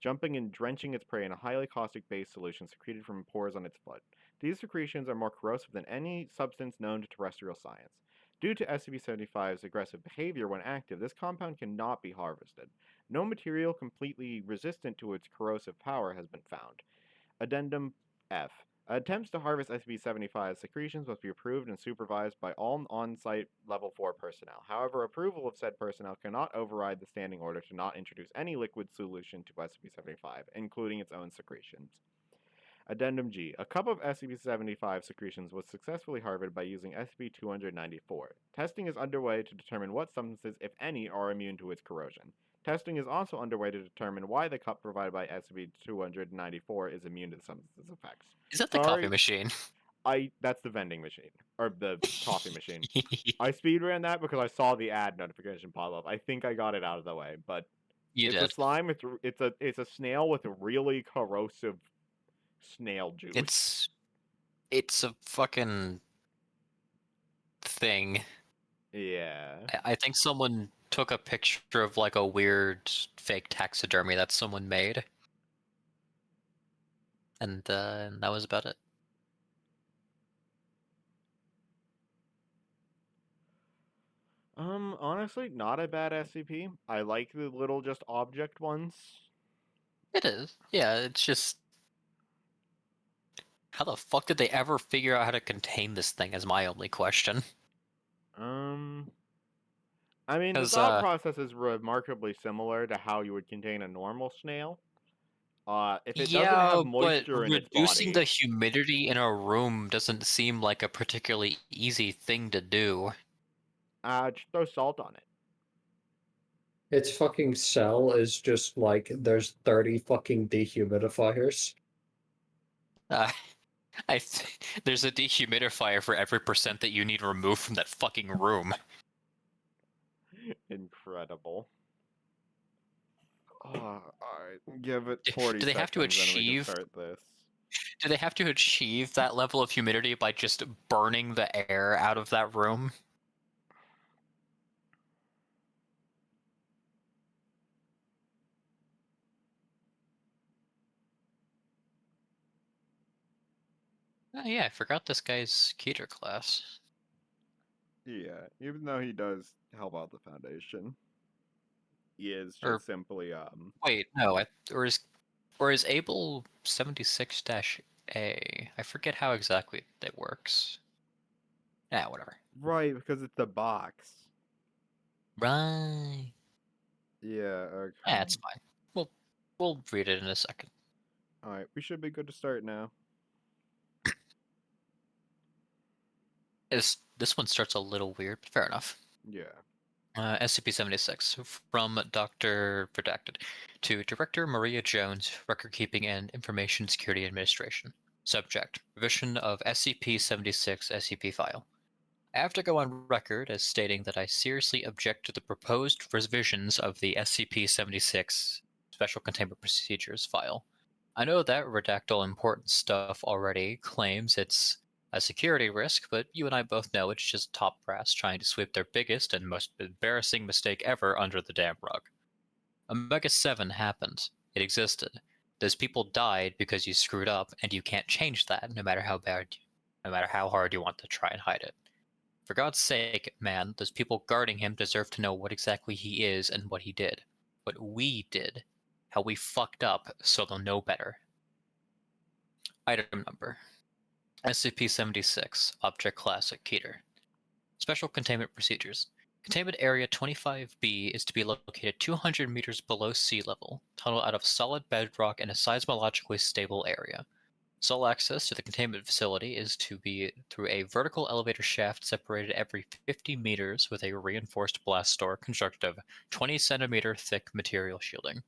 jumping and drenching its prey in a highly caustic base solution secreted from pores on its foot. These secretions are more corrosive than any substance known to terrestrial science. Due to SCP-75's aggressive behavior when active, this compound cannot be harvested. No material completely resistant to its corrosive power has been found. Addendum F. Attempts to harvest SCP-75 secretions must be approved and supervised by all on-site Level 4 personnel. However, approval of said personnel cannot override the standing order to not introduce any liquid solution to SCP-75, including its own secretions. Addendum G. A cup of SCP-75 secretions was successfully harvested by using SCP-294. Testing is underway to determine what substances, if any, are immune to its corrosion. Testing is also underway to determine why the cup provided by SCP-294 is immune to the substance's effects. Is that the coffee machine? That's the vending machine. Or the coffee machine. I speedran that because I saw the ad notification pop up. I think I got it out of the way, but You it's did. a slime. It's a snail with really corrosive snail juice. It's a fucking thing. Yeah. I think someone took a picture of like a weird fake taxidermy that someone made, and that was about it. Honestly, not a bad SCP. I like the little just object ones. It is. Yeah, it's just how the fuck did they ever figure out how to contain this thing? Is my only question. I mean, the 'Cause, thought process is remarkably similar to how you would contain a normal snail. If it doesn't yeah, have but moisture in its reducing body, the humidity in a room doesn't seem like a particularly easy thing to do. just throw salt on it. Its fucking cell is just like there's 30 fucking dehumidifiers. Uh, there's a dehumidifier for every % that you need removed from that fucking room. Incredible. Alright, give it 40 Do they have to seconds, then we can achieve? start this. Do they have to achieve that level of humidity by just burning the air out of that room? Oh yeah, I forgot this guy's Keter class. Yeah, even though he does help out the Foundation, he is Or just simply, wait, no, or is Able 76-A? I forget how exactly that works. Yeah, whatever. right, because it's the box. Right. Yeah, okay. Yeah, it's fine. We'll read it in a second. Alright, we should be good to start now. This one starts a little weird, but fair enough. Yeah. SCP-76 from Dr. Redacted to Director Maria Jones, Record Keeping and Information Security Administration. Subject: Revision of SCP-76 SCP file. I have to go on record as stating that I seriously object to the proposed revisions of the SCP-76 Special Containment Procedures file. I know that Redactal Important Stuff already claims it's a security risk, but you and I both know it's just top brass trying to sweep their biggest and most embarrassing mistake ever under the damn rug. Omega 7 happened. It existed. Those people died because you screwed up, and you can't change that no matter how hard you want to try and hide it. For God's sake, man, those people guarding him deserve to know what exactly he is and what he did. What we did. How we fucked up, so they'll know better. Item number SCP-76, Object Class Keter. Special Containment Procedures. Containment Area 25B is to be located 200 meters below sea level, tunneled out of solid bedrock in a seismologically stable area. Sole access to the containment facility is to be through a vertical elevator shaft separated every 50 meters with a reinforced blast door constructed of 20 centimeter thick material shielding.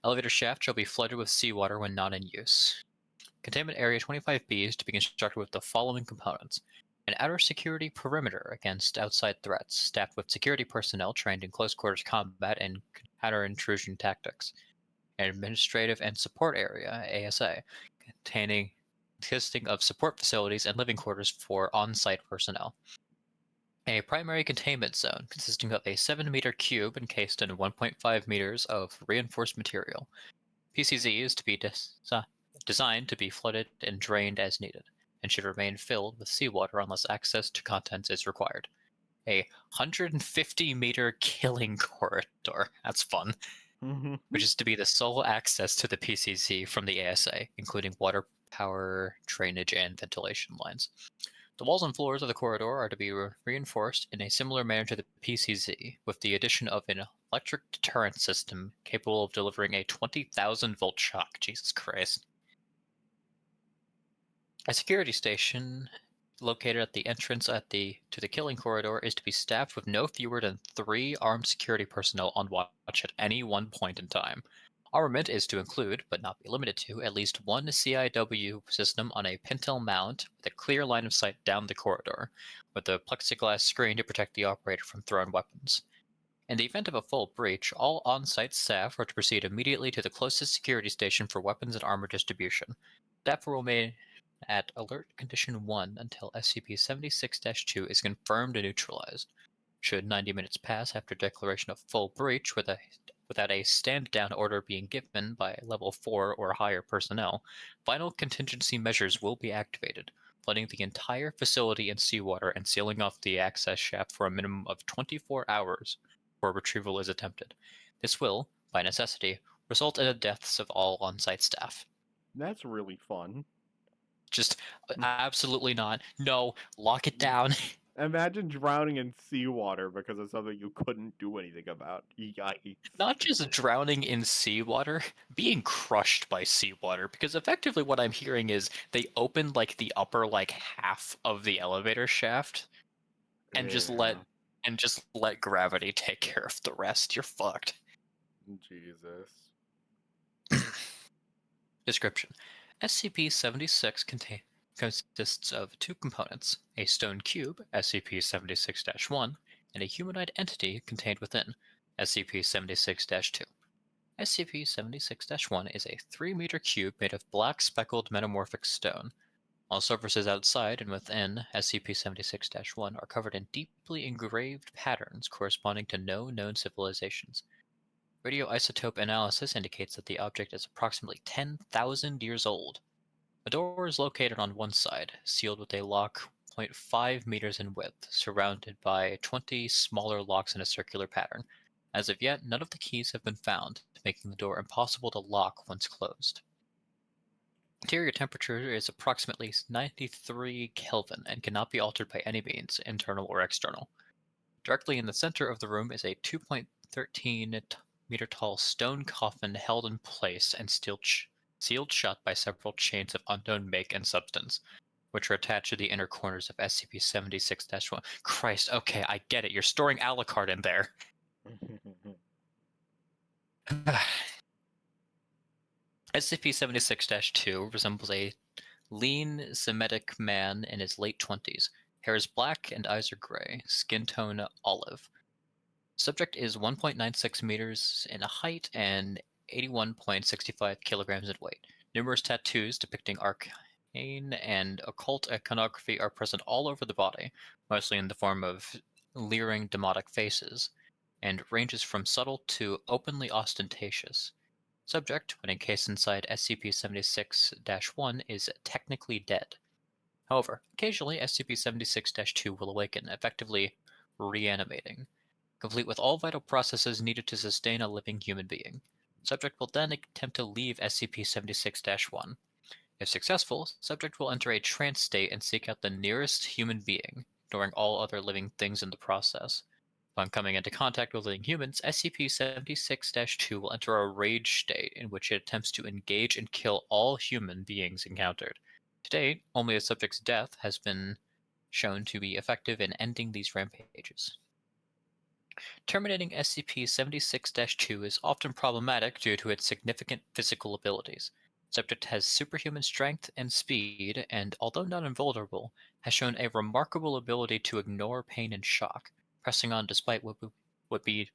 Elevator shaft shall be flooded with seawater when not in use. Containment Area 25B is to be constructed with the following components: an outer security perimeter against outside threats, staffed with security personnel trained in close quarters combat and counter-intrusion tactics. An administrative and support area, ASA, consisting of support facilities and living quarters for on-site personnel. A primary containment zone consisting of a 7-meter cube encased in 1.5 meters of reinforced material. PCZ is to be designed to be flooded and drained as needed, and should remain filled with seawater unless access to contents is required. A 150-meter killing corridor, that's fun, which is to be the sole access to the PCZ from the ASA, including water, power, drainage, and ventilation lines. The walls and floors of the corridor are to be reinforced in a similar manner to the PCZ, with the addition of an electric deterrent system capable of delivering a 20,000-volt shock. Jesus Christ. A security station located at the entrance to the killing corridor is to be staffed with no fewer than 3 armed security personnel on watch at any one point in time. Armament is to include, but not be limited to, at least 1 CIW system on a pintle mount with a clear line of sight down the corridor, with a plexiglass screen to protect the operator from thrown weapons. In the event of a full breach, all on-site staff are to proceed immediately to the closest security station for weapons and armor distribution. Staff will remain at Alert Condition 1 until SCP-76-2 is confirmed and neutralized. Should 90 minutes pass after declaration of full breach without a stand-down order being given by Level 4 or higher personnel, final contingency measures will be activated, flooding the entire facility in seawater and sealing off the access shaft for a minimum of 24 hours before retrieval is attempted. This will, by necessity, result in the deaths of all on-site staff. That's really fun. Just absolutely not. No, lock it down. Imagine drowning in seawater because of something you couldn't do anything about. Yikes. Not just drowning in seawater, being crushed by seawater, because effectively what I'm hearing is they opened like the upper like half of the elevator shaft and just let gravity take care of the rest. You're fucked. Jesus. Description. SCP-76 consists of 2 components, a stone cube, SCP-76-1, and a humanoid entity contained within, SCP-76-2. SCP-76-1 is a 3-meter cube made of black speckled metamorphic stone. All surfaces outside and within SCP-76-1 are covered in deeply engraved patterns corresponding to no known civilizations. Radioisotope analysis indicates that the object is approximately 10,000 years old. A door is located on one side, sealed with a lock 0.5 meters in width, surrounded by 20 smaller locks in a circular pattern. As of yet, none of the keys have been found, making the door impossible to lock once closed. Interior temperature is approximately 93 Kelvin and cannot be altered by any means, internal or external. Directly in the center of the room is a 2.13 meter tall stone coffin held in place and sealed shut by several chains of unknown make and substance, which are attached to the inner corners of SCP-76-1. Christ, okay, I get it. You're storing Alucard in there. SCP-76-2 resembles a lean, Semitic man in his late 20s. Hair is black and eyes are gray, skin tone olive. Subject is 1.96 meters in height and 81.65 kilograms in weight. Numerous tattoos depicting arcane and occult iconography are present all over the body, mostly in the form of leering demotic faces, and ranges from subtle to openly ostentatious. Subject, when encased inside SCP-76-1, is technically dead. However, occasionally SCP-76-2 will awaken, effectively reanimating, complete with all vital processes needed to sustain a living human being. Subject will then attempt to leave SCP-76-1. If successful, subject will enter a trance state and seek out the nearest human being, ignoring all other living things in the process. Upon coming into contact with living humans, SCP-76-2 will enter a rage state in which it attempts to engage and kill all human beings encountered. To date, only the subject's death has been shown to be effective in ending these rampages. Terminating SCP-76-2 is often problematic due to its significant physical abilities. Subject has superhuman strength and speed, and although not invulnerable, has shown a remarkable ability to ignore pain and shock, pressing on despite what would be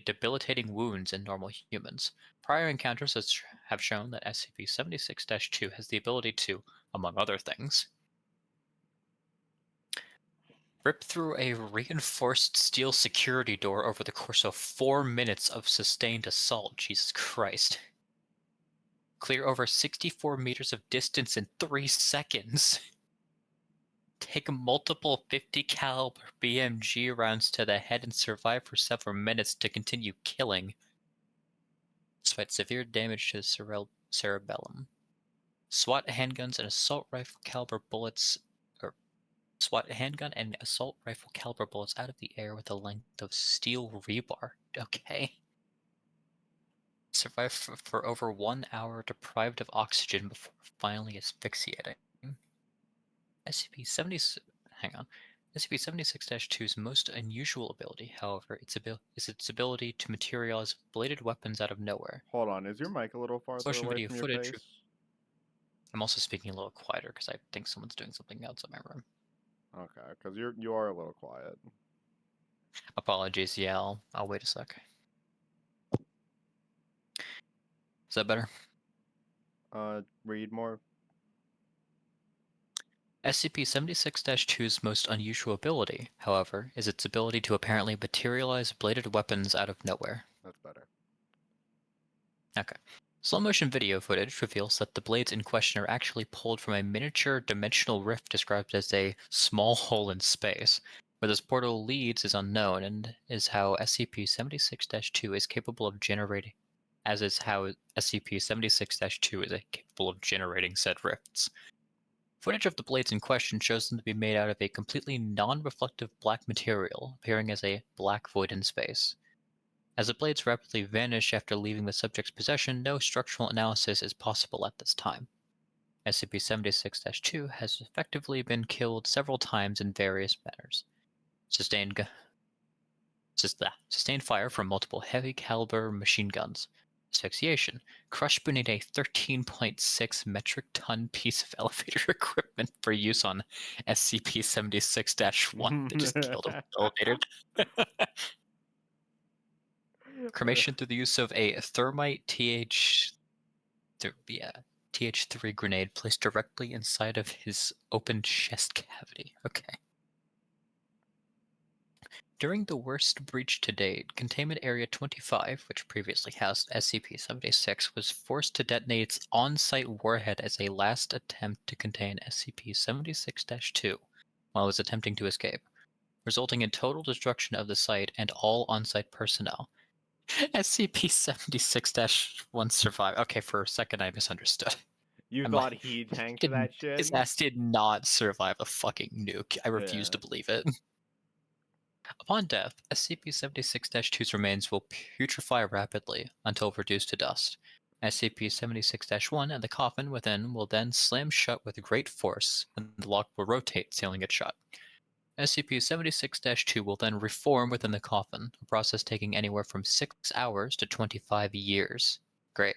debilitating wounds in normal humans. Prior encounters have shown that SCP-76-2 has the ability to, among other things, rip through a reinforced steel security door over the course of 4 minutes of sustained assault. Jesus Christ. Clear over 64 meters of distance in 3 seconds. Take multiple 50 caliber BMG rounds to the head and survive for several minutes to continue killing, despite severe damage to the cerebellum. SWAT handguns and assault rifle caliber bullets SWAT handgun and assault rifle caliber bullets out of the air with a length of steel rebar. Okay. Survived for over 1 hour deprived of oxygen before finally asphyxiating. SCP-70. Hang on. SCP-76-2's most unusual ability, however, is its ability to materialize bladed weapons out of nowhere. Hold on, is your mic a little farther Motion away video from your footage. face? I'm also speaking a little quieter because I think someone's doing something else in my room. Okay, because you are a little quiet. Apologies. Yeah, I'll wait a sec. Is that better? Read more. SCP-76-2's most unusual ability, however, is its ability to apparently materialize bladed weapons out of nowhere. That's better. Okay. Slow-motion video footage reveals that the blades in question are actually pulled from a miniature dimensional rift described as a small hole in space. Where this portal leads is unknown, and is how SCP-76-2 is capable of generating, as is how SCP-76-2 is capable of generating said rifts. Footage of the blades in question shows them to be made out of a completely non-reflective black material, appearing as a black void in space. As the blades rapidly vanish after leaving the subject's possession, no structural analysis is possible at this time. SCP-76-2 has effectively been killed several times in various manners. Sustained fire from multiple heavy caliber machine guns. Asphyxiation. Crushed beneath a 13.6 metric ton piece of elevator equipment for use on SCP-76-1. They just killed him with the elevator. Cremation through the use of a thermite TH3 grenade placed directly inside of his open chest cavity. Okay. During the worst breach to date, Containment Area 25, which previously housed SCP-76, was forced to detonate its on-site warhead as a last attempt to contain SCP-76-2 while it was attempting to escape, resulting in total destruction of the site and all on-site personnel. SCP-76-1 survived. Okay, for a second I misunderstood. You I'm thought like, he tanked that shit? his ass did not survive a fucking nuke. I refuse to believe it. Upon death, SCP-76-2's remains will putrefy rapidly until reduced to dust. SCP-76-1 and the coffin within will then slam shut with great force, and the lock will rotate, sealing it shut. SCP-76-2 will then reform within the coffin, a process taking anywhere from 6 hours to 25 years. Great.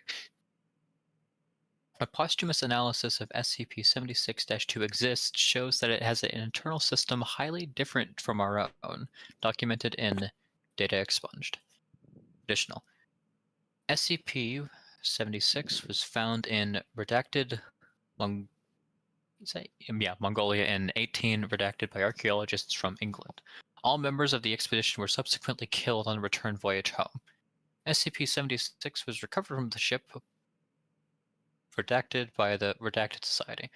A posthumous analysis of SCP-76-2 exists shows that it has an internal system highly different from our own, documented in Data Expunged. Additional. SCP-76 was found in redacted Mongolia in 18, redacted by archaeologists from England. All members of the expedition were subsequently killed on the return voyage home. SCP-76 was recovered from the ship, redacted by the Redacted Society,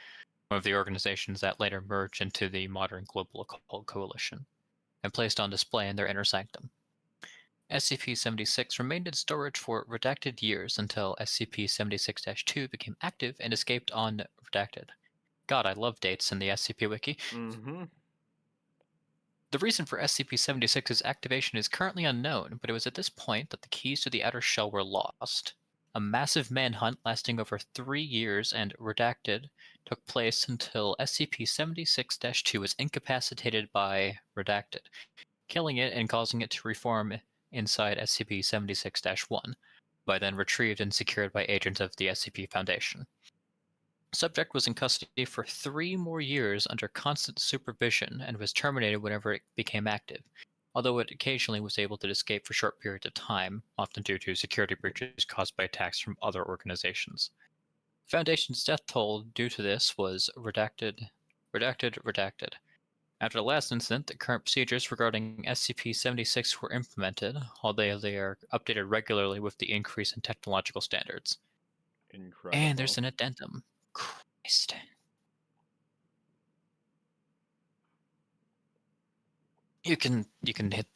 one of the organizations that later merged into the modern Global Occult Coalition, and placed on display in their inner sanctum. SCP-76 remained in storage for redacted years until SCP-76-2 became active and escaped on redacted. God, I love dates in the SCP Wiki. Mm-hmm. The reason for SCP-76's activation is currently unknown, but it was at this point that the keys to the outer shell were lost. A massive manhunt lasting over 3 years and redacted took place until SCP-76-2 was incapacitated by redacted, killing it and causing it to reform inside SCP-76-1, by then retrieved and secured by agents of the SCP Foundation. Subject was in custody for 3 more years under constant supervision and was terminated whenever it became active, although it occasionally was able to escape for short periods of time, often due to security breaches caused by attacks from other organizations. The Foundation's death toll due to this was redacted. After the last incident, the current procedures regarding SCP-76 were implemented, although they are updated regularly with the increase in technological standards. Incredible. And there's an addendum. Christ. You can hit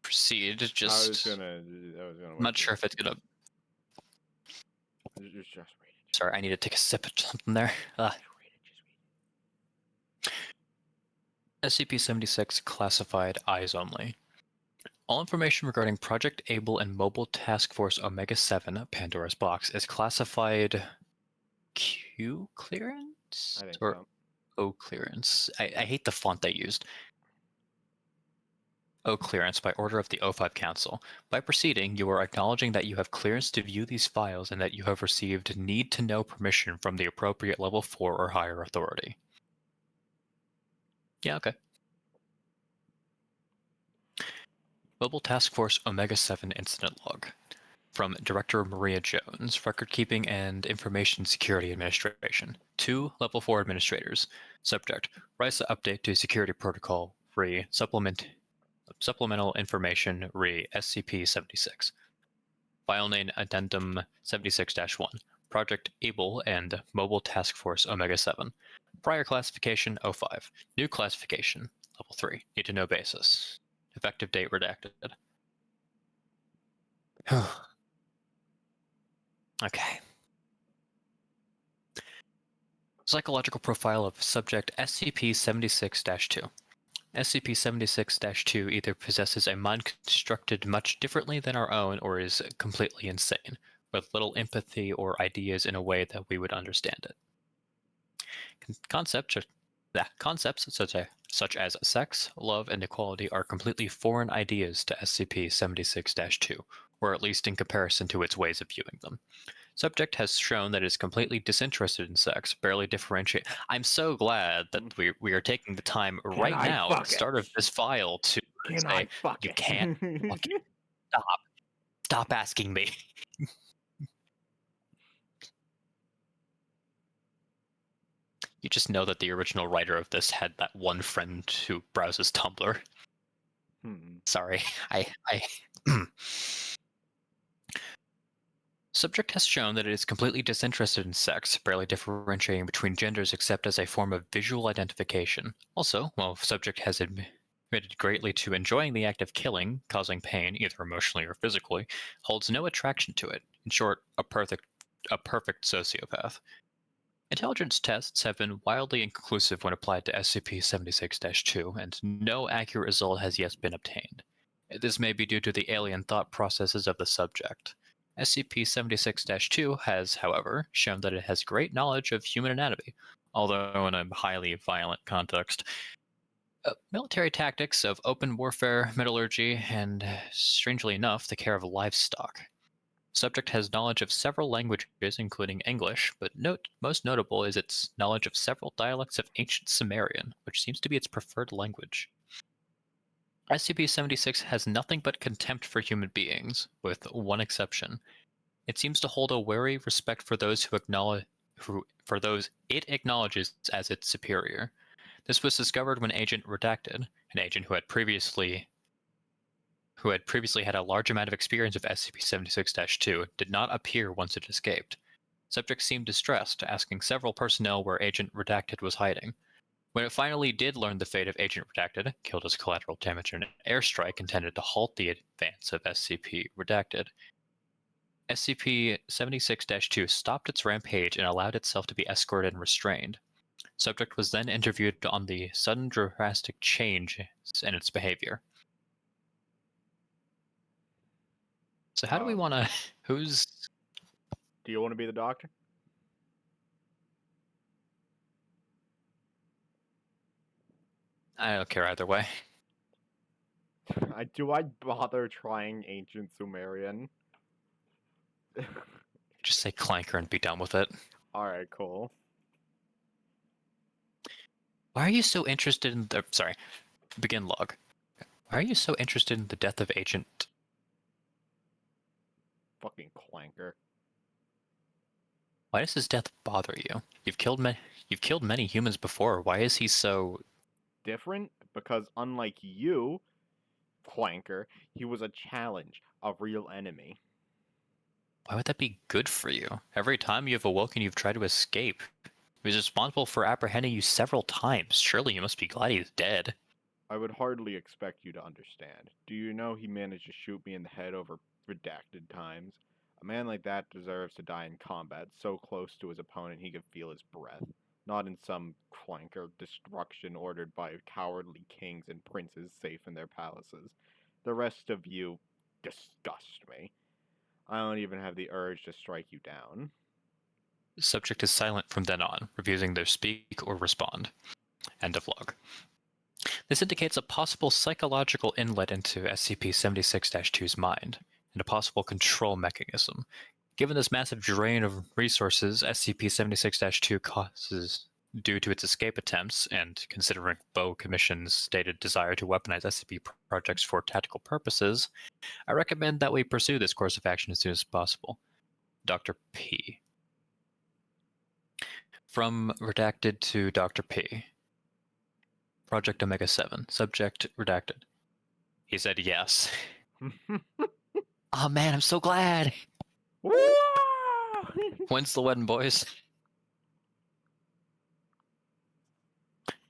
proceed. Just I'm not sure if it's gonna. Just read it. Sorry, I need to take a sip of something there. SCP-76 classified eyes only. All information regarding Project Able and Mobile Task Force Omega-7, Pandora's Box, is classified Q clearance? I think Or so. O clearance. I hate the font they used. O clearance by order of the O5 Council. By proceeding, you are acknowledging that you have clearance to view these files and that you have received need-to-know permission from the appropriate level 4 or higher authority. Yeah, okay. Mobile Task Force Omega-7 Incident Log. From Director Maria Jones, Record Keeping and Information Security Administration. 2 Level 4 Administrators. Subject: RISA Update to Security Protocol Re Supplemental Information Re SCP-76. File name Addendum 76-1. Project Able and Mobile Task Force Omega-7. Prior classification 05. New classification Level 3. Need to know basis. Effective date redacted. Okay. Psychological profile of subject SCP-76-2. SCP-76-2 either possesses a mind constructed much differently than our own or is completely insane, with little empathy or ideas in a way that we would understand it. Concepts such as sex, love, and equality are completely foreign ideas to SCP-76-2, or at least in comparison to its ways of viewing them. Subject has shown that it is completely disinterested in sex, barely differentiate. I'm so glad that we are taking the time right now at the start of this file to say you can't fucking stop asking me. You just know that the original writer of this had that one friend who browses Tumblr. Sorry, I Subject has shown that it is completely disinterested in sex, barely differentiating between genders except as a form of visual identification. Also, while subject has admitted greatly to enjoying the act of killing, causing pain, either emotionally or physically, holds no attraction to it. In short, a perfect sociopath. Intelligence tests have been wildly inconclusive when applied to SCP-76-2, and no accurate result has yet been obtained. This may be due to the alien thought processes of the subject. SCP-76-2 has, however, shown that it has great knowledge of human anatomy, although in a highly violent context. Military tactics of open warfare, metallurgy, and, strangely enough, the care of livestock. Subject has knowledge of several languages, including English, but most notable is its knowledge of several dialects of ancient Sumerian, which seems to be its preferred language. SCP-76 has nothing but contempt for human beings, with one exception. It seems to hold a wary respect for those for those it acknowledges as its superior. This was discovered when Agent Redacted, an agent who had previously had a large amount of experience with SCP-76-2, did not appear once it escaped. Subject seemed distressed, asking several personnel where Agent Redacted was hiding. When it finally did learn the fate of Agent Redacted, killed as collateral damage in an airstrike intended to halt the advance of SCP Redacted, SCP-76-2 stopped its rampage and allowed itself to be escorted and restrained. Subject was then interviewed on the sudden drastic change in its behavior. So how do we want to... Who's... Do you want to be the doctor? I don't care either way. Do I bother trying Ancient Sumerian? Just say Clanker and be done with it. Alright, cool. Why are you so interested in the... Sorry. Begin log. Why are you so interested in the death of Agent... Fucking Clanker. Why does his death bother you? You've killed many humans before. Why is he so... Different? Because unlike you, Clanker, he was a challenge, a real enemy. Why would that be good for you? Every time you've awoken, you've tried to escape. He was responsible for apprehending you several times. Surely you must be glad he's dead. I would hardly expect you to understand. Do you know he managed to shoot me in the head over redacted times? A man like that deserves to die in combat, so close to his opponent he could feel his breath. Not in some clanker destruction ordered by cowardly kings and princes safe in their palaces. The rest of you disgust me. I don't even have the urge to strike you down. The subject is silent from then on, refusing to speak or respond. End of log. This indicates a possible psychological inlet into SCP-76-2's mind, and a possible control mechanism. Given this massive drain of resources SCP-76-2 causes due to its escape attempts, and considering Bow Commission's stated desire to weaponize SCP projects for tactical purposes, I recommend that we pursue this course of action as soon as possible. Dr. P. From Redacted to Dr. P. Project Omega-7. Subject redacted. He said yes. Oh man, I'm so glad! When's the wedding, boys?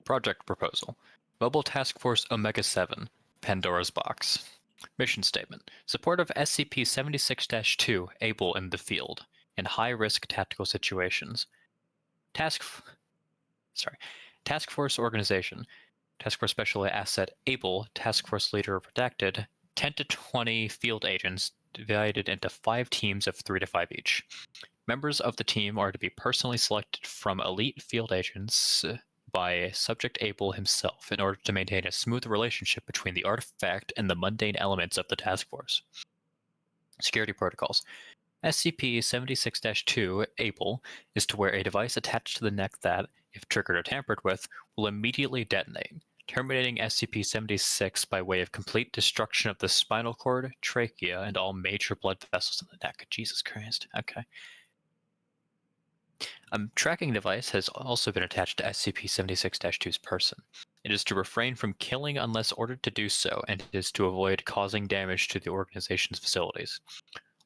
Project proposal. Mobile Task Force Omega-7. Pandora's Box. Mission statement. Support of SCP-76-2 Able in the field, in high-risk tactical situations. Task Force Organization. Task Force Special Asset Able, Task Force Leader Redacted, 10 to 20 field agents divided into 5 teams of 3 to 5 each. Members of the team are to be personally selected from elite field agents by Subject Able himself in order to maintain a smooth relationship between the artifact and the mundane elements of the task force. Security protocols. SCP-76-2 Able is to wear a device attached to the neck that, if triggered or tampered with, will immediately detonate, terminating SCP-76 by way of complete destruction of the spinal cord, trachea, and all major blood vessels in the neck. Jesus Christ. Okay. A tracking device has also been attached to SCP-76-2's person. It is to refrain from killing unless ordered to do so, and it is to avoid causing damage to the organization's facilities.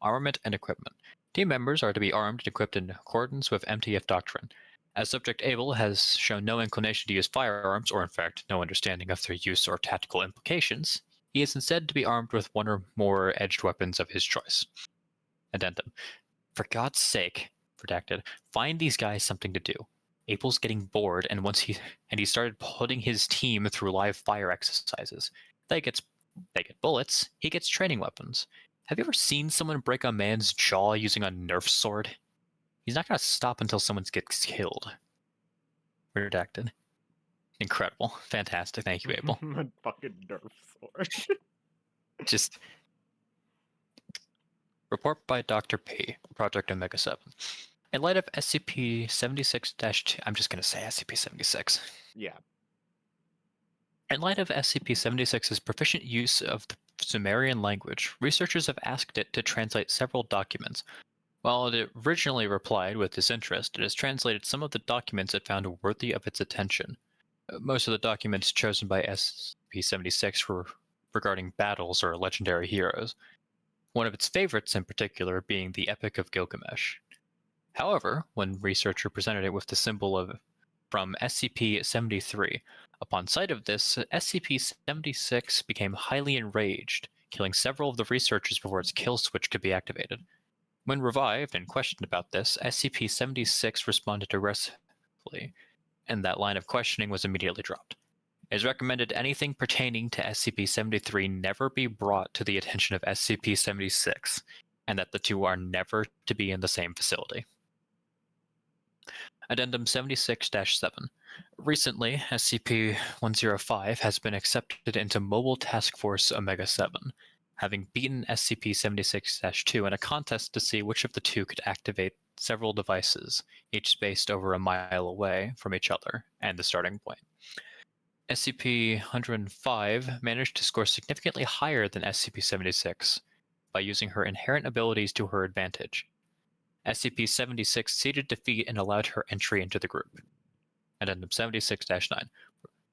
Armament and equipment. Team members are to be armed and equipped in accordance with MTF doctrine. As Subject Able has shown no inclination to use firearms, or in fact no understanding of their use or tactical implications, he is instead to be armed with one or more edged weapons of his choice. Addendum. For God's sake, redacted, find these guys something to do. Able's getting bored, and he started putting his team through live fire exercises. They get bullets, he gets training weapons. Have you ever seen someone break a man's jaw using a Nerf sword? He's not going to stop until someone gets killed. Redacted. Incredible. Fantastic. Thank you, Able. Fucking Nerf sword. Just... Report by Dr. P. Project Omega-7. In light of SCP-76-2... I'm just going to say SCP-76. Yeah. In light of SCP-76's proficient use of the Sumerian language, researchers have asked it to translate several documents. While it originally replied with disinterest, it has translated some of the documents it found worthy of its attention. Most of the documents chosen by SCP-76 were regarding battles or legendary heroes, one of its favorites in particular being the Epic of Gilgamesh. However, when researcher presented it with the symbol of From SCP-73. Upon sight of this, SCP-76 became highly enraged, killing several of the researchers before its kill switch could be activated. When revived and questioned about this, SCP-76 responded aggressively, and that line of questioning was immediately dropped. It is recommended anything pertaining to SCP-73 never be brought to the attention of SCP-76, and that the two are never to be in the same facility. Addendum 76-7. Recently, SCP-105 has been accepted into Mobile Task Force Omega-7, having beaten SCP-76-2 in a contest to see which of the two could activate several devices, each spaced over a mile away from each other and the starting point. SCP-105 managed to score significantly higher than SCP-76 by using her inherent abilities to her advantage. SCP-76 ceded defeat and allowed her entry into the group. Addendum 76-9.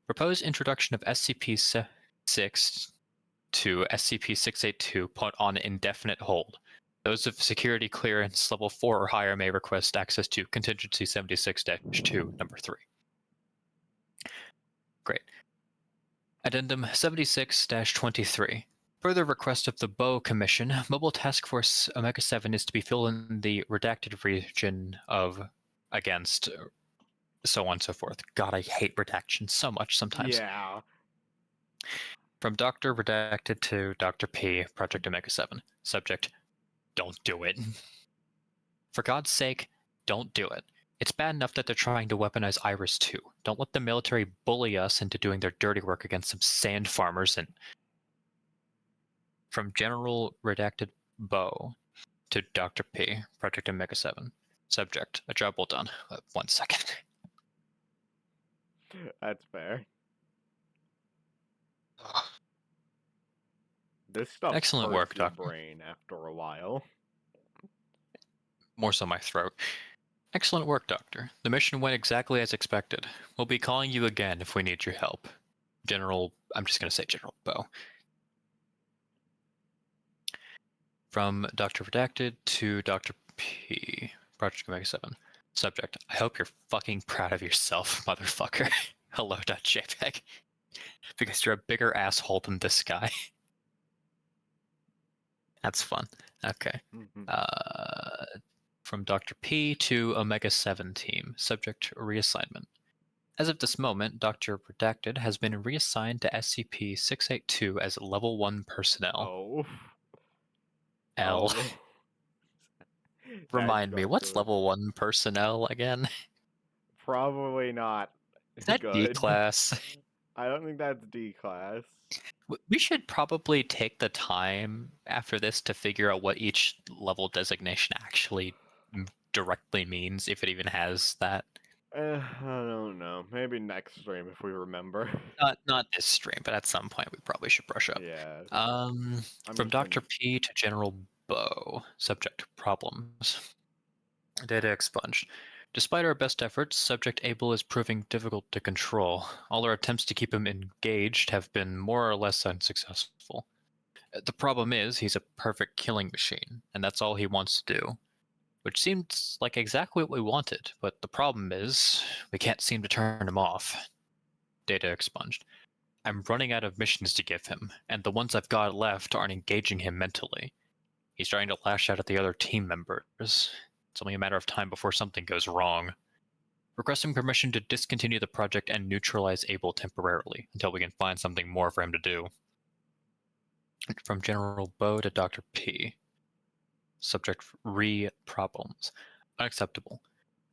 Proposed introduction of SCP-6 to SCP-682 put on indefinite hold. Those of security clearance level 4 or higher may request access to Contingency 76-2, number 3. Great. Addendum 76-23. Further request of the Bow Commission, Mobile Task Force Omega-7 is to be filled in the redacted region of against so on and so forth. God, I hate redaction so much sometimes. Yeah. From Dr. Redacted to Dr. P, Project Omega-7. Subject, don't do it. For God's sake, don't do it. It's bad enough that they're trying to weaponize Iris too. Don't let the military bully us into doing their dirty work against some sand farmers. And from General Redacted Bow to Dr. P, Project Omega-7. Subject, a job well done. 1 second. That's fair. This stuff Excellent hurts work, your Doctor. brain after a while. More so my throat. Excellent work, Doctor. The mission went exactly as expected. We'll be calling you again if we need your help. I'm just going to say General Bow. From Dr. Redacted to Dr. P, Project Omega-7. Subject, I hope you're fucking proud of yourself, motherfucker. Hello.jpg. Because you're a bigger asshole than this guy. That's fun. Okay. From Dr. P to Omega-7 team. Subject, reassignment. As of this moment, Dr. Redacted has been reassigned to SCP-682 as Level 1 personnel. Oh. L. Oh. Remind me, what's That's Level 1 personnel again? probably not Is that D good. class? I don't think that's D class. We should probably take the time after this to figure out what each level designation actually directly means, if it even has that. I don't know. Maybe next stream if we remember. Not this stream, but at some point we probably should brush up. Yeah. From Dr. P to General Bow. Subject, problems. Data expunged. Despite our best efforts, Subject Able is proving difficult to control. All our attempts to keep him engaged have been more or less unsuccessful. The problem is, he's a perfect killing machine, and that's all he wants to do. Which seems like exactly what we wanted, but the problem is, we can't seem to turn him off. Data expunged. I'm running out of missions to give him, and the ones I've got left aren't engaging him mentally. He's trying to lash out at the other team members. It's only a matter of time before something goes wrong. Requesting permission to discontinue the project and neutralize Able temporarily, until we can find something more for him to do. From General Bow to Dr. P. Subject problems. Unacceptable.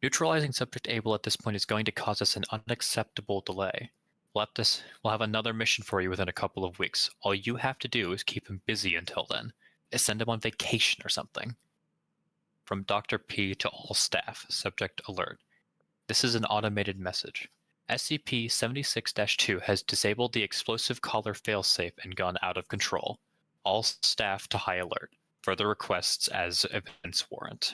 Neutralizing Subject Able at this point is going to cause us an unacceptable delay. We'll have another mission for you within a couple of weeks. All you have to do is keep him busy until then. Send him on vacation or something. From Dr. P to all staff. Subject alert. This is an automated message. SCP-76-2 has disabled the explosive collar failsafe and gone out of control. All staff to high alert. Further requests as events warrant.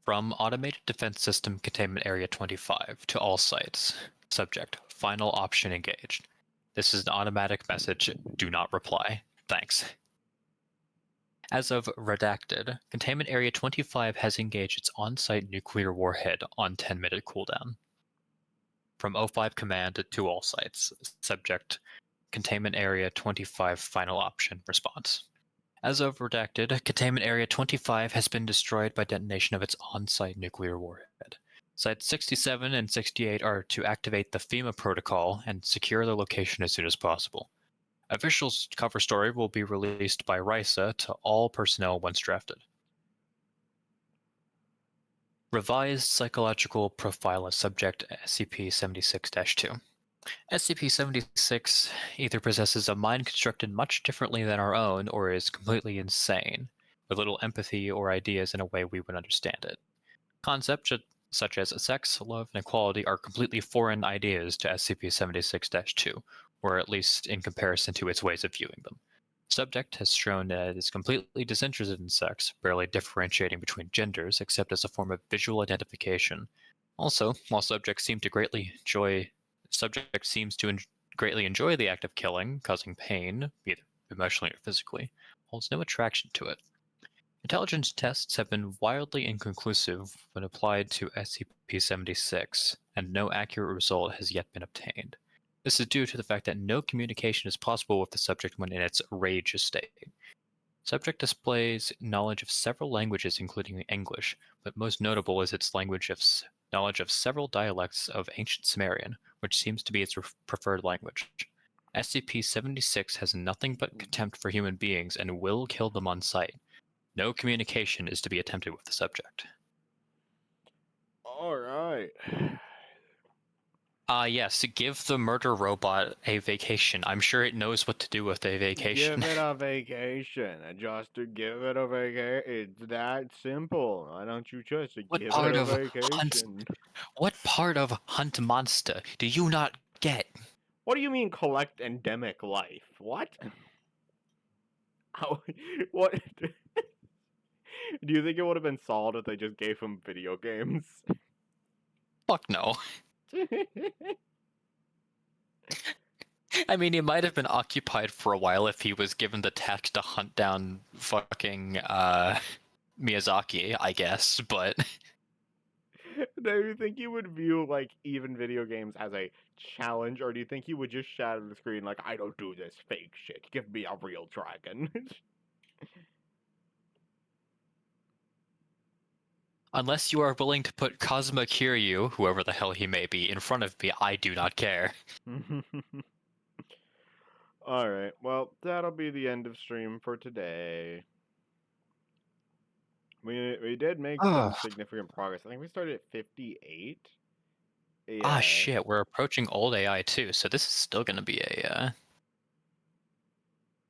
From Automated Defense System Containment Area 25 to all sites. Subject, final option engaged. This is an automatic message. Do not reply. Thanks. As of redacted, Containment Area 25 has engaged its on-site nuclear warhead on 10-minute cooldown. From O5 command to all sites. Subject, Containment Area 25 final option response. As of redacted, Containment Area 25 has been destroyed by detonation of its on-site nuclear warhead. Sites 67 and 68 are to activate the FEMA protocol and secure the location as soon as possible. Official cover story will be released by RISA to all personnel once drafted. Revised Psychological Profile of Subject SCP-76-2. SCP-76 either possesses a mind constructed much differently than our own or is completely insane, with little empathy or ideas in a way we would understand it. Concepts such as sex, love, and equality are completely foreign ideas to SCP-76-2, or at least in comparison to its ways of viewing them. Subject has shown that it is completely disinterested in sex, barely differentiating between genders except as a form of visual identification. Also, while subject seems to greatly enjoy the act of killing, causing pain, either emotionally or physically, holds no attraction to it. Intelligence tests have been wildly inconclusive when applied to SCP-76, and no accurate result has yet been obtained. This is due to the fact that no communication is possible with the subject when in its rage state. Subject displays knowledge of several languages, including English, but most notable is its knowledge of several dialects of Ancient Sumerian, which seems to be its preferred language. SCP-76 has nothing but contempt for human beings and will kill them on sight. No communication is to be attempted with the subject. Alright. Yes, give the murder robot a vacation. I'm sure it knows what to do with a vacation. Give it a vacation. Just to give it a vacation. It's that simple. Why don't you just What give part it a of vacation? What part of Hunt Monster do you not get? What do you mean collect endemic life? What? How? What? Do you think it would have been solved if they just gave him video games? Fuck no. I mean, he might have been occupied for a while if he was given the task to hunt down fucking Miyazaki, I guess, but Do you think he would view like even video games as a challenge, or do you think he would just shout at the screen like, "I don't do this fake shit. Give me a real dragon"? unless you are willing to put Kazuma Kiryu, whoever the hell he may be, in front of me, I do not care. Alright, well, that'll be the end of stream for today. We did make some significant progress. I think we started at 58. Yeah. Ah, shit, we're approaching old AI too, so this is still gonna be a,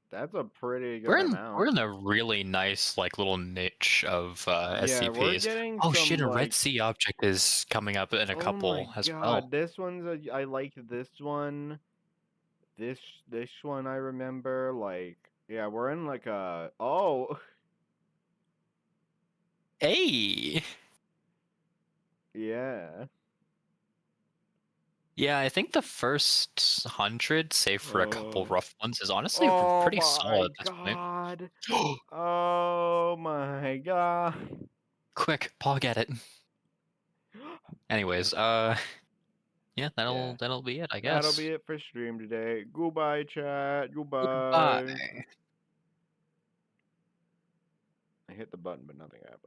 That's a pretty good We're amount. in a really nice, like, little niche of, Yeah, we're SCPs. getting Oh some, shit, a Red like... Sea object is coming up in a Oh my couple as god, well. this one's I like this one. This one I remember, like... Yeah, we're in, like, a... Oh! Hey! Yeah. Yeah, I think the first 100, save for a couple rough ones, is honestly Oh pretty my solid at this god! point. Oh my god! Quick, Paul, get it. Anyways, yeah, that'll be it, I guess. That'll be it for stream today. Goodbye, chat. Goodbye. Goodbye. I hit the button, but nothing happened.